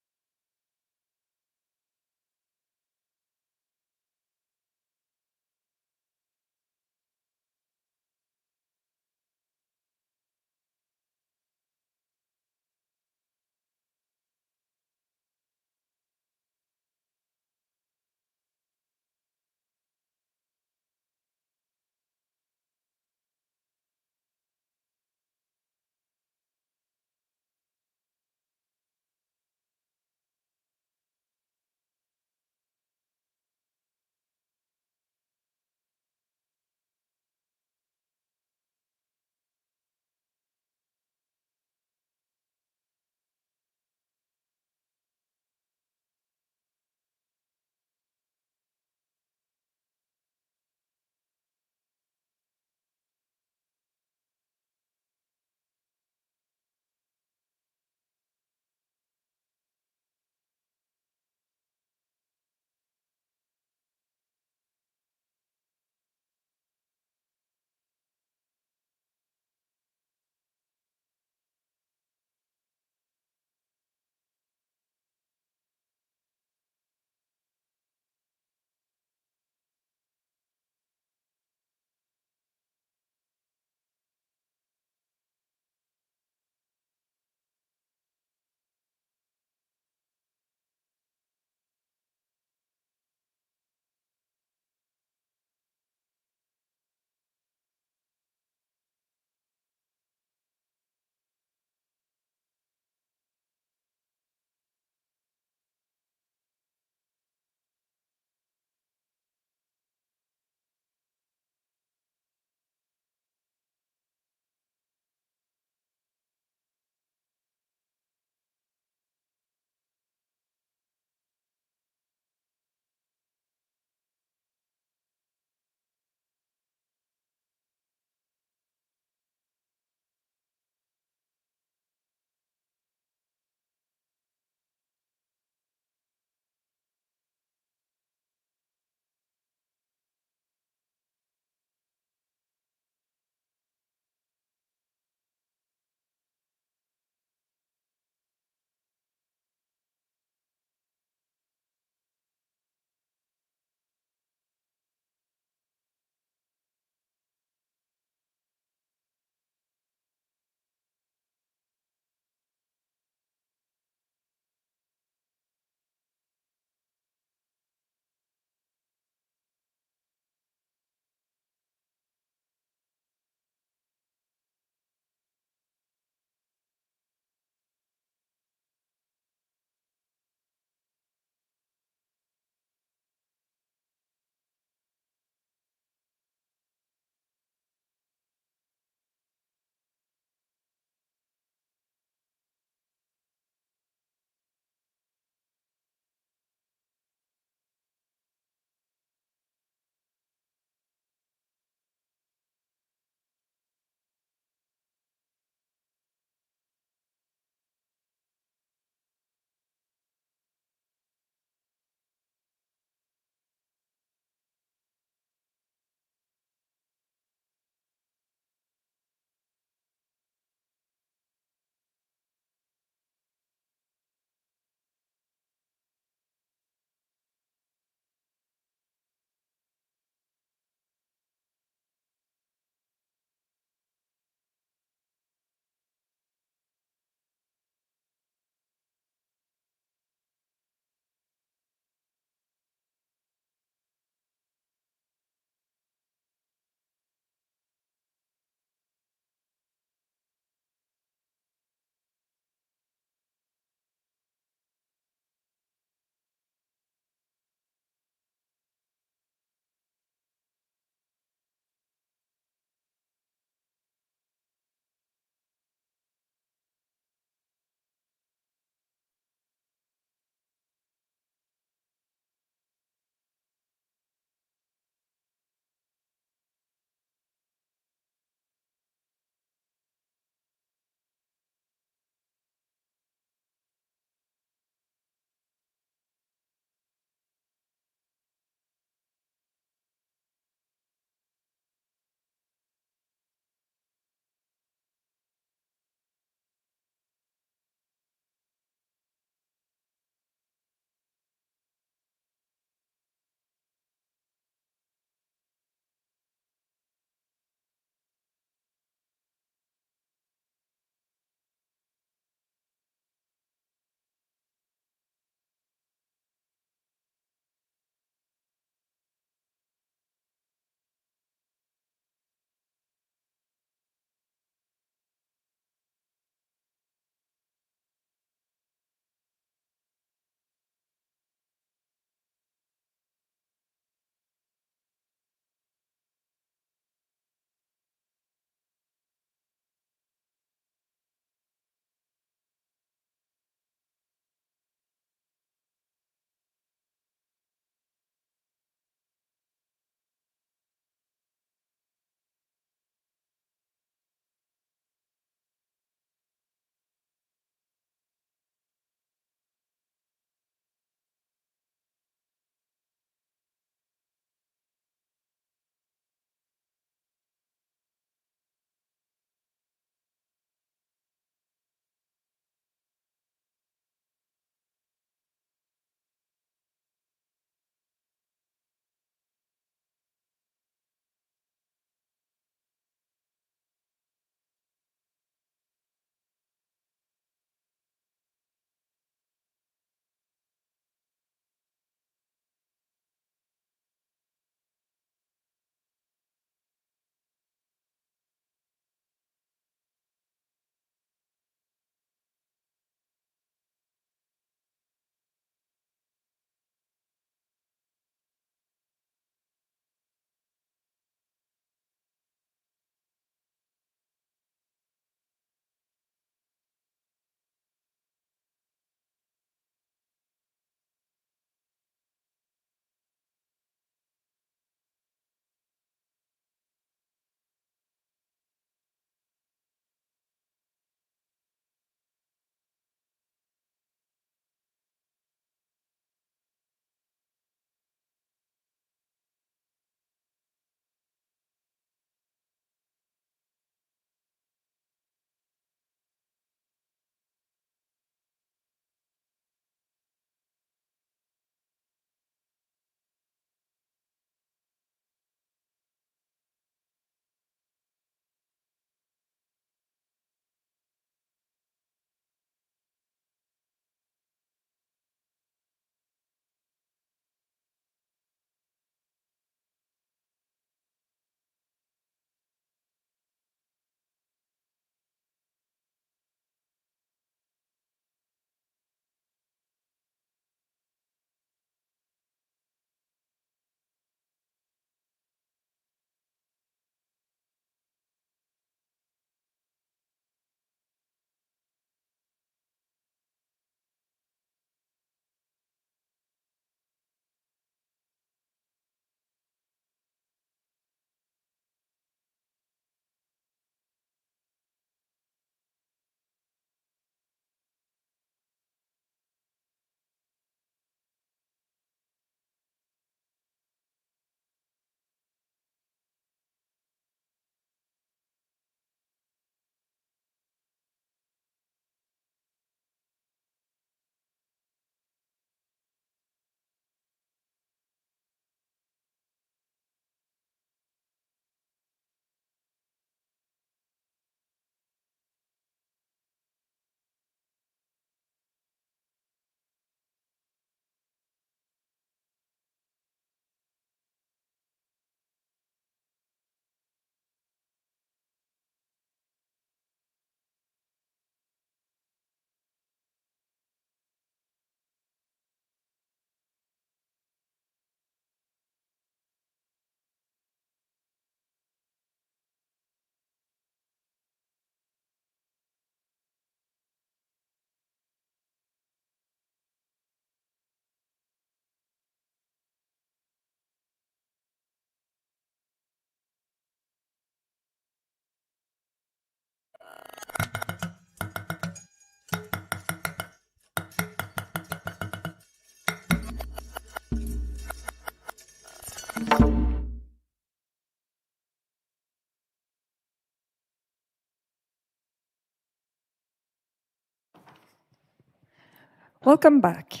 Welcome back.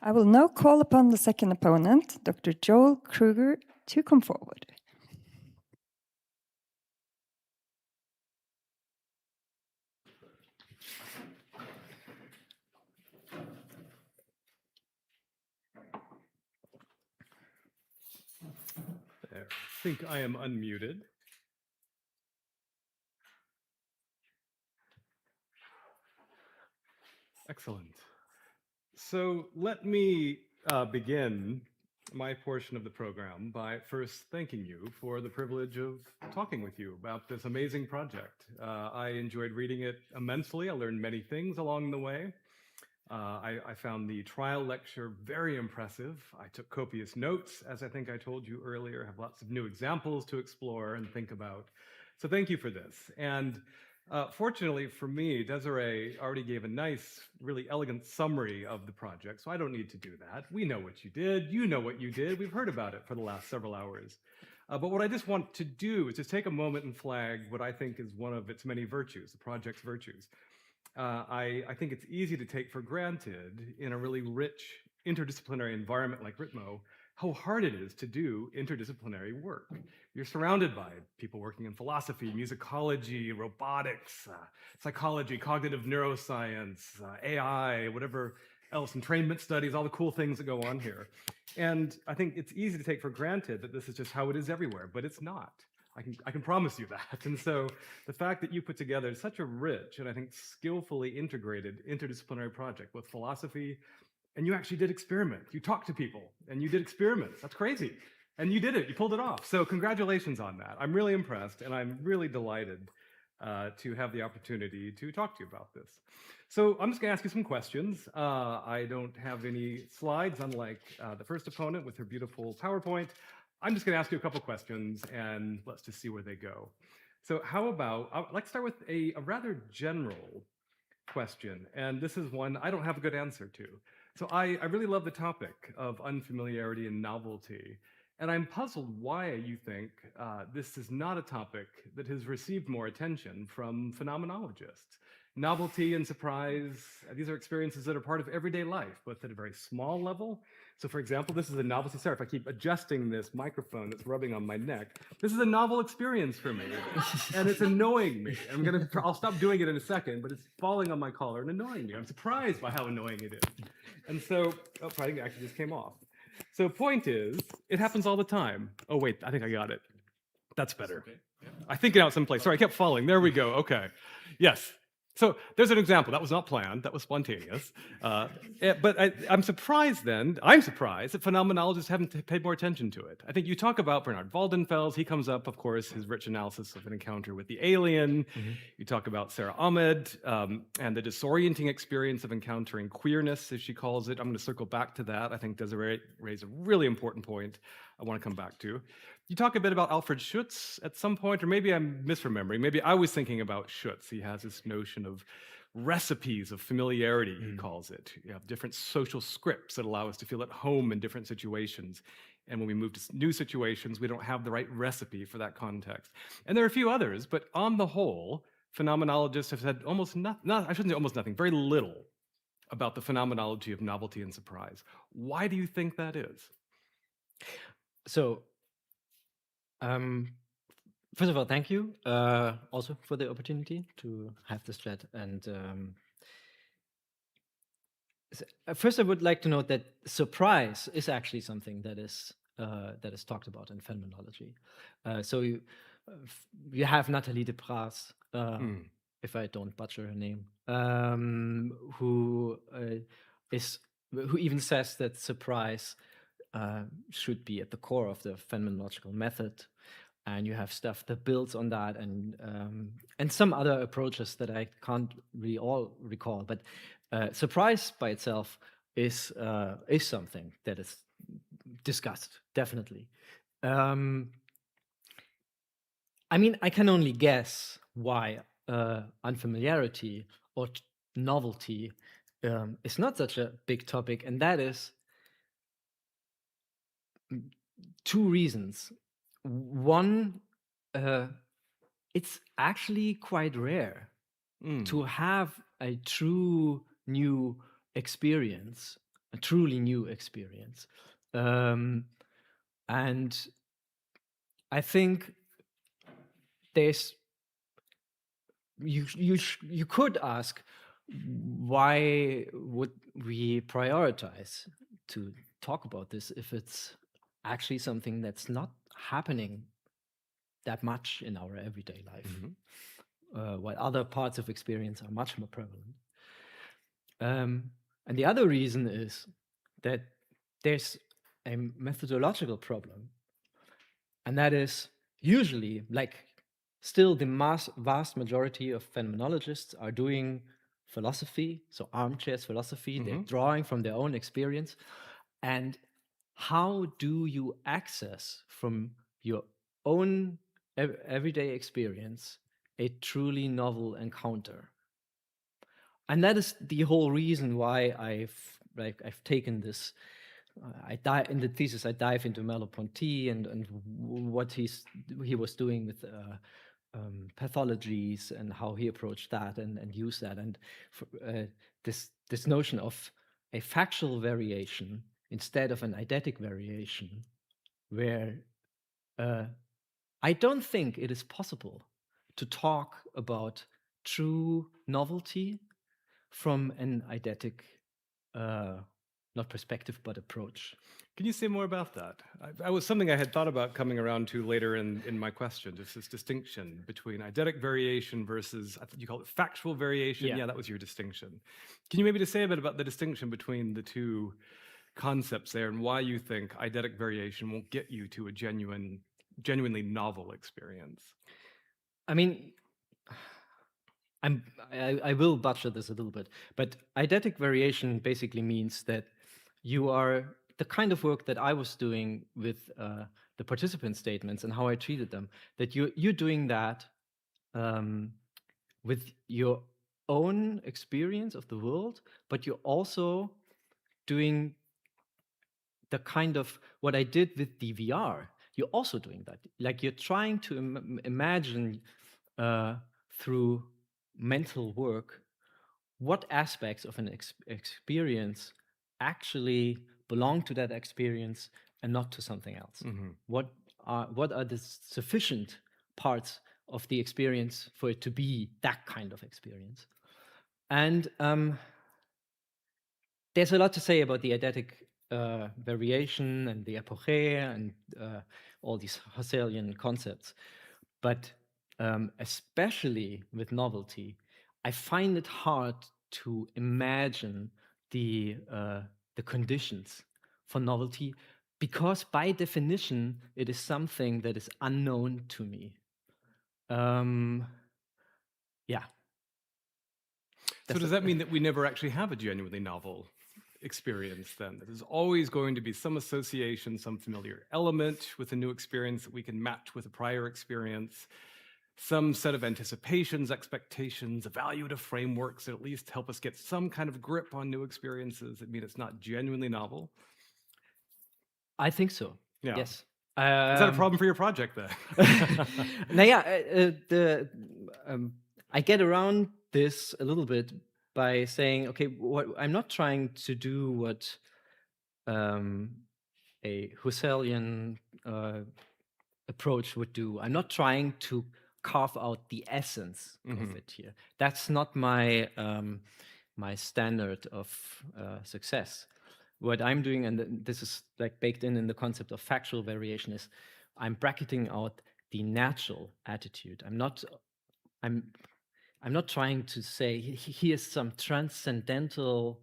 I will now call upon the second opponent, Dr. Joel Kruger, to come forward. There. I think I am unmuted. Excellent. So let me begin my portion of the program by first thanking you for the privilege of talking with you about this amazing project. I enjoyed reading it immensely. I learned many things along the way. I found the trial lecture very impressive. I took copious notes, as I think I told you earlier, have lots of new examples to explore and think about. So thank you for this. And fortunately for me, Desiree already gave a nice, really elegant summary of the project, so I don't need to do that. We know what you did. You know what you did. We've heard about it for the last several hours. But what I just want to do is just take a moment and flag what I think is one of its many virtues, the project's virtues. I think it's easy to take for granted in a really rich interdisciplinary environment like RITMO how hard it is to do interdisciplinary work. You're surrounded by people working in philosophy, musicology, robotics, psychology, cognitive neuroscience, AI, whatever else, entrainment studies, all the cool things that go on here. And I think it's easy to take for granted that this is just how it is everywhere, but it's not. I can promise you that. And so the fact that you put together such a rich and I think skillfully integrated interdisciplinary project with philosophy, and you actually did experiment. You talked to people and you did experiments. That's crazy. And you did it. You pulled it off. So congratulations on that. I'm really impressed and I'm really delighted to have the opportunity to talk to you about this. So I'm just going to ask you some questions. I don't have any slides, unlike the first opponent with her beautiful PowerPoint. I'm just going to ask you a couple questions and let's just see where they go. So how about, let's start with a rather general question. And this is one I don't have a good answer to. So I really love the topic of unfamiliarity and novelty. And I'm puzzled why you think this is not a topic that has received more attention from phenomenologists. Novelty and surprise, these are experiences that are part of everyday life, both at a very small level. So for example, this is a novelty. Sorry if I keep adjusting this microphone that's rubbing on my neck. This is a novel experience for me, and it's annoying me. I'll stop doing it in a second, but it's falling on my collar and annoying me. I'm surprised by how annoying it is. And so, oh, I think it actually just came off. So point is, it happens all the time. Oh wait, I think I got it. That's better. Okay. Yeah. I think it out someplace. Sorry, I kept falling. There we go. Okay. Yes. So there's an example. That was not planned. That was spontaneous. But I'm surprised then, I'm surprised that phenomenologists haven't paid more attention to it. I think you talk about Bernard Waldenfels. He comes up, of course, his rich analysis of an encounter with the alien. Mm-hmm. You talk about Sarah Ahmed and the disorienting experience of encountering queerness, as she calls it. I'm going to circle back to that. I think Desiree raised a really important point I want to come back to. You talk a bit about Alfred Schutz at some point, or maybe I'm misremembering. Maybe I was thinking about Schutz. He has this notion of recipes of familiarity, he calls it. You have different social scripts that allow us to feel at home in different situations. And when we move to new situations, we don't have the right recipe for that context. And there are a few others, but on the whole, phenomenologists have said almost nothing, I shouldn't say almost nothing, very little about the phenomenology of novelty and surprise. Why do you think that is? So, first of all, thank you also for the opportunity to have this chat. And first, I would like to note that surprise is actually something that is talked about in phenomenology. So you have Nathalie de Praas, if I don't butcher her name, who even says that surprise should be at the core of the phenomenological method. And you have stuff that builds on that, and some other approaches that I can't really all recall. But surprise by itself is something that is discussed, definitely. I mean, I can only guess why unfamiliarity or novelty is not such a big topic, and that is two reasons. One, it's actually quite rare to have a true new experience, a truly new experience. And I think there's you could ask, why would we prioritize to talk about this if it's actually something that's not happening that much in our everyday life, while other parts of experience are much more prevalent. And the other reason is that there's a methodological problem, and that is usually, like, still the vast majority of phenomenologists are doing philosophy, so armchairs philosophy. They're drawing from their own experience. And how do you access from your own everyday experience a truly novel encounter? And that is the whole reason why I've taken this. In the thesis, I dive into Merleau-Ponty and what he was doing with pathologies and how he approached that and used that, and this notion of a factual variation instead of an eidetic variation, where I don't think it is possible to talk about true novelty from an eidetic, not perspective, but approach. Can you say more about that? I was something I had thought about coming around to later in my question, just this distinction between eidetic variation versus, I think you call it factual variation. Yeah, that was your distinction. Can you maybe just say a bit about the distinction between the two concepts there and why you think eidetic variation won't get you to a genuinely novel experience? I mean, I will butcher this a little bit, but eidetic variation basically means that you are the kind of work that I was doing with the participant statements and how I treated them, that you're doing that with your own experience of the world, but you're also doing the kind of what I did with the VR. You're also doing that. Like, you're trying to imagine through mental work what aspects of an experience actually belong to that experience and not to something else. What are the sufficient parts of the experience for it to be that kind of experience? And there's a lot to say about the eidetic variation and the epoche and all these Husserlian concepts. But especially with novelty, I find it hard to imagine the conditions for novelty, because by definition, it is something that is unknown to me. Yeah. So does that mean that we never actually have a genuinely novel experience then? That there's always going to be some association, some familiar element with a new experience that we can match with a prior experience, some set of anticipations, expectations, evaluative frameworks that at least help us get some kind of grip on new experiences that mean it's not genuinely novel? I think so. Yeah. Yes. Is that a problem for your project then? I get around this a little bit by saying, okay, I'm not trying to do what a Husserlian approach would do. I'm not trying to carve out the essence of it here. That's not my my standard of success. What I'm doing, and this is like baked in the concept of factual variation, is I'm bracketing out the natural attitude. I'm not trying to say here's some transcendental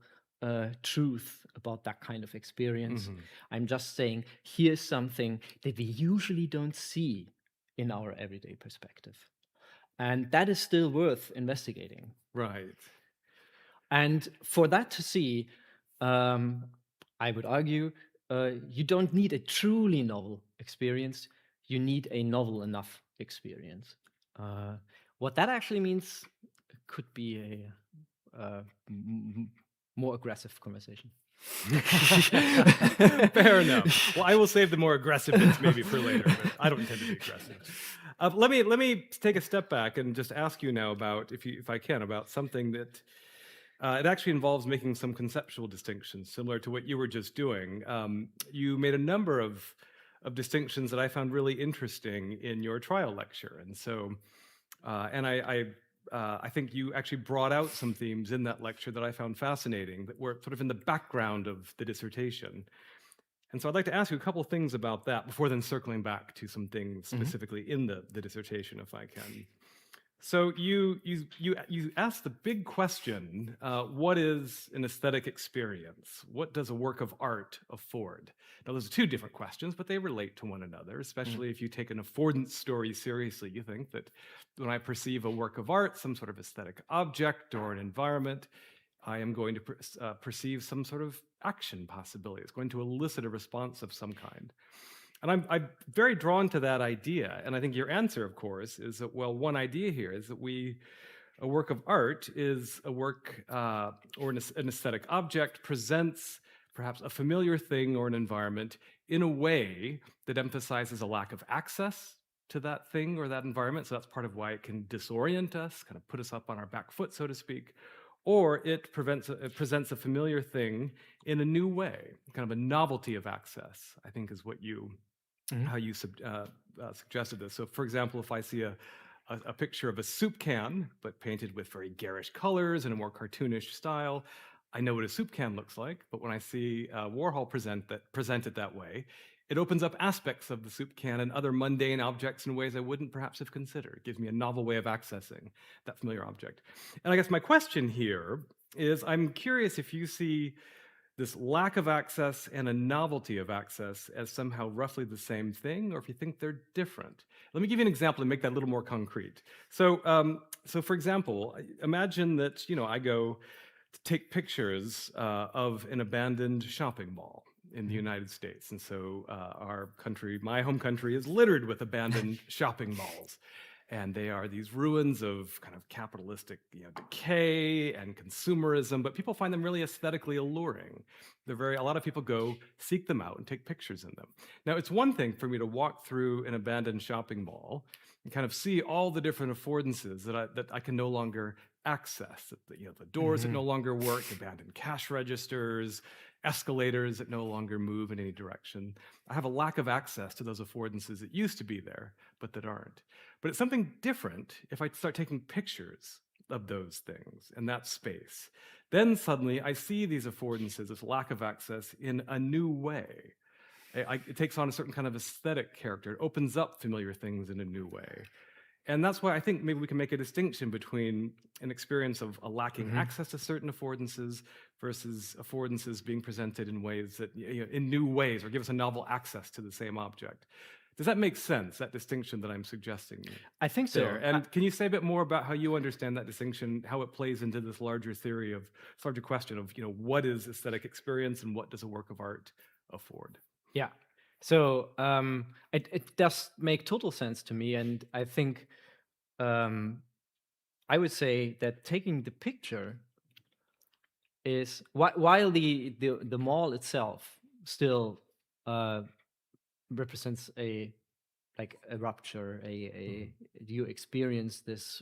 truth about that kind of experience. I'm just saying here's something that we usually don't see in our everyday perspective. And that is still worth investigating. Right. And for that to see, I would argue, you don't need a truly novel experience. You need a novel enough experience. What that actually means could be a more aggressive conversation. Fair enough. Well, I will save the more aggressive bits maybe for later, but I don't intend to be aggressive. Let me take a step back and just ask you now about, if I can, about something that It actually involves making some conceptual distinctions, similar to what you were just doing. You made a number of distinctions that I found really interesting in your trial lecture, and so, I think you actually brought out some themes in that lecture that I found fascinating, that were sort of in the background of the dissertation. And so I'd like to ask you a couple of things about that before then circling back to some things specifically in the dissertation, if I can. So you asked the big question: what is an aesthetic experience? What does a work of art afford? Now, those are two different questions, but they relate to one another. Especially if you take an affordance story seriously, you think that when I perceive a work of art, some sort of aesthetic object or an environment, I am going to perceive some sort of action possibility. It's going to elicit a response of some kind. And I'm very drawn to that idea. And I think your answer, of course, is that, well, one idea here is that a work of art is a work or an aesthetic object presents perhaps a familiar thing or an environment in a way that emphasizes a lack of access to that thing or that environment. So that's part of why it can disorient us, kind of put us up on our back foot, so to speak. Or it presents a familiar thing in a new way, kind of a novelty of access, I think is what how you suggested this. So, for example, if I see a picture of a soup can, but painted with very garish colors and a more cartoonish style, I know what a soup can looks like. But when I see Warhol present it that way, it opens up aspects of the soup can and other mundane objects in ways I wouldn't perhaps have considered. It gives me a novel way of accessing that familiar object. And I guess my question here is, I'm curious if you see this lack of access and a novelty of access as somehow roughly the same thing, or if you think they're different. Let me give you an example and make that a little more concrete. So, for example, imagine that I go to take pictures of an abandoned shopping mall in the United States, and so our country, my home country, is littered with abandoned shopping malls. And they are these ruins of kind of capitalistic decay and consumerism, but people find them really aesthetically alluring. A lot of people go seek them out and take pictures in them. Now, it's one thing for me to walk through an abandoned shopping mall and kind of see all the different affordances that I can no longer access. The doors that no longer work, abandoned cash registers, escalators that no longer move in any direction. I have a lack of access to those affordances that used to be there, but that aren't. But it's something different if I start taking pictures of those things in that space. Then suddenly I see these affordances, this lack of access, in a new way. It takes on a certain kind of aesthetic character. It opens up familiar things in a new way. And that's why I think maybe we can make a distinction between an experience of a lacking access to certain affordances versus affordances being presented in ways that, in new ways, or give us a novel access to the same object. Does that make sense, that distinction that I'm suggesting? I think so. And can you say a bit more about how you understand that distinction, how it plays into this larger question of, what is aesthetic experience and what does a work of art afford? Yeah. So it does make total sense to me, and I think I would say that taking the picture is while the mall itself still represents a rupture, you experience this.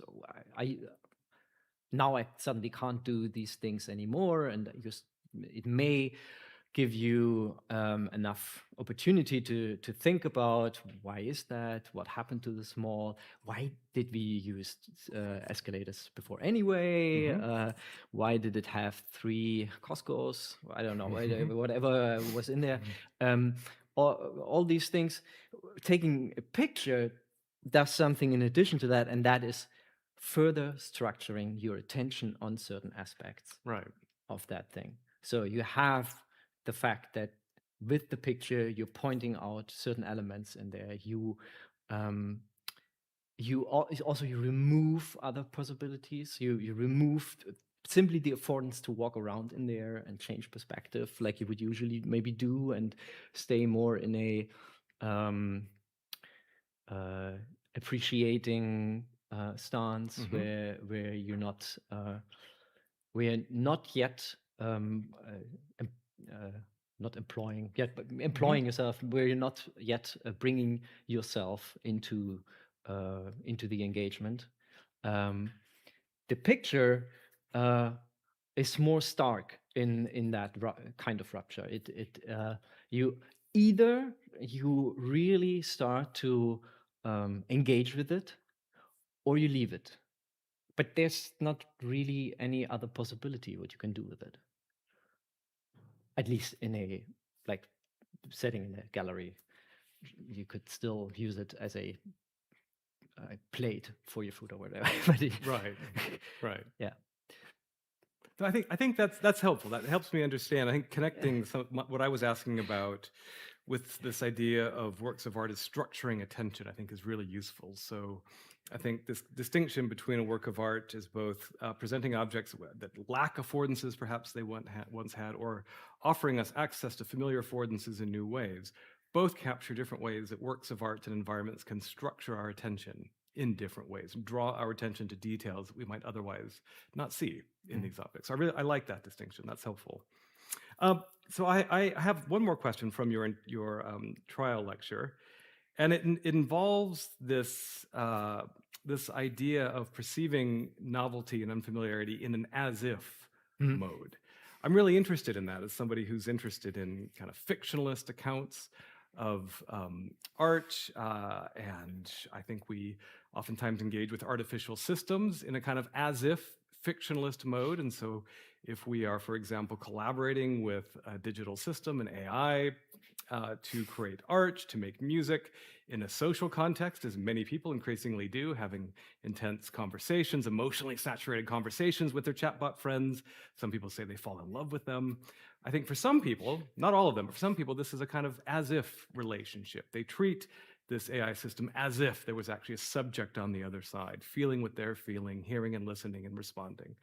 Now I suddenly can't do these things anymore, and it may give you enough opportunity to think about why is that, what happened to the mall, why did we use escalators before anyway, why did it have 3 Costco's, I don't know, whatever was in there, all these things. Taking a picture does something in addition to that, and that is further structuring your attention on certain aspects of that thing. So you have the fact that with the picture, you're pointing out certain elements in there. You remove other possibilities. You remove simply the affordance to walk around in there and change perspective, like you would usually maybe do, and stay more in a appreciating stance where you're not yet not employing yet, but employing yourself, where you're not yet bringing yourself into the engagement. The picture is more stark in that kind of rupture. You either you really start to engage with it, or you leave it. But there's not really any other possibility what you can do with it. At least in a like setting in a gallery, you could still use it as a plate for your food or whatever. Right, right. Yeah. So I think that's helpful. That helps me understand. I think connecting what I was asking about with this idea of works of art as structuring attention, I think is really useful. So I think this distinction between a work of art as both presenting objects that lack affordances perhaps they once had, or offering us access to familiar affordances in new ways, both capture different ways that works of art and environments can structure our attention in different ways, draw our attention to details that we might otherwise not see in these objects. So I like that distinction. That's helpful. So I have one more question from your trial lecture, and it involves this this idea of perceiving novelty and unfamiliarity in an as-if mode. I'm really interested in that as somebody who's interested in kind of fictionalist accounts of art, and I think we oftentimes engage with artificial systems in a kind of as-if fictionalist mode. And so if we are, for example, collaborating with a digital system, an AI, to create art, to make music in a social context, as many people increasingly do, having intense conversations, emotionally saturated conversations with their chatbot friends. Some people say they fall in love with them. I think for some people, not all of them, but for some people, this is a kind of as-if relationship. They treat this AI system as if there was actually a subject on the other side, feeling what they're feeling, hearing and listening and responding.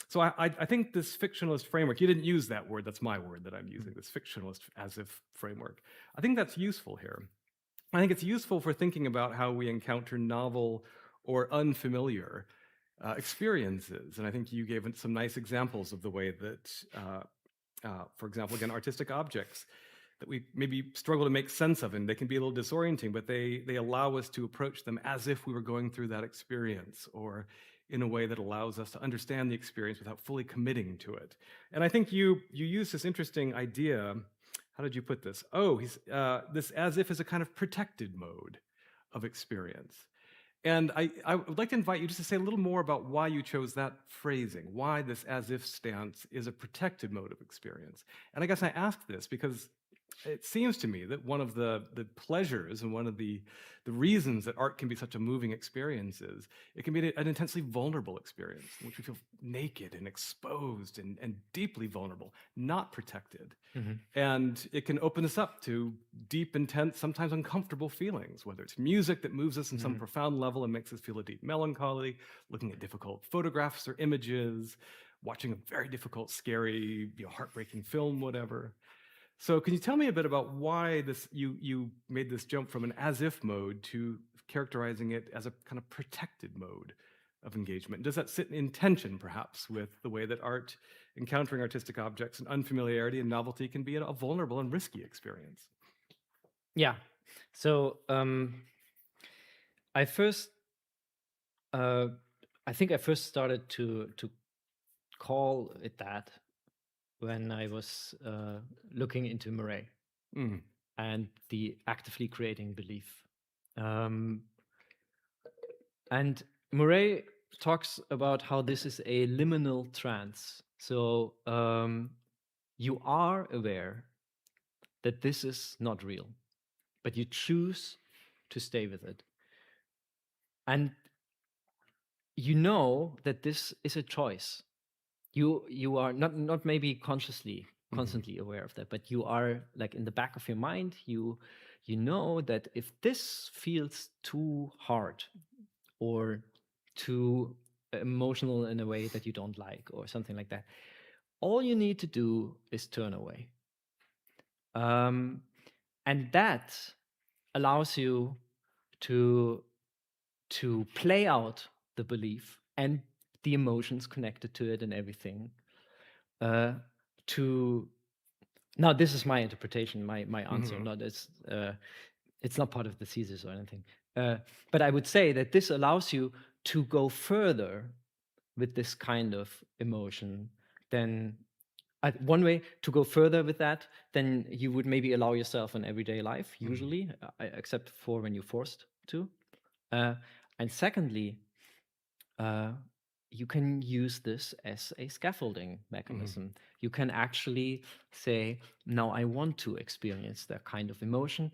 So I think this fictionalist framework, you didn't use that word, that's my word that I'm using, this fictionalist as-if framework. I think that's useful here. I think it's useful for thinking about how we encounter novel or unfamiliar experiences. And I think you gave some nice examples of the way that, for example, again, artistic objects that we maybe struggle to make sense of, and they can be a little disorienting, but they allow us to approach them as if we were going through that experience, or in a way that allows us to understand the experience without fully committing to it. And I think you use this interesting idea. How did you put this? Oh, this as if is a kind of protected mode of experience. And I would like to invite you just to say a little more about why you chose that phrasing, why this as-if stance is a protected mode of experience. And I guess I ask this because it seems to me that one of the pleasures and one of the reasons that art can be such a moving experience is it can be an intensely vulnerable experience in which we feel naked and exposed and deeply vulnerable, not protected. And it can open us up to deep, intense, sometimes uncomfortable feelings, whether it's music that moves us in some profound level and makes us feel a deep melancholy, looking at difficult photographs or images, watching a very difficult, scary, heartbreaking film, whatever. So can you tell me a bit about why you made this jump from an as-if mode to characterizing it as a kind of protected mode of engagement? Does that sit in tension, perhaps, with the way that art, encountering artistic objects and unfamiliarity and novelty can be a vulnerable and risky experience? Yeah. So I think I first started to call it that when I was looking into Murray and the actively creating belief. And Murray talks about how this is a liminal trance. So you are aware that this is not real, but you choose to stay with it. And you know that this is a choice. You are not maybe consciously constantly aware of that, but you are like in the back of your mind, you know that if this feels too hard or too emotional in a way that you don't like or something like that, all you need to do is turn away. And that allows you to play out the belief and the emotions connected to it and everything. Now this is my interpretation, my answer. Not as it's not part of the thesis or anything. But I would say that this allows you to go further with this kind of emotion, then one way to go further with that, then you would maybe allow yourself an everyday life, usually, except for when you're forced to. And secondly, you can use this as a scaffolding mechanism. You can actually say, now I want to experience that kind of emotion,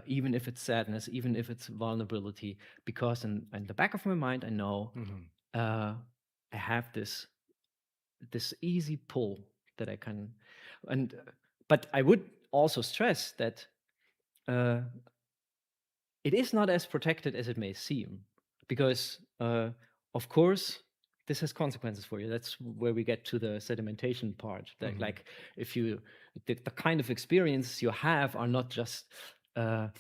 even if it's sadness, even if it's vulnerability, because in the back of my mind, I know I have this easy pull that I can, but I would also stress that it is not as protected as it may seem, because of course this has consequences for you. That's where we get to the sedimentation part. That like if you the kind of experiences you have are not just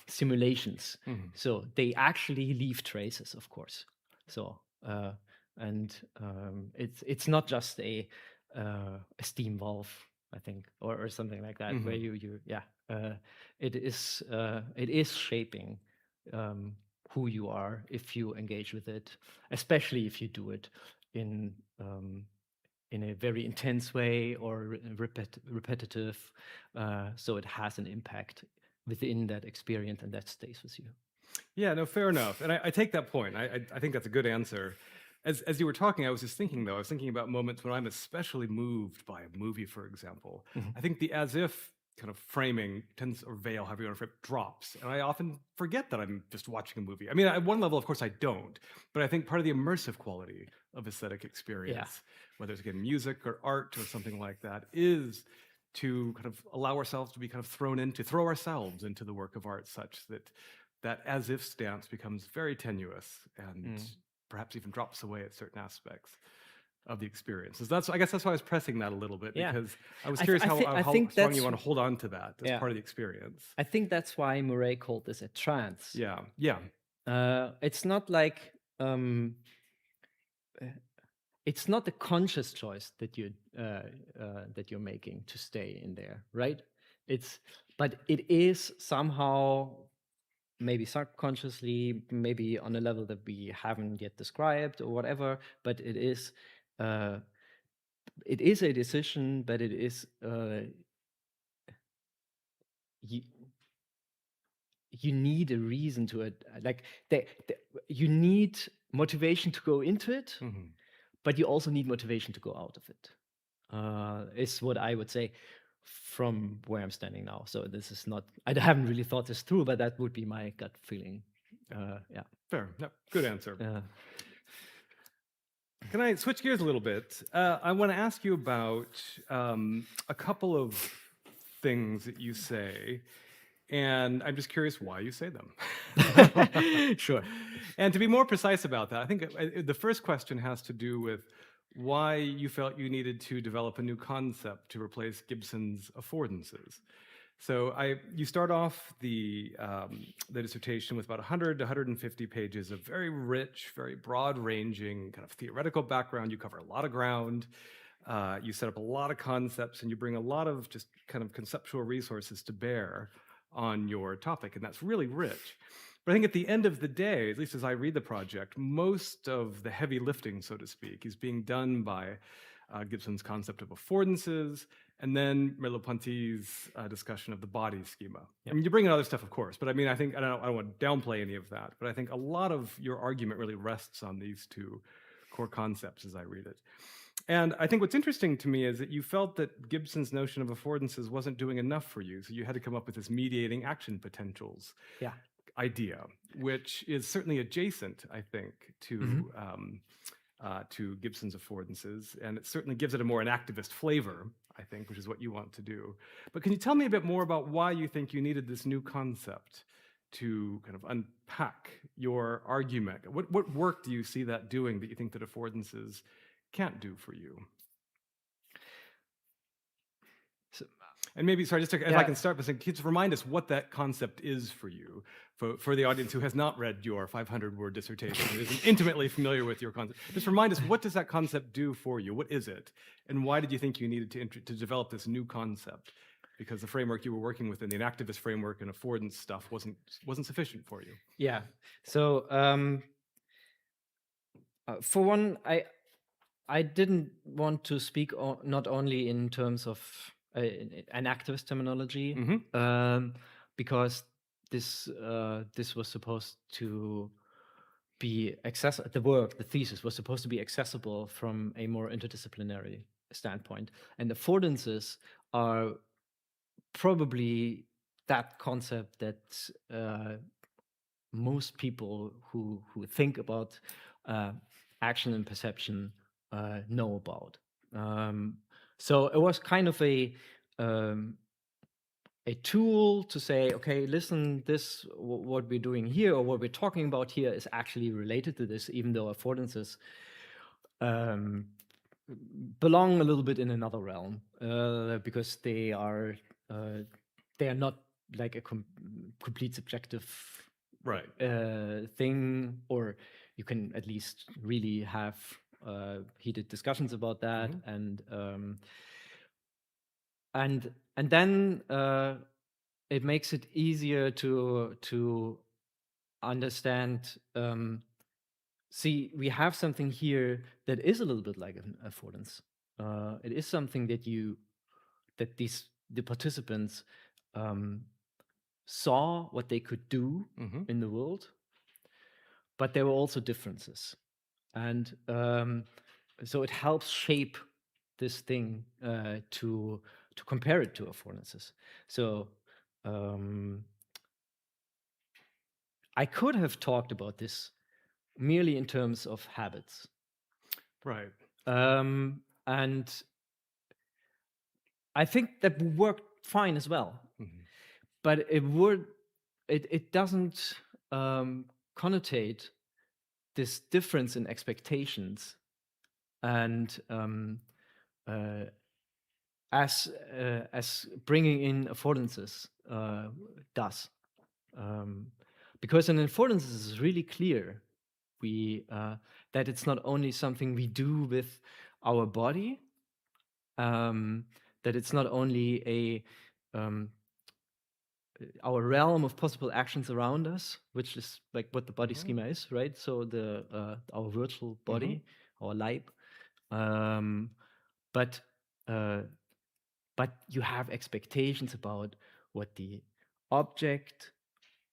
simulations, so they actually leave traces, of course. So it's not just a steam valve, I think, or something like that, where it is shaping who you are if you engage with it, especially if you do it in a very intense way or repetitive, so it has an impact within that experience and that stays with you. Yeah, no, fair enough. And I take that point. I think that's a good answer. As you were talking, I was just thinking, though, I was thinking about moments when I'm especially moved by a movie, for example. I think the as if kind of framing tends, or veil, however you want to frame it, drops. And I often forget that I'm just watching a movie. I mean, at one level, of course, I don't. But I think part of the immersive quality of aesthetic experience, whether it's again music or art or something like that, is to kind of allow ourselves to be kind of throw ourselves into the work of art such that as if stance becomes very tenuous and perhaps even drops away at certain aspects of the experiences. I guess that's why I was pressing that a little bit, because I was curious how strong you want to hold on to that as part of the experience. I think that's why Murray called this a trance. Yeah. It's not like it's not a conscious choice that you're making to stay in there, right? But it is somehow, maybe subconsciously, maybe on a level that we haven't yet described or whatever, but it is a decision, but it is you need a reason to it, like you need motivation to go into it, but you also need motivation to go out of it, is what I would say from where I'm standing now. So this is not, I haven't really thought this through, but that would be my gut feeling. Fair. Yep. Good answer. Can I switch gears a little bit? I want to ask you about a couple of things that you say, and I'm just curious why you say them. Sure. And to be more precise about that, I think the first question has to do with why you felt you needed to develop a new concept to replace Gibson's affordances. So you start off the dissertation with about 100 to 150 pages of very rich, very broad-ranging kind of theoretical background. You cover a lot of ground. You set up a lot of concepts, and you bring a lot of just kind of conceptual resources to bear on your topic, and that's really rich. But I think at the end of the day, at least as I read the project, most of the heavy lifting, so to speak, is being done by Gibson's concept of affordances, and then Merleau-Ponty's discussion of the body schema. I mean, you bring in other stuff, of course, but I mean, I think, I don't want to downplay any of that, but I think a lot of your argument really rests on these two core concepts as I read it. And I think what's interesting to me is that you felt that Gibson's notion of affordances wasn't doing enough for you, so you had to come up with this mediating action potentials idea, which is certainly adjacent, I think, to Gibson's affordances, and it certainly gives it a more an activist flavor, I think, which is what you want to do. But can you tell me a bit more about why you think you needed this new concept to kind of unpack your argument? What work do you see that doing that you think that affordances can't do for you? And maybe, sorry, just to, if I can start by saying, can you just remind us what that concept is for you, for the audience who has not read your 500-word dissertation, and isn't intimately familiar with your concept. Just remind us, what does that concept do for you? What is it? And why did you think you needed to develop this new concept? Because the framework you were working with in the activist framework and affordance stuff wasn't sufficient for you. Yeah. So for one, I didn't want to speak not only in terms of an activist terminology, because this was supposed to be accessible. The thesis was supposed to be accessible from a more interdisciplinary standpoint, and affordances are probably that concept that most people who think about action and perception know about. So it was kind of a tool to say, okay, listen, what we're doing here or what we're talking about here is actually related to this, even though affordances belong a little bit in another realm, because they are not like a complete subjective Right. thing, or you can at least really have heated discussions about that, and then it makes it easier to understand. See, we have something here that is a little bit like an affordance. It is something that the participants saw what they could do in the world, but there were also differences, and so it helps shape this thing to compare it to affordances. So I could have talked about this merely in terms of habits, Right. and I think that would work fine as well. But it doesn't connotate this difference in expectations, and as bringing in affordances does, because in affordances is really clear that it's not only something we do with our body, that it's not only our realm of possible actions around us, which is like what the body schema is, right? So our virtual body, our Leib, but you have expectations about what the object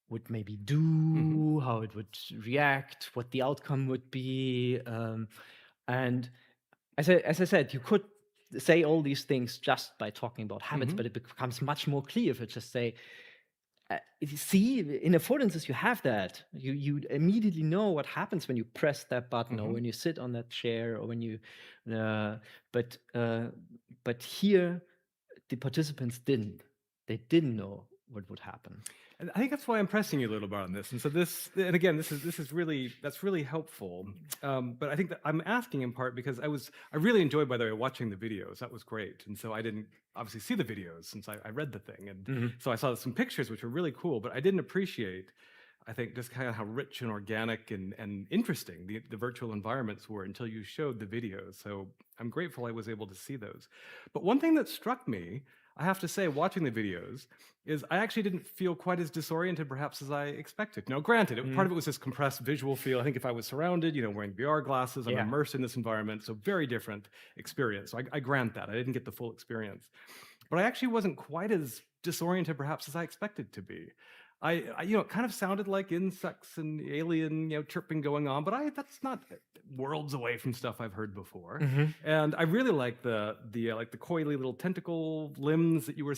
would maybe do, how it would react, what the outcome would be, and as I said, you could say all these things just by talking about habits, but it becomes much more clear if you just say, you see, in affordances you have that. You immediately know what happens when you press that button, or when you sit on that chair, or when you. But here, the participants didn't. They didn't know what would happen. And I think that's why I'm pressing you a little bit on this. And so and again, this is really helpful. But I think that I'm asking in part because I really enjoyed, by the way, watching the videos. That was great. And so I didn't obviously see the videos since I read the thing, and so I saw some pictures which were really cool. But I didn't appreciate, I think, just kind of how rich and organic and interesting the virtual environments were until you showed the videos. So I'm grateful I was able to see those. But one thing that struck me, I have to say, watching the videos, is I actually didn't feel quite as disoriented perhaps as I expected. Now, granted, part of it was this compressed visual feel. I think if I was surrounded, wearing VR glasses, I'm immersed in this environment, so very different experience. So I grant that. I didn't get the full experience. But I actually wasn't quite as disoriented perhaps as I expected to be. It kind of sounded like insects and alien, chirping going on, but that's not worlds away from stuff I've heard before. And I really like the coily little tentacle limbs that you were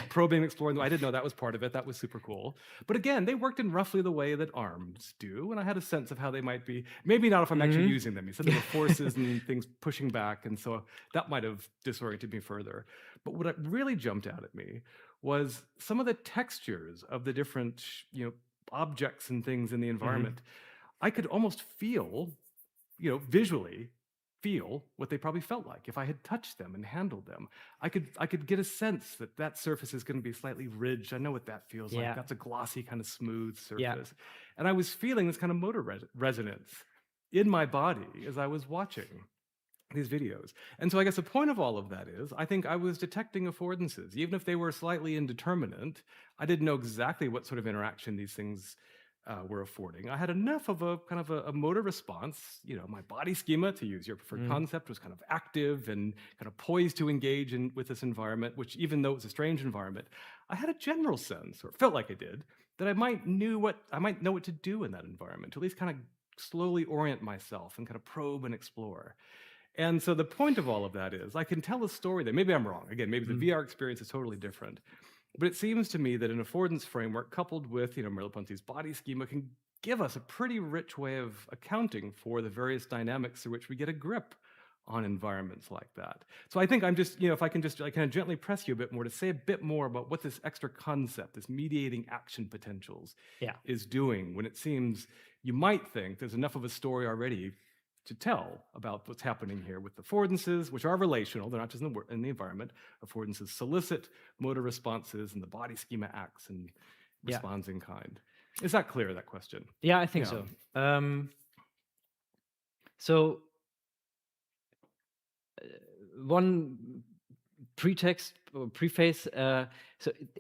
probing and exploring. I didn't know that was part of it. That was super cool. But again, they worked in roughly the way that arms do, and I had a sense of how they might be. Maybe not if I'm actually using them. You said there were forces and things pushing back, and so that might have disoriented me further. But what really jumped out at me was some of the textures of the different, objects and things in the environment. I could almost feel, visually feel what they probably felt like if I had touched them and handled them. I could get a sense that surface is going to be slightly ridged. I know what that feels like. That's a glossy, kind of smooth surface. And I was feeling this kind of motor resonance in my body as I was watching these videos. And so I guess the point of all of that is, I think I was detecting affordances. Even if they were slightly indeterminate, I didn't know exactly what sort of interaction these things were affording, I had enough of a kind of a motor response. My body schema, to use your preferred concept, was kind of active and kind of poised to engage with this environment, which, even though it was a strange environment, I had a general sense, or felt like I did, that I might know what to do in that environment, to at least kind of slowly orient myself and kind of probe and explore. And so the point of all of that is I can tell a story that, maybe I'm wrong. Again, maybe the VR experience is totally different. But it seems to me that an affordance framework coupled with, Merleau-Ponty's body schema can give us a pretty rich way of accounting for the various dynamics through which we get a grip on environments like that. So I think I'm just, if I can just kind of gently press you a bit more to say a bit more about what this extra concept, this mediating action potentials, is doing, when it seems you might think there's enough of a story already to tell about what's happening here with affordances, which are relational. They're not just in the environment. Affordances solicit motor responses, and the body schema acts and responds in kind. Is that clear, that question? Yeah, I think so. So one pretext or preface, so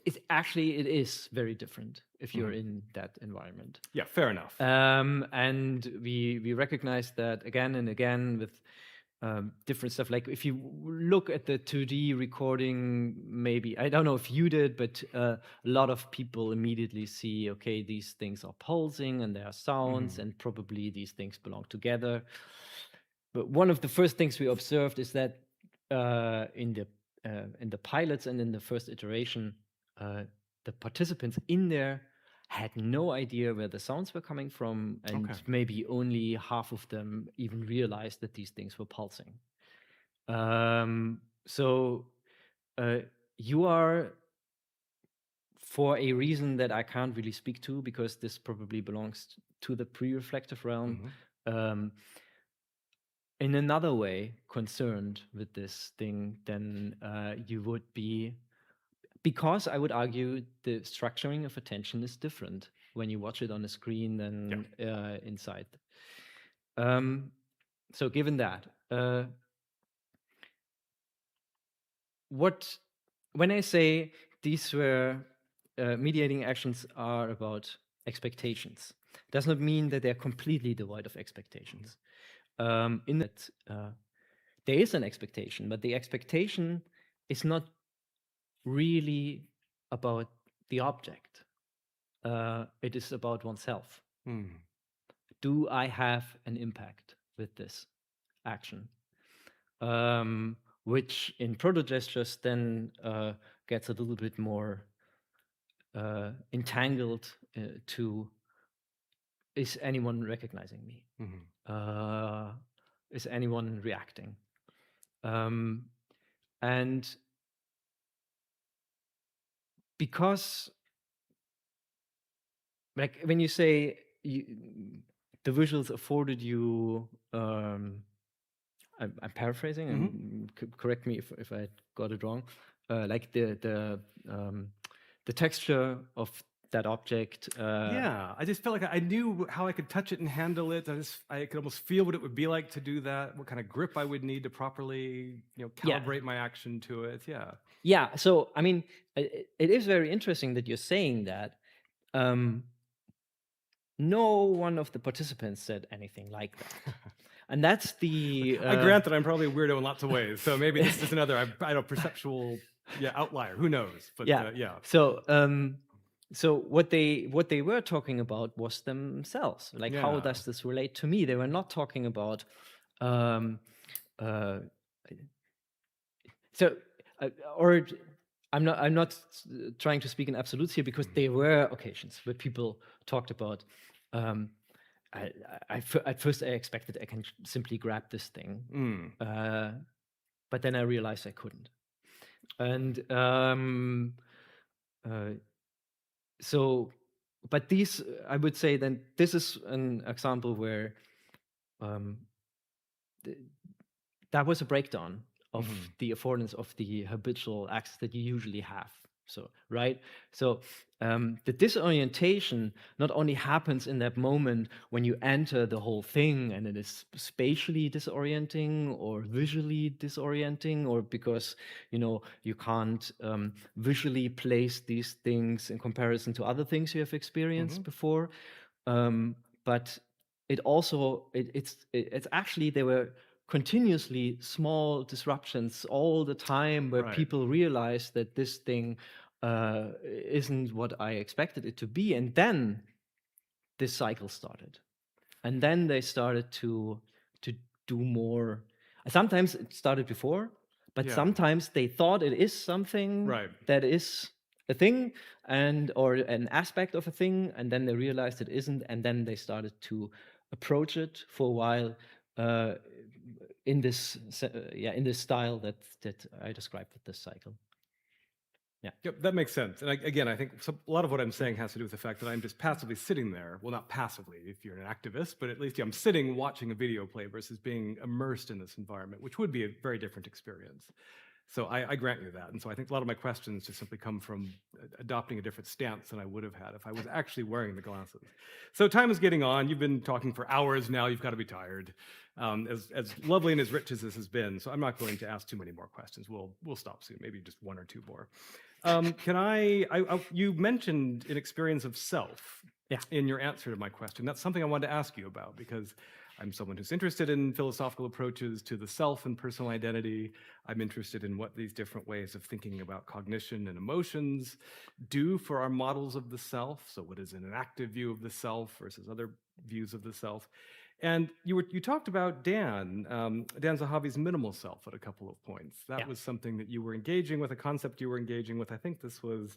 it is very different if you're in that environment. Yeah, fair enough. And we recognize that again and again with different stuff. Like if you look at the 2D recording, maybe, I don't know if you did, but a lot of people immediately see, okay, these things are pulsing and there are sounds, and probably these things belong together. But one of the first things we observed is that in the pilots and in the first iteration, the participants in there had no idea where the sounds were coming from, and maybe only half of them even realized that these things were pulsing. So you are, for a reason that I can't really speak to, because this probably belongs to the pre-reflective realm, in another way concerned with this thing than you would be, because I would argue the structuring of attention is different when you watch it on a screen than inside. So given that, when I say these were mediating actions are about expectations, does not mean that they're completely devoid of expectations. In that there is an expectation, but the expectation is not really about the object. It is about oneself. Do I have an impact with this action? Which in proto-gestures then gets a little bit more entangled to, is anyone recognizing me? Is anyone reacting? And because, like, when you say the visuals afforded you, I'm paraphrasing, and correct me if I got it wrong, like the texture of that object. I just felt like I knew how I could touch it and handle it. I could almost feel what it would be like to do that, what kind of grip I would need to properly, calibrate my action to it. Yeah. So, I mean, it is very interesting that you're saying that. No one of the participants said anything like that. And that's the... I grant that I'm probably a weirdo in lots of ways. So maybe this is another, I don't, perceptual outlier. Who knows? But So what they were talking about was themselves. Like, how does this relate to me? They were not talking about... I'm not trying to speak in absolutes here, because there were occasions where people talked about, at first I expected I can simply grab this thing, but then I realized I couldn't. And so, but these, I would say then this is an example where that was a breakdown of the affordance of the habitual access that you usually have. So, right? So the disorientation not only happens in that moment when you enter the whole thing and it is spatially disorienting or visually disorienting, or because, you can't visually place these things in comparison to other things you have experienced before. But it also it's actually there were continuously small disruptions all the time where Right. people realized that this thing isn't what I expected it to be, and then this cycle started, and then they started to do more. Sometimes it started before, but Yeah. sometimes they thought it is something Right. that is a thing and or an aspect of a thing, and then they realized it isn't, and then they started to approach it for a while in this in this style that I described with this cycle. Yep, that makes sense. And again, I think a lot of what I'm saying has to do with the fact that I'm just passively sitting there. Well, not passively if you're an activist, but at least I'm sitting watching a video play versus being immersed in this environment, which would be a very different experience. So I grant you that. And so I think a lot of my questions just simply come from adopting a different stance than I would have had if I was actually wearing the glasses. So time is getting on. You've been talking for hours now. You've got to be tired. As lovely and as rich as this has been, so I'm not going to ask too many more questions. We'll stop soon, maybe just one or two more. You mentioned an experience of self in your answer to my question. That's something I wanted to ask you about because I'm someone who's interested in philosophical approaches to the self and personal identity. I'm interested in what these different ways of thinking about cognition and emotions do for our models of the self. So what is an active view of the self versus other views of the self? And you talked about Dan Zahavi's minimal self at a couple of points. That was something that you were engaging with, a concept you were engaging with. I think this was,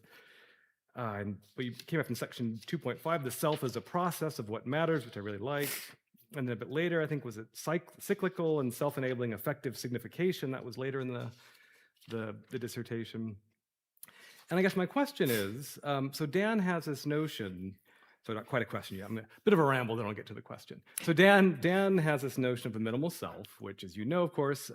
you came up in section 2.5, the self as a process of what matters, which I really like. And then a bit later, I think, was it cyclical and self-enabling effective signification? That was later in the dissertation. And I guess my question is, so Dan has this notion. So not quite a question yet. I'm a bit of a ramble, then I'll get to the question. So Dan has this notion of the minimal self, which, as you know, of course,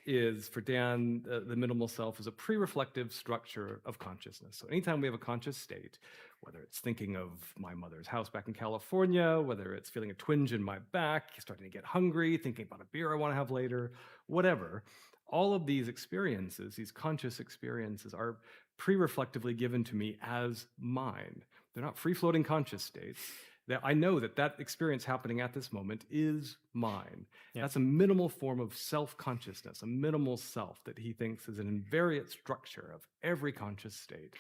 is for Dan, the minimal self is a pre-reflective structure of consciousness. So anytime we have a conscious state, whether it's thinking of my mother's house back in California, whether it's feeling a twinge in my back, starting to get hungry, thinking about a beer I want to have later, whatever, all of these experiences, these conscious experiences, are pre-reflectively given to me as mine. They're not free-floating conscious states. That I know that experience happening at this moment is mine. That's a minimal form of self-consciousness, a minimal self that he thinks is an invariant structure of every conscious state.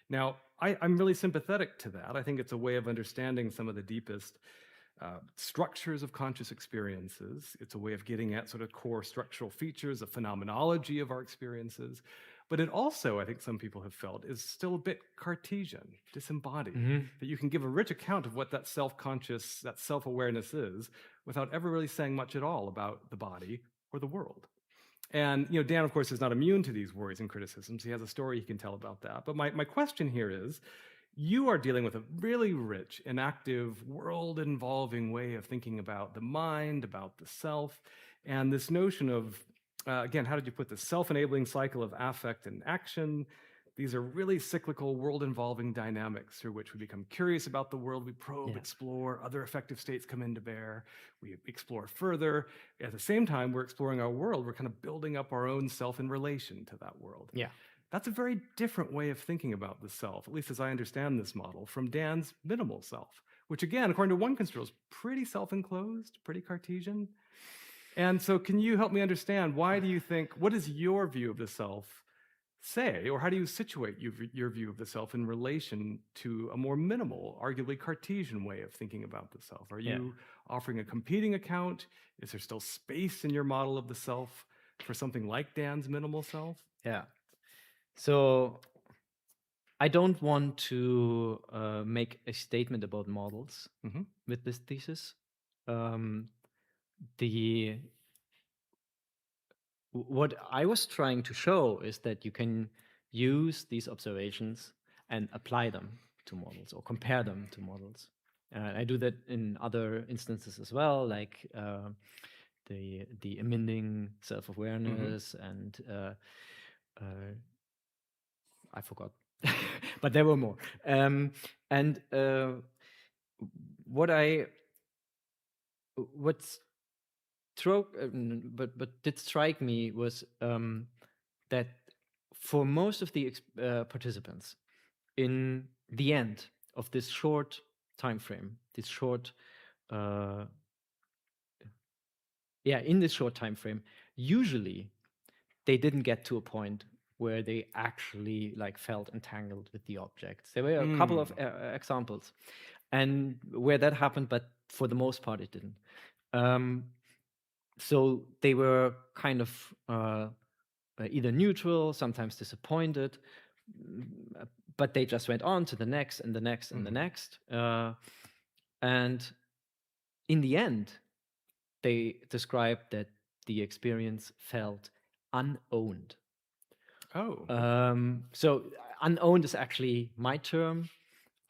Now, I'm really sympathetic to that. I think it's a way of understanding some of the deepest structures of conscious experiences. It's a way of getting at sort of core structural features, a phenomenology of our experiences. But it also, I think some people have felt, is still a bit Cartesian, disembodied, that you can give a rich account of what that self-conscious, that self-awareness is, without ever really saying much at all about the body or the world. And Dan, of course, is not immune to these worries and criticisms. He has a story he can tell about that. But my question here is, you are dealing with a really rich and active, world-involving way of thinking about the mind, about the self, and this notion of, again, how did you put this self-enabling cycle of affect and action? These are really cyclical, world-involving dynamics through which we become curious about the world, we probe, explore, other affective states come into bear, we explore further. At the same time, we're exploring our world, we're kind of building up our own self in relation to that world. That's a very different way of thinking about the self, at least as I understand this model, from Dan's minimal self, which again, according to one construal, is pretty self-enclosed, pretty Cartesian. And so can you help me understand, why do you think, what does your view of the self say, or how do you situate your view of the self in relation to a more minimal, arguably Cartesian way of thinking about the self? Are you offering a competing account? Is there still space in your model of the self for something like Dan's minimal self? So I don't want to make a statement about models with this thesis. What I was trying to show is that you can use these observations and apply them to models or compare them to models. I do that in other instances as well, like the amending self-awareness and I forgot, but there were more. What did strike me was that for most of the participants, in the end of this short time frame, this short, uh, in this short time frame, usually they didn't get to a point where they actually like felt entangled with the objects. There were a couple of examples, and where that happened, but for the most part, it didn't. So they were kind of either neutral, sometimes disappointed, but they just went on to the next and the next and the next. And in the end, they described that the experience felt unowned. Oh. So unowned is actually my term.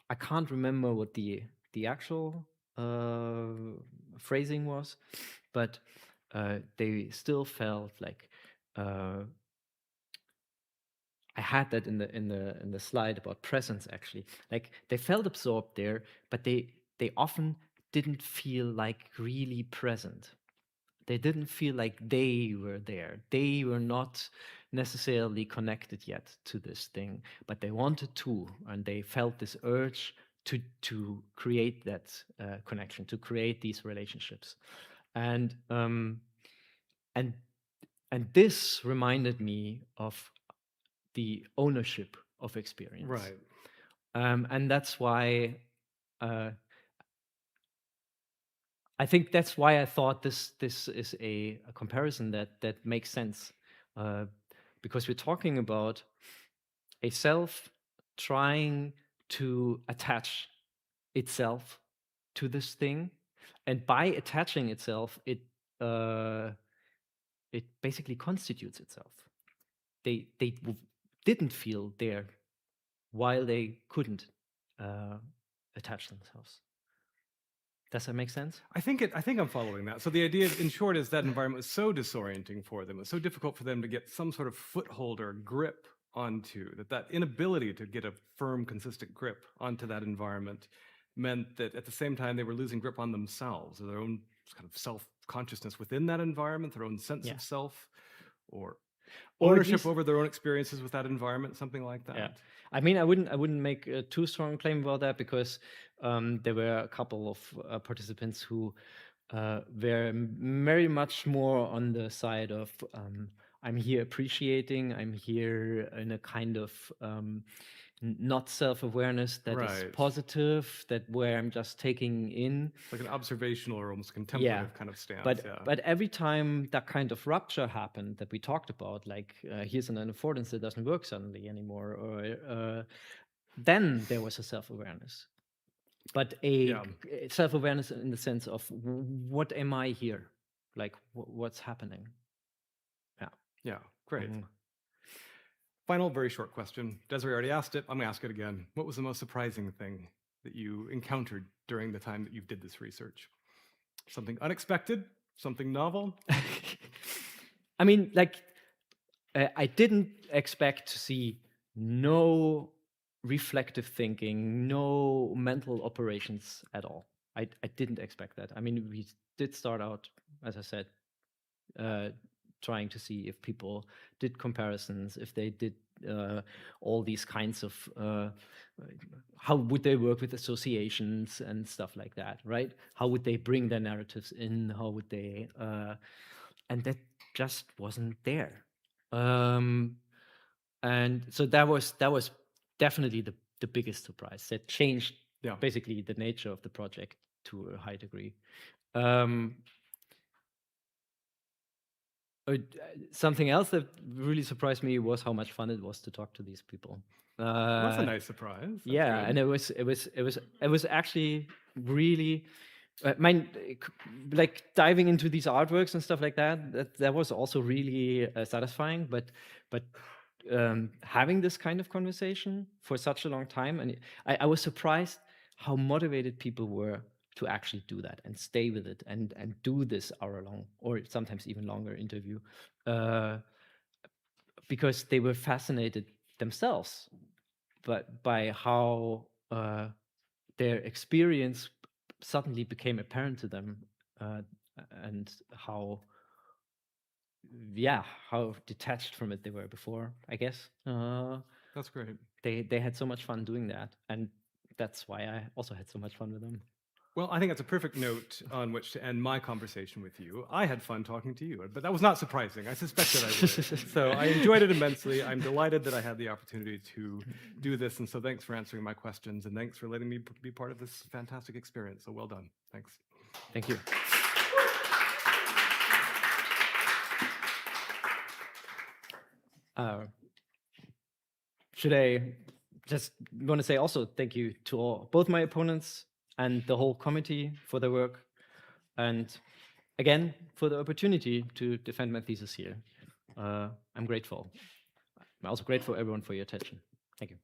I can't remember what the actual phrasing was, but they still felt like I had that in the slide about presence actually. Like they felt absorbed there, but they often didn't feel like really present. They didn't feel like they were there. They were not necessarily connected yet to this thing, but they wanted to, and they felt this urge to create that connection, to create these relationships, and this reminded me of the ownership of experience, Right. And that's why. I think that's why I thought this is a comparison that makes sense, because we're talking about a self trying to attach itself to this thing, and by attaching itself, it basically constitutes itself. They didn't feel there while they couldn't attach themselves. Does that make sense? I think I'm following that. So the idea, in short, is that environment was so disorienting for them. It was so difficult for them to get some sort of foothold or grip onto that inability to get a firm, consistent grip onto that environment meant that at the same time they were losing grip on themselves, or their own kind of self-consciousness within that environment, their own sense of self, or ownership over their own experiences with that environment, something like that. Yeah. I mean, I wouldn't make a too strong claim about that, because there were a couple of participants who were very much more on the side of I'm here appreciating, I'm here in a kind of not self-awareness that is positive, that where I'm just taking in. Like an observational or almost contemplative kind of stance. But every time that kind of rupture happened that we talked about, like here's an affordance that doesn't work suddenly anymore, or then there was a self-awareness. But a self-awareness in the sense of what am I here? Like what's happening? Yeah. Yeah, great. Final, very short question. Desiree already asked it. I'm going to ask it again. What was the most surprising thing that you encountered during the time that you did this research? Something unexpected? Something novel? I mean, like, I didn't expect to see no reflective thinking, no mental operations at all. I didn't expect that. I mean, we did start out, as I said, trying to see if people did comparisons, if they did all these kinds of how would they work with associations and stuff like that, right? How would they bring their narratives in? How would they and that just wasn't there. And so that was definitely the biggest surprise. That changed basically the nature of the project to a high degree. Something else that really surprised me was how much fun it was to talk to these people. That's a nice surprise. That's yeah, good. And it was actually really, like diving into these artworks and stuff like that. That was also really satisfying. But having this kind of conversation for such a long time, and I was surprised how motivated people were to actually do that and stay with it and do this hour-long or sometimes even longer interview, because they were fascinated themselves, but by how their experience suddenly became apparent to them, and how detached from it they were before, I guess. That's great. They had so much fun doing that, and that's why I also had so much fun with them. Well, I think that's a perfect note on which to end my conversation with you. I had fun talking to you, but that was not surprising. I suspected I would. So I enjoyed it immensely. I'm delighted that I had the opportunity to do this. And so thanks for answering my questions. And thanks for letting me be part of this fantastic experience. So well done. Thanks. Thank you. Should I just want to say also thank you to both my opponents and the whole committee for their work, and again for the opportunity to defend my thesis here. I'm grateful. I'm also grateful everyone for your attention. Thank you.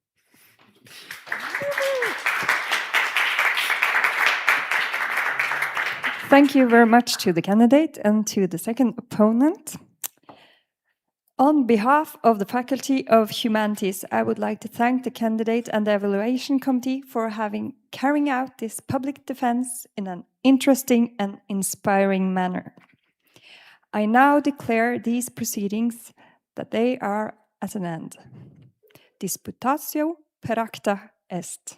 Thank you very much to the candidate and to the second opponent. On behalf of the Faculty of Humanities, I would like to thank the candidate and the evaluation committee for carrying out this public defense in an interesting and inspiring manner. I now declare these proceedings that they are at an end. Disputatio per acta est.